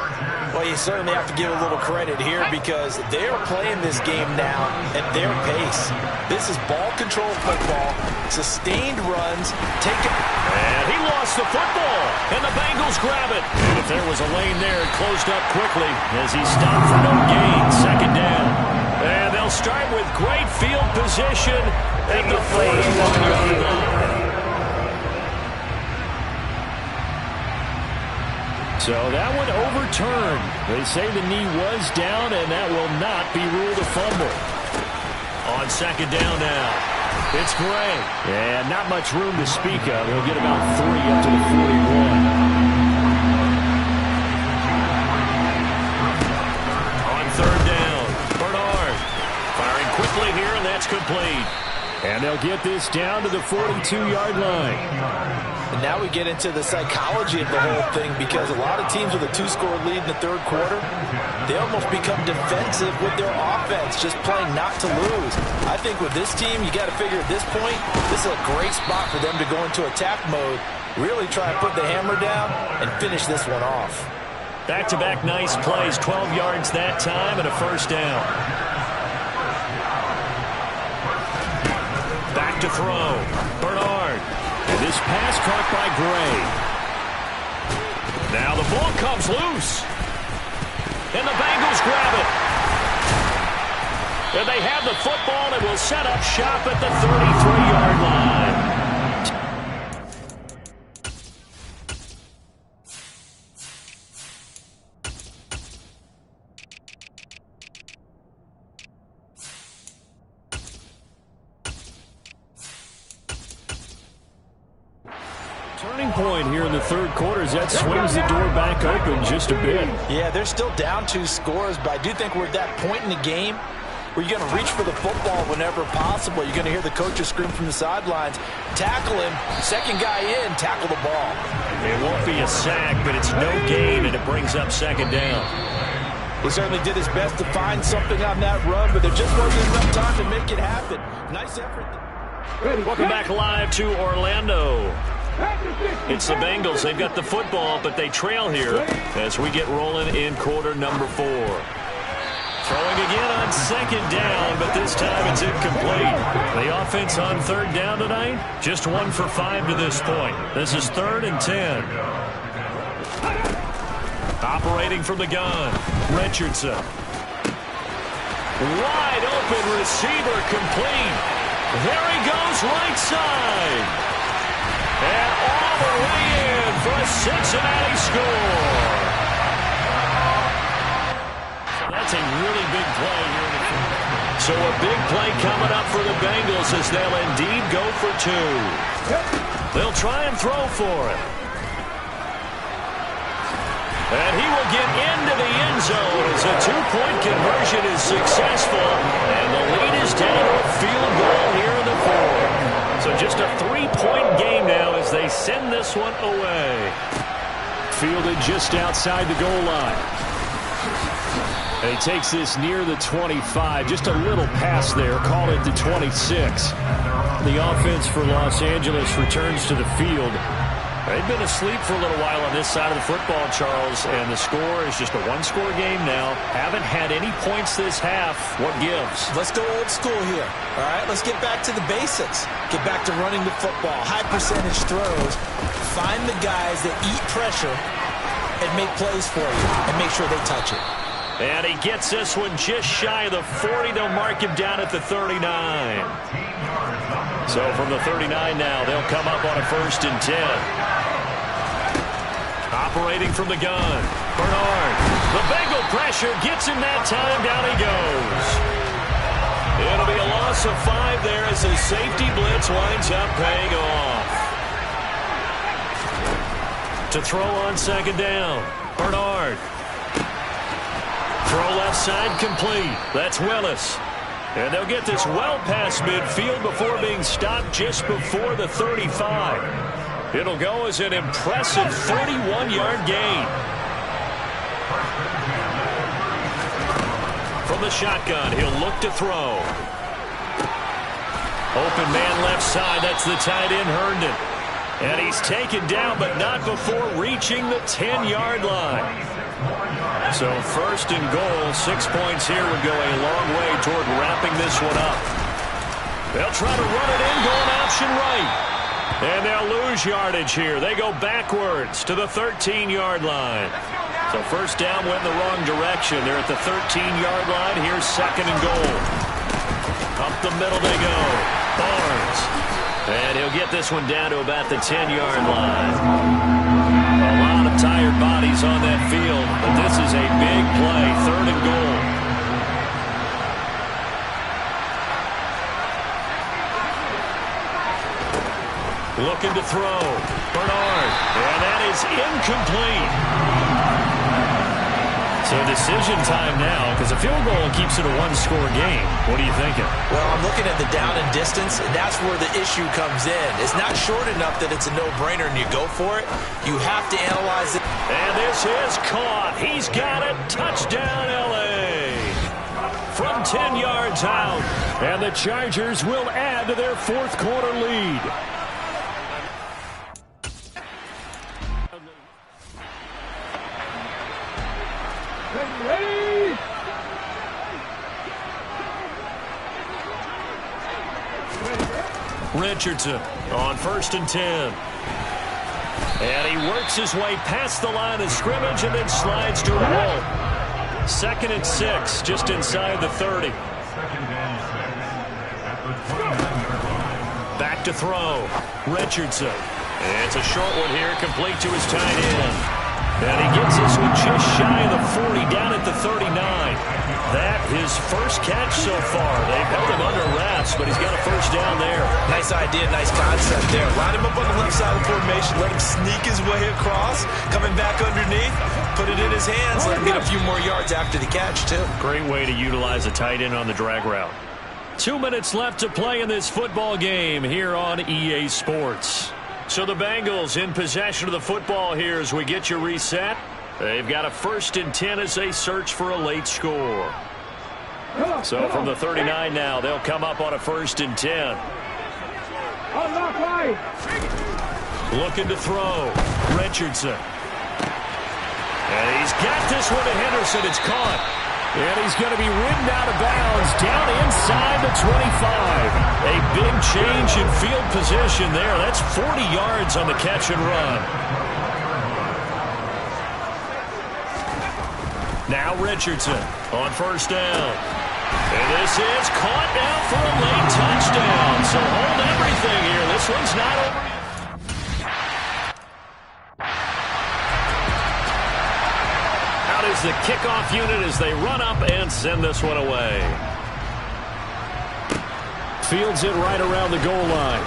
Well, you certainly have to give a little credit here because they're playing this game now at their pace. This is ball control football, sustained runs, take it. And he lost the football, and the Bengals grab it. And if there was a lane there, it closed up quickly as he stopped for no gain. 2nd down. And they'll start with great field position at the 41-yard line. So that one overturned. They say the knee was down, and that will not be ruled a fumble. On 2nd down now, it's Gray. And not much room to speak of. He'll get about 3 up to the 41. On 3rd down, Bernard firing quickly here, and that's complete. And they'll get this down to the 42-yard line. And now we get into the psychology of the whole thing because a lot of teams with a 2-score lead in the 3rd quarter, they almost become defensive with their offense, just playing not to lose. I think with this team, you got to figure at this point, this is a great spot for them to go into attack mode, really try to put the hammer down and finish this one off. Back-to-back nice plays, 12 yards that time and a first down. Back to throw, Bernard. And this pass caught by Gray. Now the ball comes loose. And the Bengals grab it. And they have the football and will set up shop at the 33-yard line. Turning point here in the 3rd quarter as that swings the door back open just a bit. Yeah, they're still down 2 scores, but I do think we're at that point in the game where you're going to reach for the football whenever possible. You're going to hear the coaches scream from the sidelines, tackle him, 2nd guy in, tackle the ball. It won't be a sack, but it's no gain, and it brings up 2nd down. He certainly did his best to find something on that run, but there just wasn't enough time to make it happen. Nice effort. Welcome back live to Orlando. It's the Bengals. They've got the football, but they trail here as we get rolling in quarter number 4. Throwing again on 2nd down, but this time it's incomplete. The offense on 3rd down tonight, just 1 for 5 to this point. This is 3rd and 10. Operating from the gun, Richardson. Wide open receiver complete. There he goes right side. And all the way in for a Cincinnati score. So that's a really big play here. So a big play coming up for the Bengals as they'll indeed go for 2. They'll try and throw for it. And he will get into the end zone as a 2-point conversion is successful. And the lead is down to a field goal here in the 4th. So just a 3-point game now as they send this one away. Fielded just outside the goal line. And he takes this near the 25. Just a little pass there. Call it to 26. The offense for Los Angeles returns to the field. They've been asleep for a little while on this side of the football, Charles, and the score is just a 1-score game now. Haven't had any points this half. What gives? Let's go old school here. All right, let's get back to the basics. Get back to running the football, high percentage throws. Find the guys that eat pressure and make plays for you and make sure they touch it. And he gets this one just shy of the 40. They'll mark him down at the 39. So from the 39 now, they'll come up on a 1st and 10. Operating from the gun, Bernard. The Bengal pressure gets him that time. Down he goes. It'll be a loss of 5 there as the safety blitz winds up paying off. To throw on 2nd down, Bernard. Throw left side complete. That's Willis. And they'll get this well past midfield before being stopped just before the 35. It'll go as an impressive 31-yard gain. From the shotgun, he'll look to throw. Open man left side. That's the tight end, Herndon. And he's taken down, but not before reaching the 10-yard line. So 1st and goal, 6 points here would go a long way toward wrapping this one up. They'll try to run it in, going option right. And they'll lose yardage here. They go backwards to the 13-yard line. So 1st down went in the wrong direction. They're at the 13-yard line. Here's 2nd and goal. Up the middle they go. Barnes. And he'll get this one down to about the 10-yard line. A lot of tired bodies on that field, but this is a big play. 3rd and goal. Looking to throw. Bernard. And that is incomplete. So decision time now, because a field goal keeps it a 1-score game. What are you thinking? Well, I'm looking at the down and distance, and that's where the issue comes in. It's not short enough that it's a no-brainer and you go for it. You have to analyze it. And this is caught. He's got it. Touchdown, L.A. From 10 yards out. And the Chargers will add to their 4th quarter lead. Richardson on 1st and 10. And he works his way past the line of scrimmage and then slides to a hole. 2nd and 6, just inside the 30. Back to throw. Richardson. And it's a short one here, complete to his tight end. And he gets this one just shy of the 40, down at the 39. That his first catch so far. They've held him under wraps, but he's got a 1st down there. Nice idea, nice concept there. Line him up on the left side of the formation, let him sneak his way across, coming back underneath, put it in his hands, let him get a few more yards after the catch, too. Great way to utilize a tight end on the drag route. 2 minutes left to play in this football game here on EA Sports. So the Bengals in possession of the football here as we get you reset. They've got a 1st and 10 as they search for a late score. So from the 39 now, they'll come up on a 1st and 10. Looking to throw. Richardson. And he's got this one to Henderson. It's caught. And he's going to be ridden out of bounds down inside the 25. A big change in field position there. That's 40 yards on the catch and run. Now Richardson on 1st down. And this is caught now for a late touchdown. So hold everything here. This one's not over yet. Out is the kickoff unit as they run up and send this one away. Fields it right around the goal line.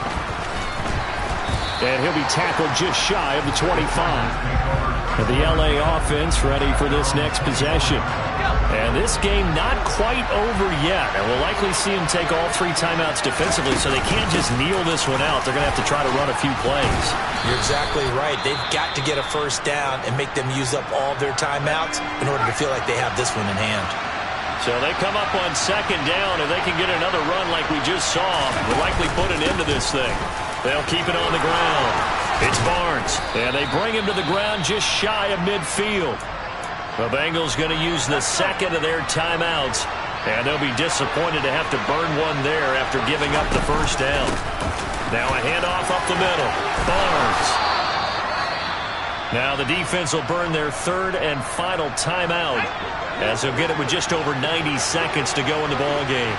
And he'll be tackled just shy of the 25. And the L.A. offense ready for this next possession. And this game not quite over yet. And we'll likely see him take all 3 timeouts defensively, so they can't just kneel this one out. They're going to have to try to run a few plays. You're exactly right. They've got to get a 1st down and make them use up all their timeouts in order to feel like they have this one in hand. So they come up on 2nd down, and they can get another run like we just saw. Will likely put an end to this thing. They'll keep it on the ground. It's Barnes, and they bring him to the ground just shy of midfield. The Bengals going to use the 2nd of their timeouts, and they'll be disappointed to have to burn one there after giving up the 1st down. Now a handoff up the middle. Barnes. Now the defense will burn their third and final timeout as they'll get it with just over 90 seconds to go in the ball game.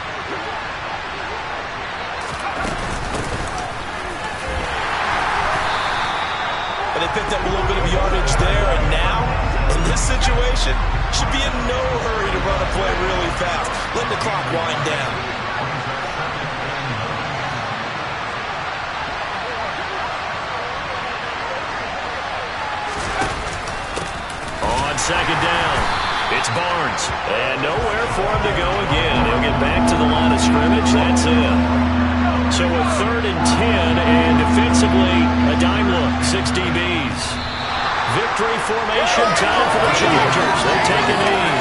They picked up a little bit of yardage there, and now, in this situation, should be in no hurry to run a play really fast. Let the clock wind down. On second down, it's Barnes. And nowhere for him to go again. He'll get back to the line of scrimmage. That's it. So a 3rd and 10, and defensively, a dime look, 6 DBs. Victory formation time for the Chargers. They take a knee.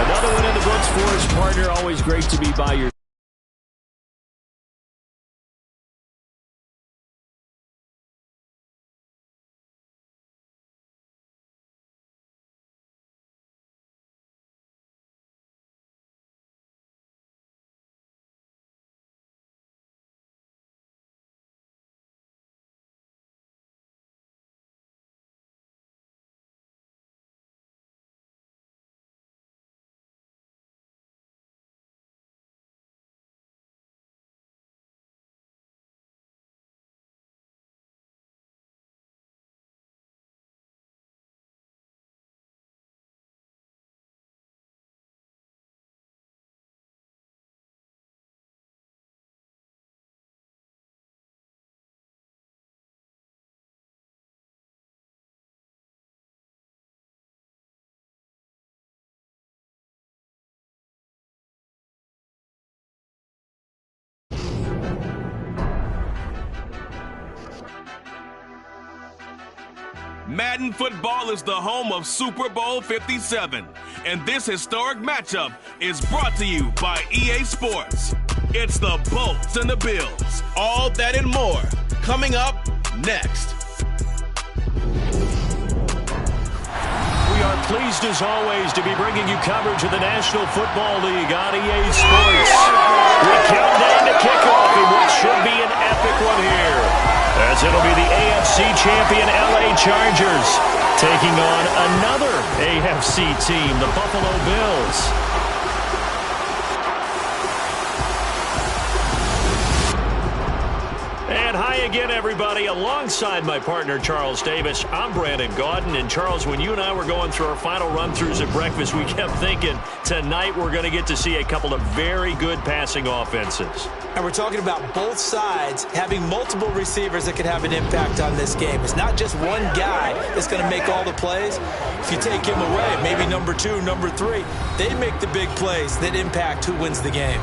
Another one in the books for his partner. Always great to be by your Madden Football is the home of Super Bowl 57, and this historic matchup is brought to you by EA Sports. It's the Bolts and the Bills. All that and more coming up next. We are pleased as always to be bringing you coverage of the National Football League on EA Sports. We count down to kickoff in what should be an epic one here, as it'll be the AFC champion LA Chargers taking on another AFC team, the Buffalo Bills. And hi again, everybody. Alongside my partner, Charles Davis, I'm Brandon Gaudin. And Charles, when you and I were going through our final run-throughs at breakfast, we kept thinking tonight we're going to get to see a couple of very good passing offenses. And we're talking about both sides having multiple receivers that could have an impact on this game. It's not just one guy that's going to make all the plays. If you take him away, maybe number 2, number 3, they make the big plays that impact who wins the game.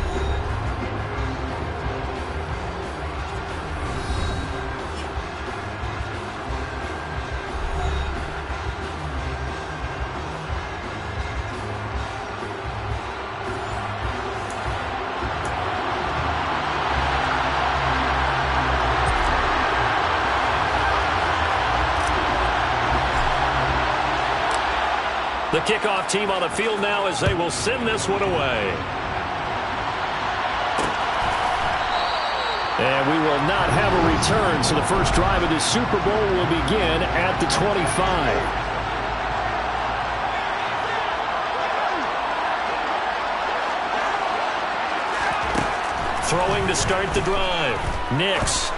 The kickoff team on the field now as they will send this one away. And we will not have a return, so the first drive of the Super Bowl will begin at the 25. Throwing to start the drive. Nix.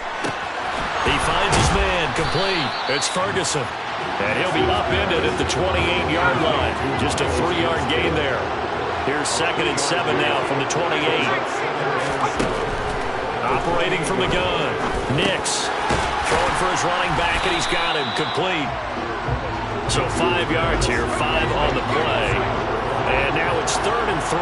He finds his man, complete. It's Ferguson. And he'll be upended at the 28-yard line. Just a 3-yard gain there. Here's 2nd and 7 now from the 28. Operating from the gun. Nix throwing for his running back, and he's got him complete. So 5 yards here, 5 on the play. And now it's 3rd and 3.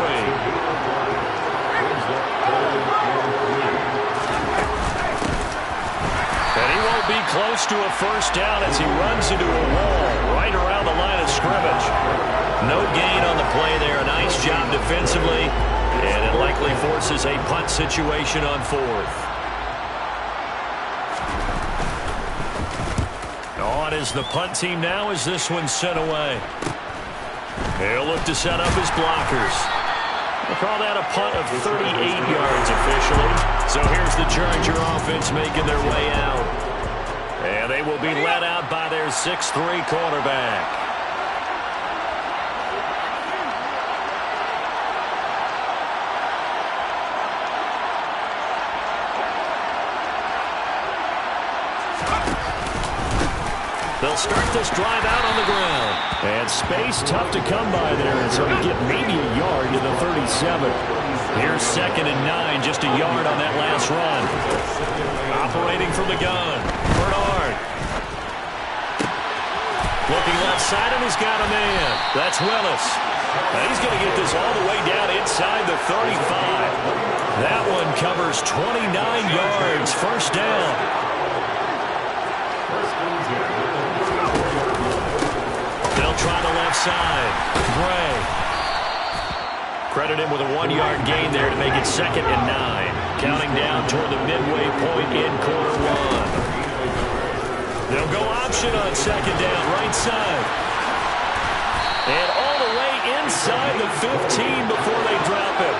And he won't be close to a first down as he runs into a wall right around the line of scrimmage. No gain on the play there. A nice job defensively, and it likely forces a punt situation on 4th. On is the punt team now as this one's sent away. He'll look to set up his blockers. We'll call that a punt of 38 yards officially. So here's the Charger offense making their way out. And they will be led out by their 6'3" quarterback. They'll start this drive out on the ground. And space tough to come by there. And so to get maybe a yard to the 37. Here's 2nd and 9, just a yard on that last run. Operating from the gun, Bernard. Looking left side, and he's got a man. That's Willis. And he's going to get this all the way down inside the 35. That one covers 29 yards, first down. They'll try the left side. Gray. Credit him with a 1-yard gain there to make it 2nd and 9. Counting down toward the midway point in quarter 1. They'll go option on 2nd down, right side. And all the way inside the 15 before they drop it.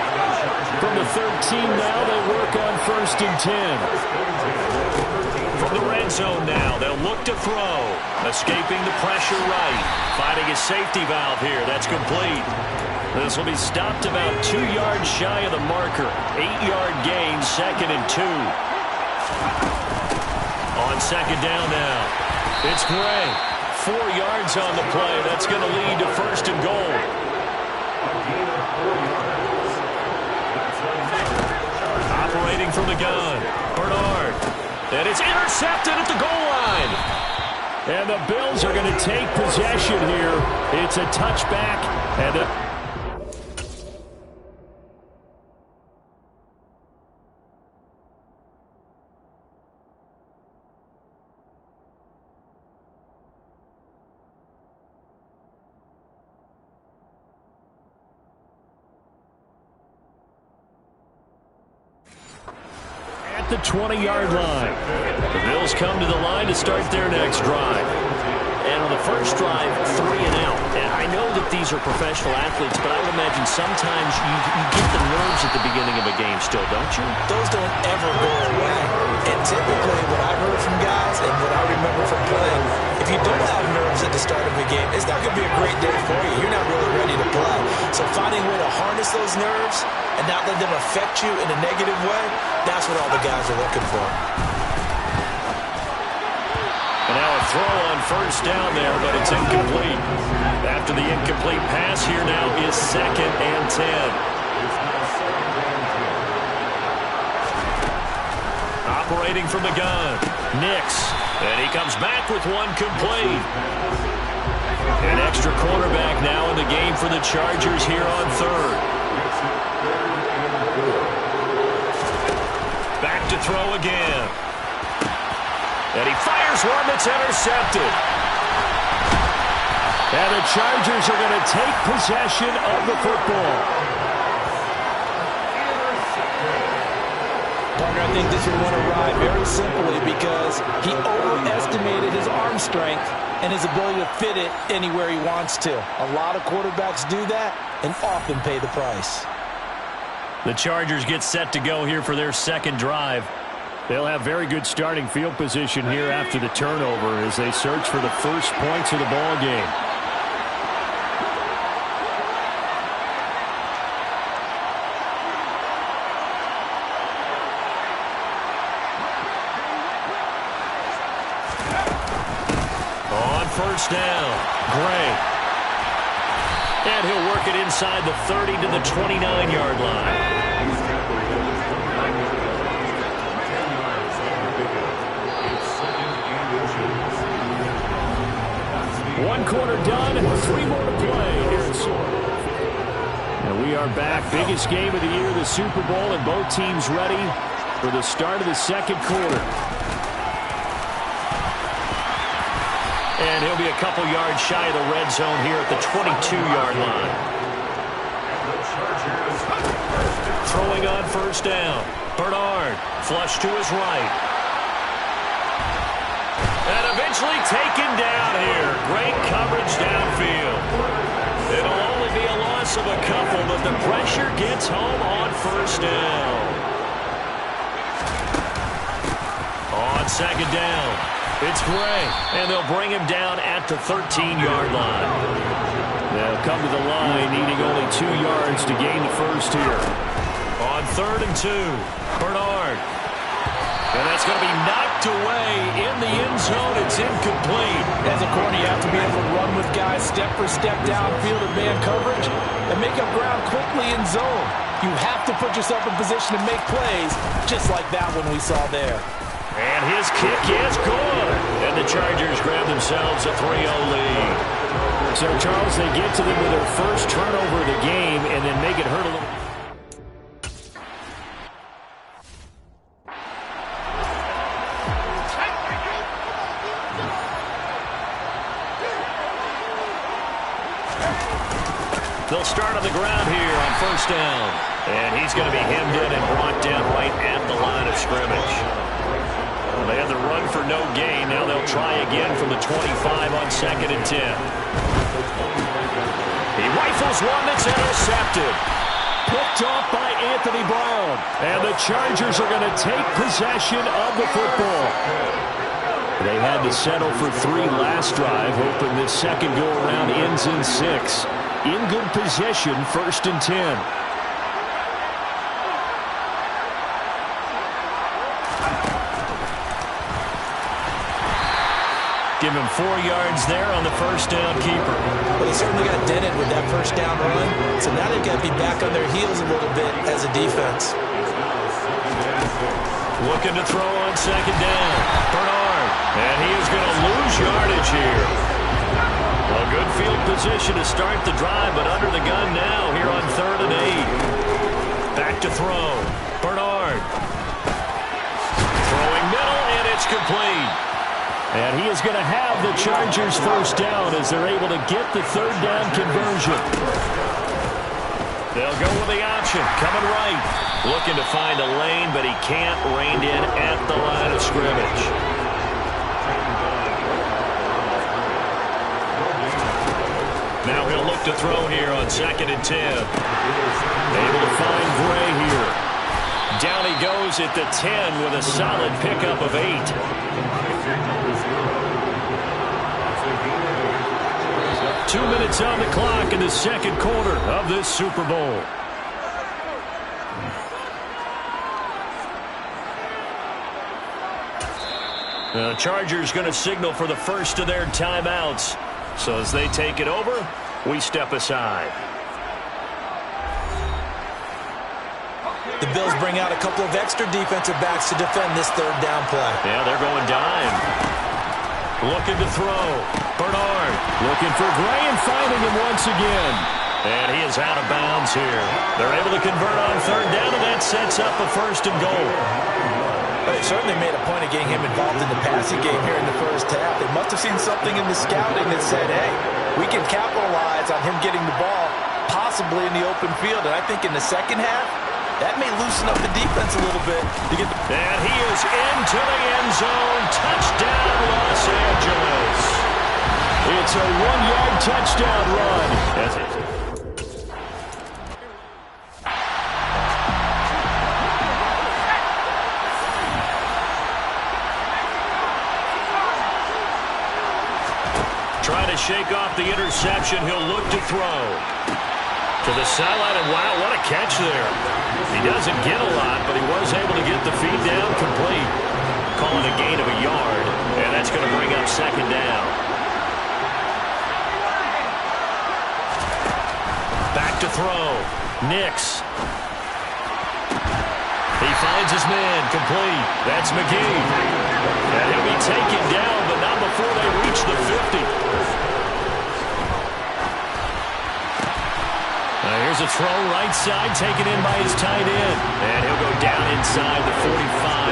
From the 13 now, they work on 1st and 10. From the red zone now, they'll look to throw. Escaping the pressure right. Finding a safety valve here. That's complete. This will be stopped about 2 yards shy of the marker. 8-yard gain, 2nd and 2. On 2nd down now. It's Gray. 4 yards on the play. That's going to lead to 1st and goal. Operating from the gun. Bernard. And it's intercepted at the goal line. And the Bills are going to take possession here. It's a touchback. And the 20-yard line. The Bills come to the line to start their next drive. And on the first drive, 3 and out. And I know that these are professional athletes, but I would imagine sometimes you get the nerves at the beginning of a game still, don't you? Those don't ever go away. And typically what I heard from guys and what I remember from playing, if you don't have nerves at the start of a game, it's not going to be a great day for you. You're not really ready to play. So finding a way to harness those nerves and not let them affect you in a negative way, that's what all the guys are looking for. And now a throw on 1st down there, but it's incomplete. After the incomplete pass, here now is 2nd and 10. Operating from the gun, Nix. And he comes back with one complete. An extra quarterback now in the game for the Chargers here on 3rd. Back to throw again. And he fires one that's intercepted. And the Chargers are going to take possession of the football. Parker, I think this would want to ride very simply because he overestimated his arm strength and his ability to fit it anywhere he wants to. A lot of quarterbacks do that and often pay the price. The Chargers get set to go here for their 2nd drive. They'll have very good starting field position here after the turnover as they search for the first points of the ball game. On 1st down, Gray. And he'll work it inside the 30 to the 29-yard line. One quarter done, 3 more to play here in Sword. And we are back. Biggest game of the year, the Super Bowl, and both teams ready for the start of the 2nd quarter. And he'll be a couple yards shy of the red zone here at the 22-yard line. Throwing on 1st down. Bernard, flush to his right. And eventually taken down here. Great coverage downfield. It'll only be a loss of a couple, but the pressure gets home on first down. On second down, it's Gray, and they'll bring him down at the 13-yard line. They'll come to the line, needing only 2 yards to gain the first here. On 3rd and 2, Bernard. And that's going to be knocked away in the end zone. It's incomplete. As a corner, you have to be able to run with guys step for step downfield in man coverage and make up ground quickly in zone. You have to put yourself in position to make plays, just like that one we saw there. And his kick is good. And the Chargers grab themselves a 3-0 lead. So, Charles, they get to them with their first turnover of the game and then make it hurt a little. They'll start on the ground here on first down. And he's going to be hemmed in and brought down right at the line of scrimmage. They had the run for no gain. Now they'll try again from the 25 on 2nd and 10. He rifles one that's intercepted. Picked off by Anthony Brown. And the Chargers are going to take possession of the football. They had to settle for 3 last drive, hoping this second go-around ends in 6. In good possession, 1st and 10. Give him 4 yards there on the first down keeper. Well, they certainly got dented with that first down run, so now they've got to be back on their heels a little bit as a defense. Looking to throw on second down. Bernard. And he is going to lose yardage here. A good field position to start the drive, but under the gun now here on 3rd and 8. Back to throw. Bernard. Throwing middle, and it's complete. And he is going to have the Chargers first down as they're able to get the 3rd down conversion. They'll go with the option. Coming right. Looking to find a lane, but he can't rein in at the line of scrimmage. Now he'll look to throw here on 2nd and 10. Able to find Gray here. Down he goes at the 10 with a solid pickup of 8. 2 minutes on the clock in the second quarter of this Super Bowl. The Chargers going to signal for the first of their timeouts. So as they take it over, we step aside. The Bills bring out a couple of extra defensive backs to defend this 3rd down play. Yeah, they're going dime. Looking to throw. Bernard. Looking for Gray and finding him once again. And he is out of bounds here. They're able to convert on 3rd down, and that sets up a 1st and goal. They certainly made a point of getting him involved in the passing game here in the first half. They must have seen something in the scouting that said, hey, we can capitalize on him getting the ball possibly in the open field. And I think in the second half, that may loosen up the defense a little bit. And he is into the end zone. Touchdown, Los Angeles. It's a 1-yard touchdown run. That's it. Trying to shake off the interception. He'll look to throw. To the sideline, and wow, what a catch there. He doesn't get a lot, but he was able to get the feed down complete. Calling a gain of a yard, and that's going to bring up 2nd down. Back to throw. Nix. He finds his man, complete. That's McGee. And he'll be taken down, but not before they reach the 50. Here's a throw right side, taken in by his tight end. And he'll go down inside the 45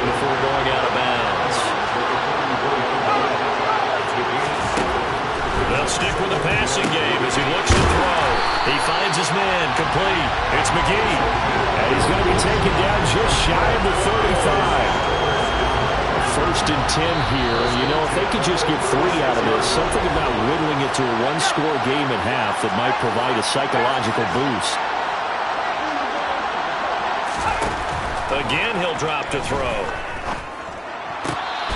before going out of bounds. They'll stick with the passing game as he looks to throw. He finds his man, complete. It's McGee. And he's going to be taken down just shy of the 35. 1st and 10 here. You know, if they could just get 3 out of this, something about whittling it to a one-score game at half that might provide a psychological boost. Again, he'll drop to throw.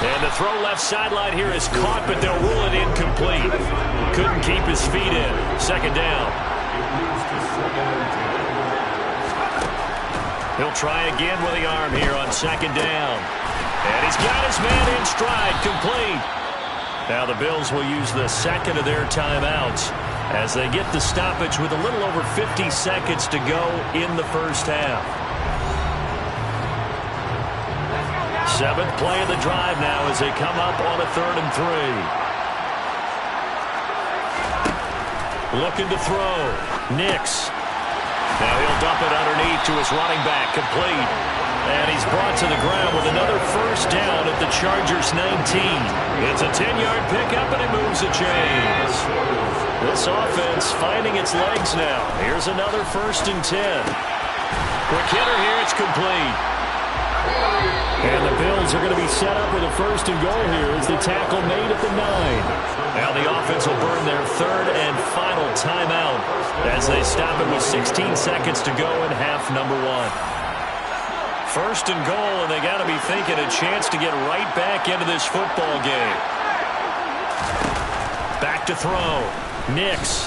And the throw left sideline here is caught, but they'll rule it incomplete. Couldn't keep his feet in. 2nd down. He'll try again with the arm here on 2nd down. And he's got his man in stride, complete. Now the Bills will use the 2nd of their timeouts as they get the stoppage with a little over 50 seconds to go in the first half. 7th play of the drive now as they come up on a 3rd and 3. Looking to throw. Nix. Now he'll dump it underneath to his running back, complete. And he's brought to the ground with another 1st down at the Chargers 19. It's a 10-yard pickup, and it moves the chains. This offense finding its legs now. Here's another 1st and 10. Quick hitter here, it's complete. And the Bills are going to be set up with a 1st and goal here as the tackle made at the 9. Now the offense will burn their 3rd and final timeout as they stop it with 16 seconds to go in half number 1. 1st and goal, and they got to be thinking a chance to get right back into this football game. Back to throw. Nix.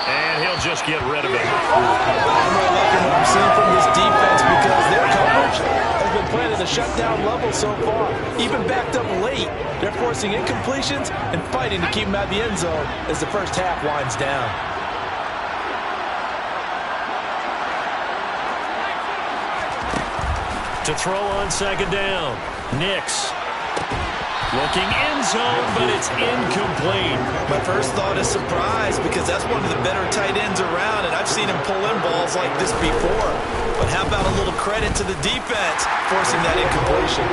And he'll just get rid of it. I'm really liking what I'm seeing from this defense because their coverage has been playing at a shutdown level so far. Even backed up late, they're forcing incompletions and fighting to keep them out of the end zone as the first half winds down. To throw on 2nd down. Nix. Looking end zone, but it's incomplete. My first thought is surprise because that's one of the better tight ends around, and I've seen him pull in balls like this before. But how about a little credit to the defense forcing that incompletion?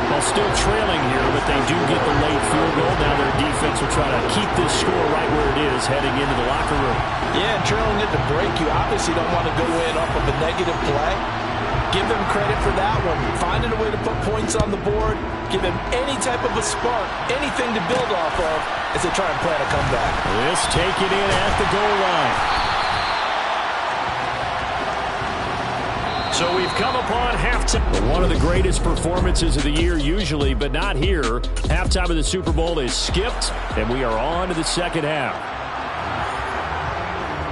Well, still trailing here, but they do get the late field goal. Now their defense will try to keep this score right where it is heading into the locker room. Yeah, and trailing it to break, you obviously don't want to go in off of a negative play. Give them credit for that one. Finding a way to put points on the board. Give them any type of a spark, anything to build off of as they try and plan a comeback. This taken in at the goal line. So we've come upon halftime. One of the greatest performances of the year usually, but not here. Halftime of the Super Bowl is skipped, and we are on to the 2nd half.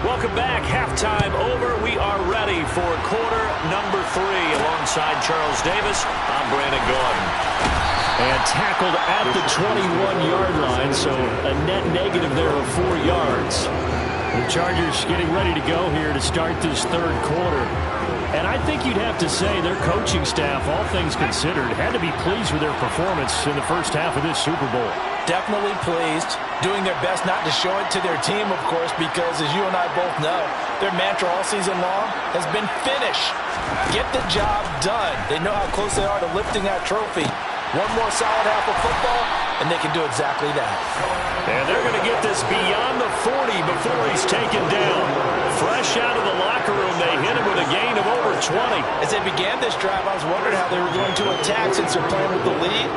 Welcome back. Halftime over. We are ready for quarter number 3. Alongside Charles Davis, I'm Brandon Gordon. And tackled at the 21-yard line, so a net negative there of 4 yards. The Chargers getting ready to go here to start this 3rd quarter. And I think you'd have to say their coaching staff, all things considered, had to be pleased with their performance in the first half of this Super Bowl. Definitely pleased. Doing their best not to show it to their team, of course, because as you and I both know, their mantra all season long has been finish. Get the job done. They know how close they are to lifting that trophy. One more solid half of football, and they can do exactly that. And they're going to get this beyond the 40 before he's taken down. Fresh out of the locker room, they hit him with a gain of over 20. As they began this drive, I was wondering how they were going to attack since they're playing with the lead.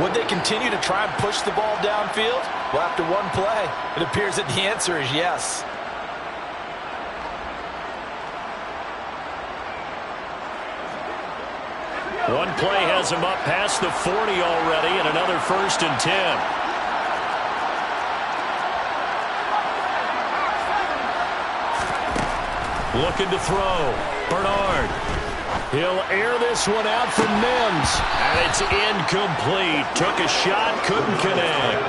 Would they continue to try and push the ball downfield? Well, after one play, it appears that the answer is yes. One play has him up past the 40 already, and another 1st and 10. Looking to throw. Bernard. He'll air this one out from Mims. And it's incomplete. Took a shot, couldn't connect.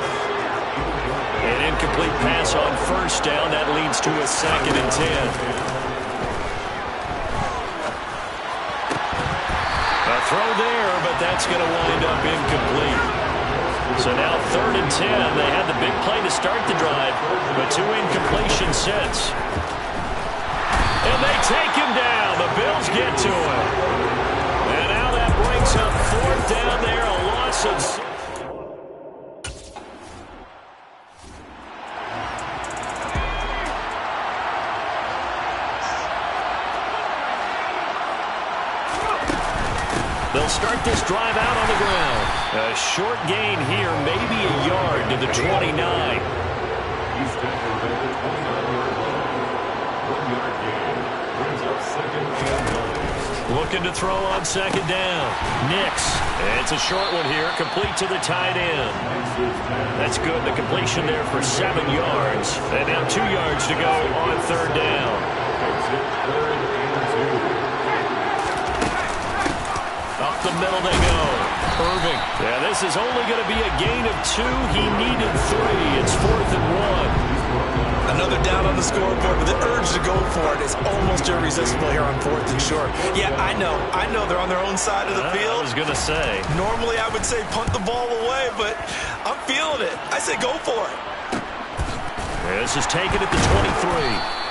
An incomplete pass on 1st down. That leads to a 2nd and 10. A throw there, but that's going to wind up incomplete. So now 3rd and 10. They had the big play to start the drive, but 2 incompletions since. And they take him down. The Bills get to him. And now that brings up 4th down there, a loss of... They'll start this drive out on the ground. A short gain here, maybe a yard to the 29. He's tackled at the 29-yard line. 1-yard gain. Brings up second and 9. Looking to throw on second down. Nix. It's a short one here, complete to the tight end. That's good. The completion there for 7 yards. And now 2 yards to go on third down. Third and 2. Up the middle they go. Irving. Yeah, this is only going to be a gain of 2. He needed 3. It's 4th and 1. Another down on the scoreboard, but the urge to go for it is almost irresistible here on 4th and short. Yeah, I know they're on their own side of the field. I was going to say. Normally I would say punt the ball away, but I'm feeling it. I say go for it. This is taken at the 23.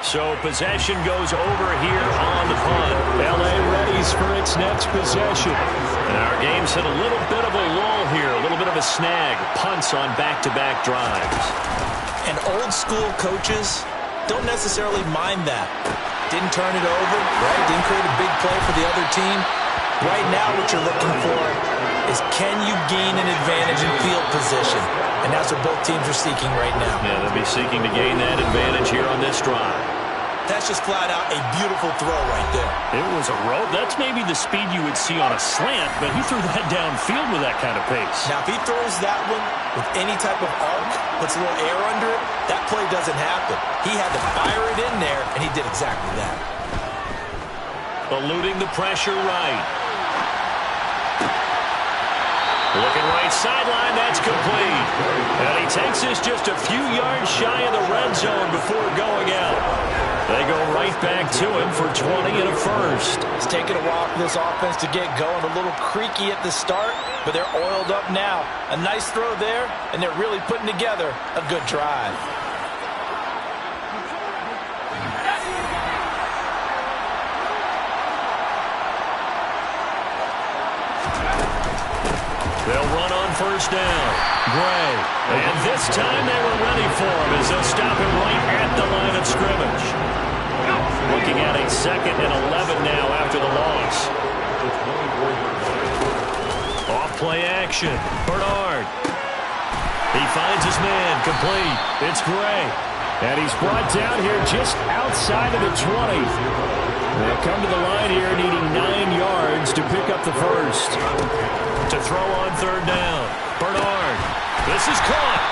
So possession goes over here on the punt. L.A. readies for its next possession. And our game's hit a little bit of a lull here, a little bit of a snag. Punts on back-to-back drives. And old school coaches don't necessarily mind that. Didn't turn it over, right? Didn't create a big play for the other team. Right now what you're looking for is can you gain an advantage in field position? And that's what both teams are seeking right now. Yeah, they'll be seeking to gain that advantage here on this drive. That's just flat out a beautiful throw right there. It was a rope. That's maybe the speed you would see on a slant, but he threw that downfield with that kind of pace. Now, if he throws that one with any type of arc, puts a little air under it, that play doesn't happen. He had to fire it in there, and he did exactly that. Eluding the pressure right. Looking right sideline, that's complete. And he takes this just a few yards shy of the red zone before going out. They go right back to him for 20 and a first. It's taken a while for this offense to get going. A little creaky at the start, but they're oiled up now. A nice throw there, and they're really putting together a good drive. They'll run on first down. Gray. And this time they were ready for him as they'll stop him right at the line of scrimmage. Looking at a 2nd and 11 now after the loss. Off play action. Bernard. He finds his man. Complete. It's Gray. And he's brought down here just outside of the 20. They'll come to the line here needing 9 yards to pick up the first. To throw on third down. Bernard. This is caught.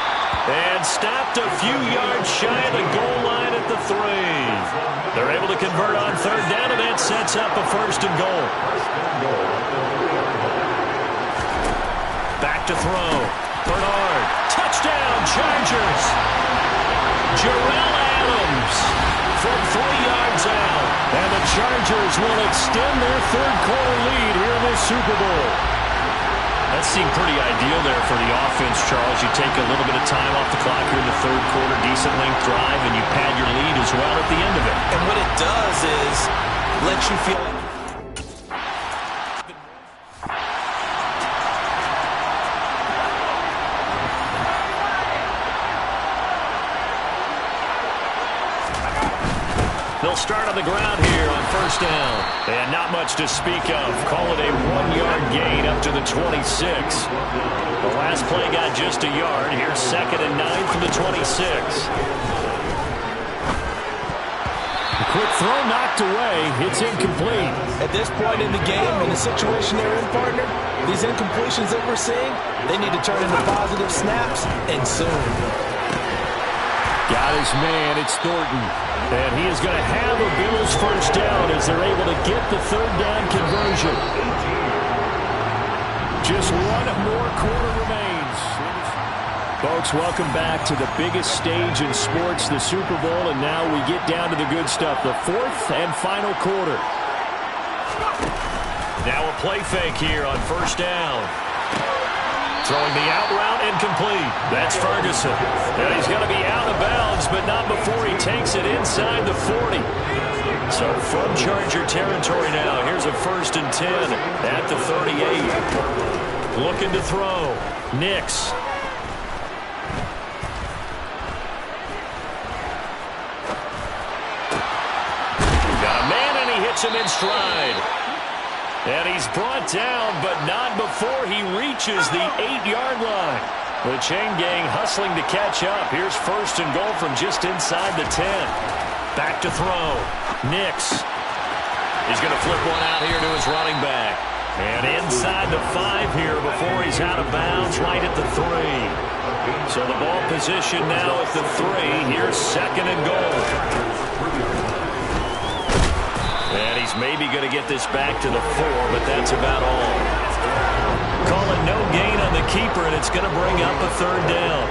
And stopped a few yards shy of the goal line at the 3. They're able to convert on third down, and that sets up a 1st and goal. Back to throw. Bernard. Touchdown, Chargers. Jarrell Adams from 3 yards out. And the Chargers will extend their third-quarter lead here in this Super Bowl. That seemed pretty ideal there for the offense, Charles. You take a little bit of time off the clock here in the third quarter, decent length drive, and you pad your lead as well at the end of it. And what it does is let you feel like they'll start on the ground here on first down. And not much to speak of. Call it a 1-yard gain up to the 26. The last play got just a yard. Here's 2nd and 9 from the 26. A quick throw knocked away. It's incomplete. at this point in the game, in the situation they're in, partner, these incompletions that we're seeing, they need to turn into positive snaps, and soon. Got his man, it's Thornton. And he is going to have a Bills first down as they're able to get the third down conversion. Just one more quarter remains. Folks, welcome back to the biggest stage in sports, the Super Bowl, and now we get down to the good stuff, the fourth and final quarter. Now a play fake here on first down. Throwing the out route incomplete. That's Ferguson. And he's going to be out of bounds, but not before he takes it inside the 40. So from Charger territory now, here's a 1st and 10 at the 38. Looking to throw. Nix. Got a man, and he hits him in stride. And he's brought down, but not before he reaches the 8-yard line. The chain gang hustling to catch up. Here's first and goal from just inside the 10. Back to throw. Nix. He's going to flip one out here to his running back. And inside the 5 here before he's out of bounds right at the 3. So the ball position now at the 3. Here's second and goal. And he's maybe going to get this back to the 4, but that's about all. Call it no gain on the keeper, and it's going to bring up a third down.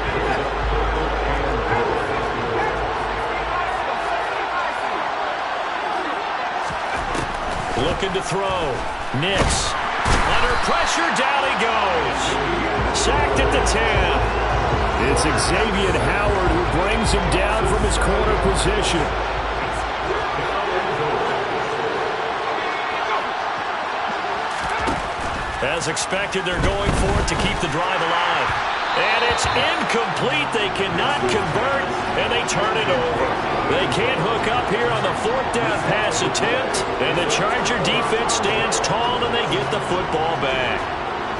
Looking to throw. Nix. Under pressure, down he goes. Sacked at the 10. It's Xavier Howard who brings him down from his corner position. As expected, they're going for it to keep the drive alive. And it's incomplete. They cannot convert, and they turn it over. They can't hook up here on the 4th down pass attempt, and the Charger defense stands tall, and they get the football back.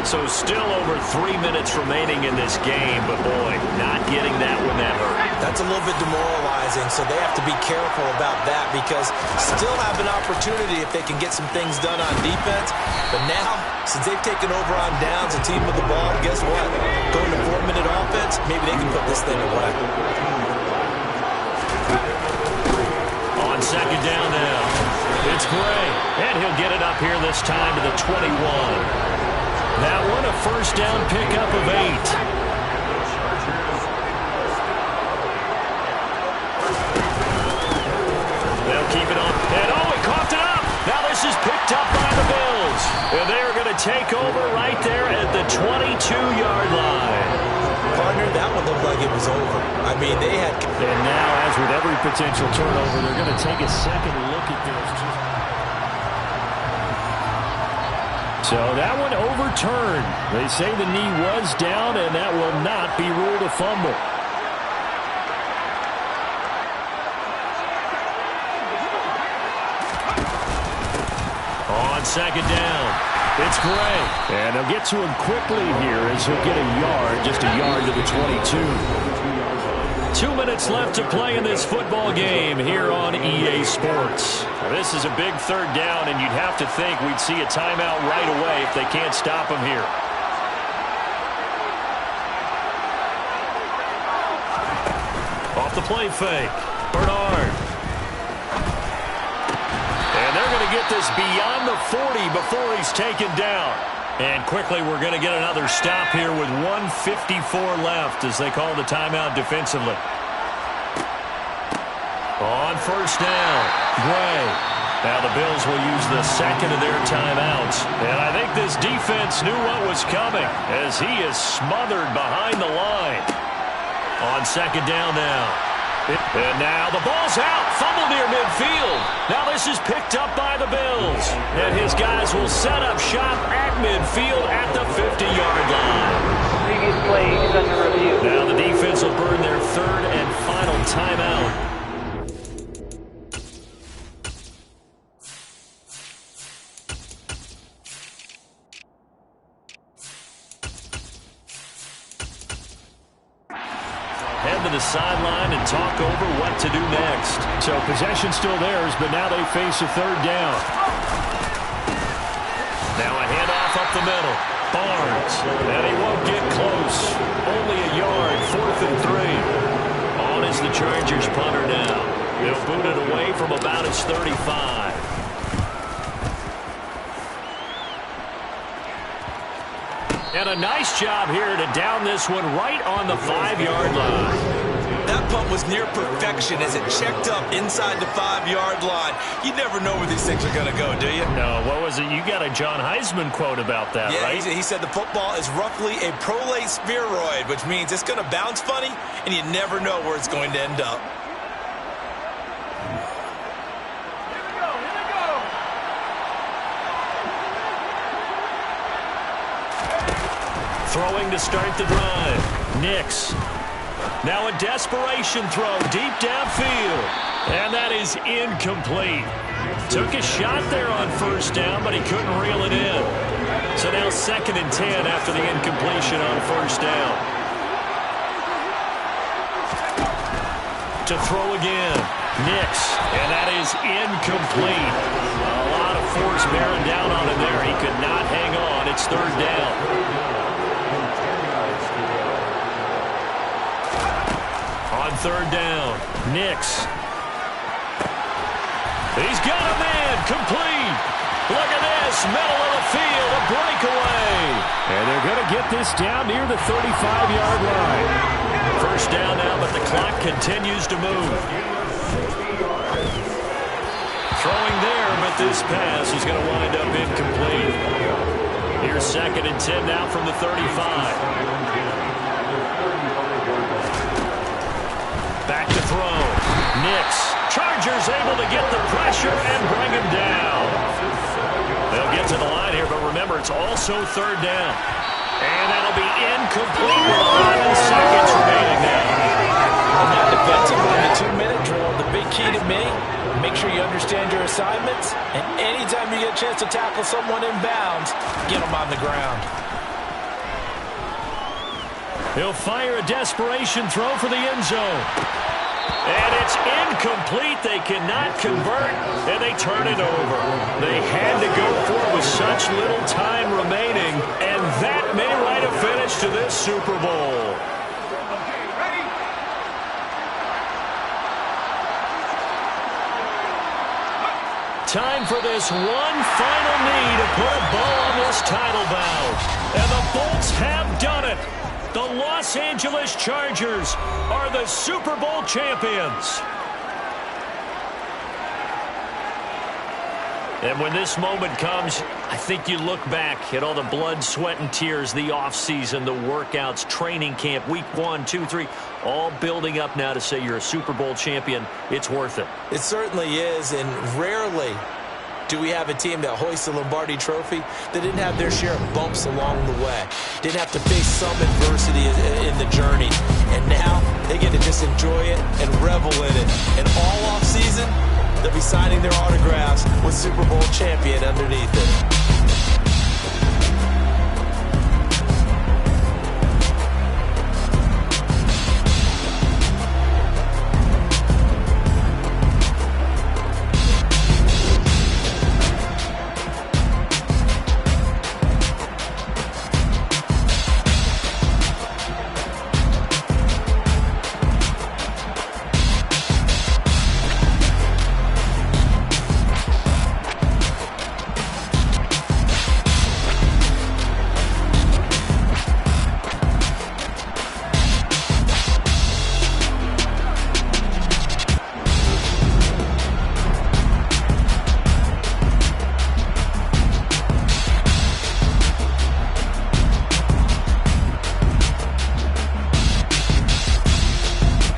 So still over 3 minutes remaining in this game, but boy, not getting that one that hurt. That's a little bit demoralizing, so they have to be careful about that because still have an opportunity if they can get some things done on defense. But now, since they've taken over on downs, a team with the ball, guess what? Going to 4-minute offense, maybe they can put this thing away. On second down now, it's Gray, and he'll get it up here this time to the 21. That one, a first down pickup of 8. They'll keep it on. And he coughed it up. Now this is picked up by the Bills. And they are going to take over right there at the 22-yard line. Partner, that one looked like it was over. I mean, they had... And now, as with every potential turnover, they're going to take a second look at this. So that one overturned. They say the knee was down, and that will not be ruled a fumble. On second down, it's Gray. And they'll get to him quickly here as he'll get a yard, just a yard to the 22. 2 minutes left to play in this football game here on EA Sports. This is a big third down, and you'd have to think we'd see a timeout right away if they can't stop him here. Off the play fake, Bernard. And they're going to get this beyond the 40 before he's taken down. And quickly, we're going to get another stop here with 1:54 left as they call the timeout defensively. On first down, Gray. Now the Bills will use the second of their timeouts. And I think this defense knew what was coming as he is smothered behind the line. On second down now. And now the ball's out. Fumble near midfield. Now this is picked up by the Bills. And his guys will set up shop at midfield at the 50-yard line. Previous play is under review. Now the defense will burn their third and final timeout. To the sideline and talk over what to do next. So possession still theirs, but now they face a third down. Now a handoff up the middle. Barnes, and he won't get close. Only a yard, 4th and 3. On is the Chargers punter now. They'll boot it away from about his 35. And a nice job here to down this one right on the 5-yard line. That punt was near perfection as it checked up inside the 5-yard line. You never know where these things are going to go, do you? No, what was it? You got a John Heisman quote about that, right? Yeah, he said the football is roughly a prolate spheroid, which means it's going to bounce funny, and you never know where it's going to end up. Throwing to start the drive. Nix. Now a desperation throw deep downfield. And that is incomplete. Took a shot there on first down, but he couldn't reel it in. So now 2nd and 10 after the incompletion on first down. To throw again. Nix, and that is incomplete. A lot of force bearing down on him there. He could not hang on. It's 3rd down. On 3rd down, Nix. He's got a man, complete. Look at this, middle of the field, a breakaway. And they're going to get this down near the 35-yard line. First down now, but the clock continues to move. Throwing there, but this pass is going to wind up incomplete. Here's 2nd and 10 now from the 35. Back to throw. Nix. Chargers able to get the pressure and bring him down. They'll get to the line here, but remember, it's also 3rd down. And that'll be incomplete with 11 seconds remaining now. On that defensive line, the 2-minute drill, the big key to me, make sure you understand your assignments, and anytime you get a chance to tackle someone in bounds, get them on the ground. He'll fire a desperation throw for the end zone. And it's incomplete. They cannot convert, and they turn it over. They had to go for it with such little time remaining, and that may write a finish to this Super Bowl. Time for this one final knee to put a bow on this title bout. And the Bolts have done it. The Los Angeles Chargers are the Super Bowl champions. And when this moment comes, I think you look back at all the blood, sweat, and tears, the offseason, the workouts, training camp, week 1, 2, 3, all building up now to say you're a Super Bowl champion. It's worth it. It certainly is, and rarely do we have a team that hoists the Lombardi Trophy that didn't have their share of bumps along the way, didn't have to face some adversity in the journey, and now they get to just enjoy it and revel in it. And all offseason, they'll be signing their autographs with Super Bowl champion underneath it.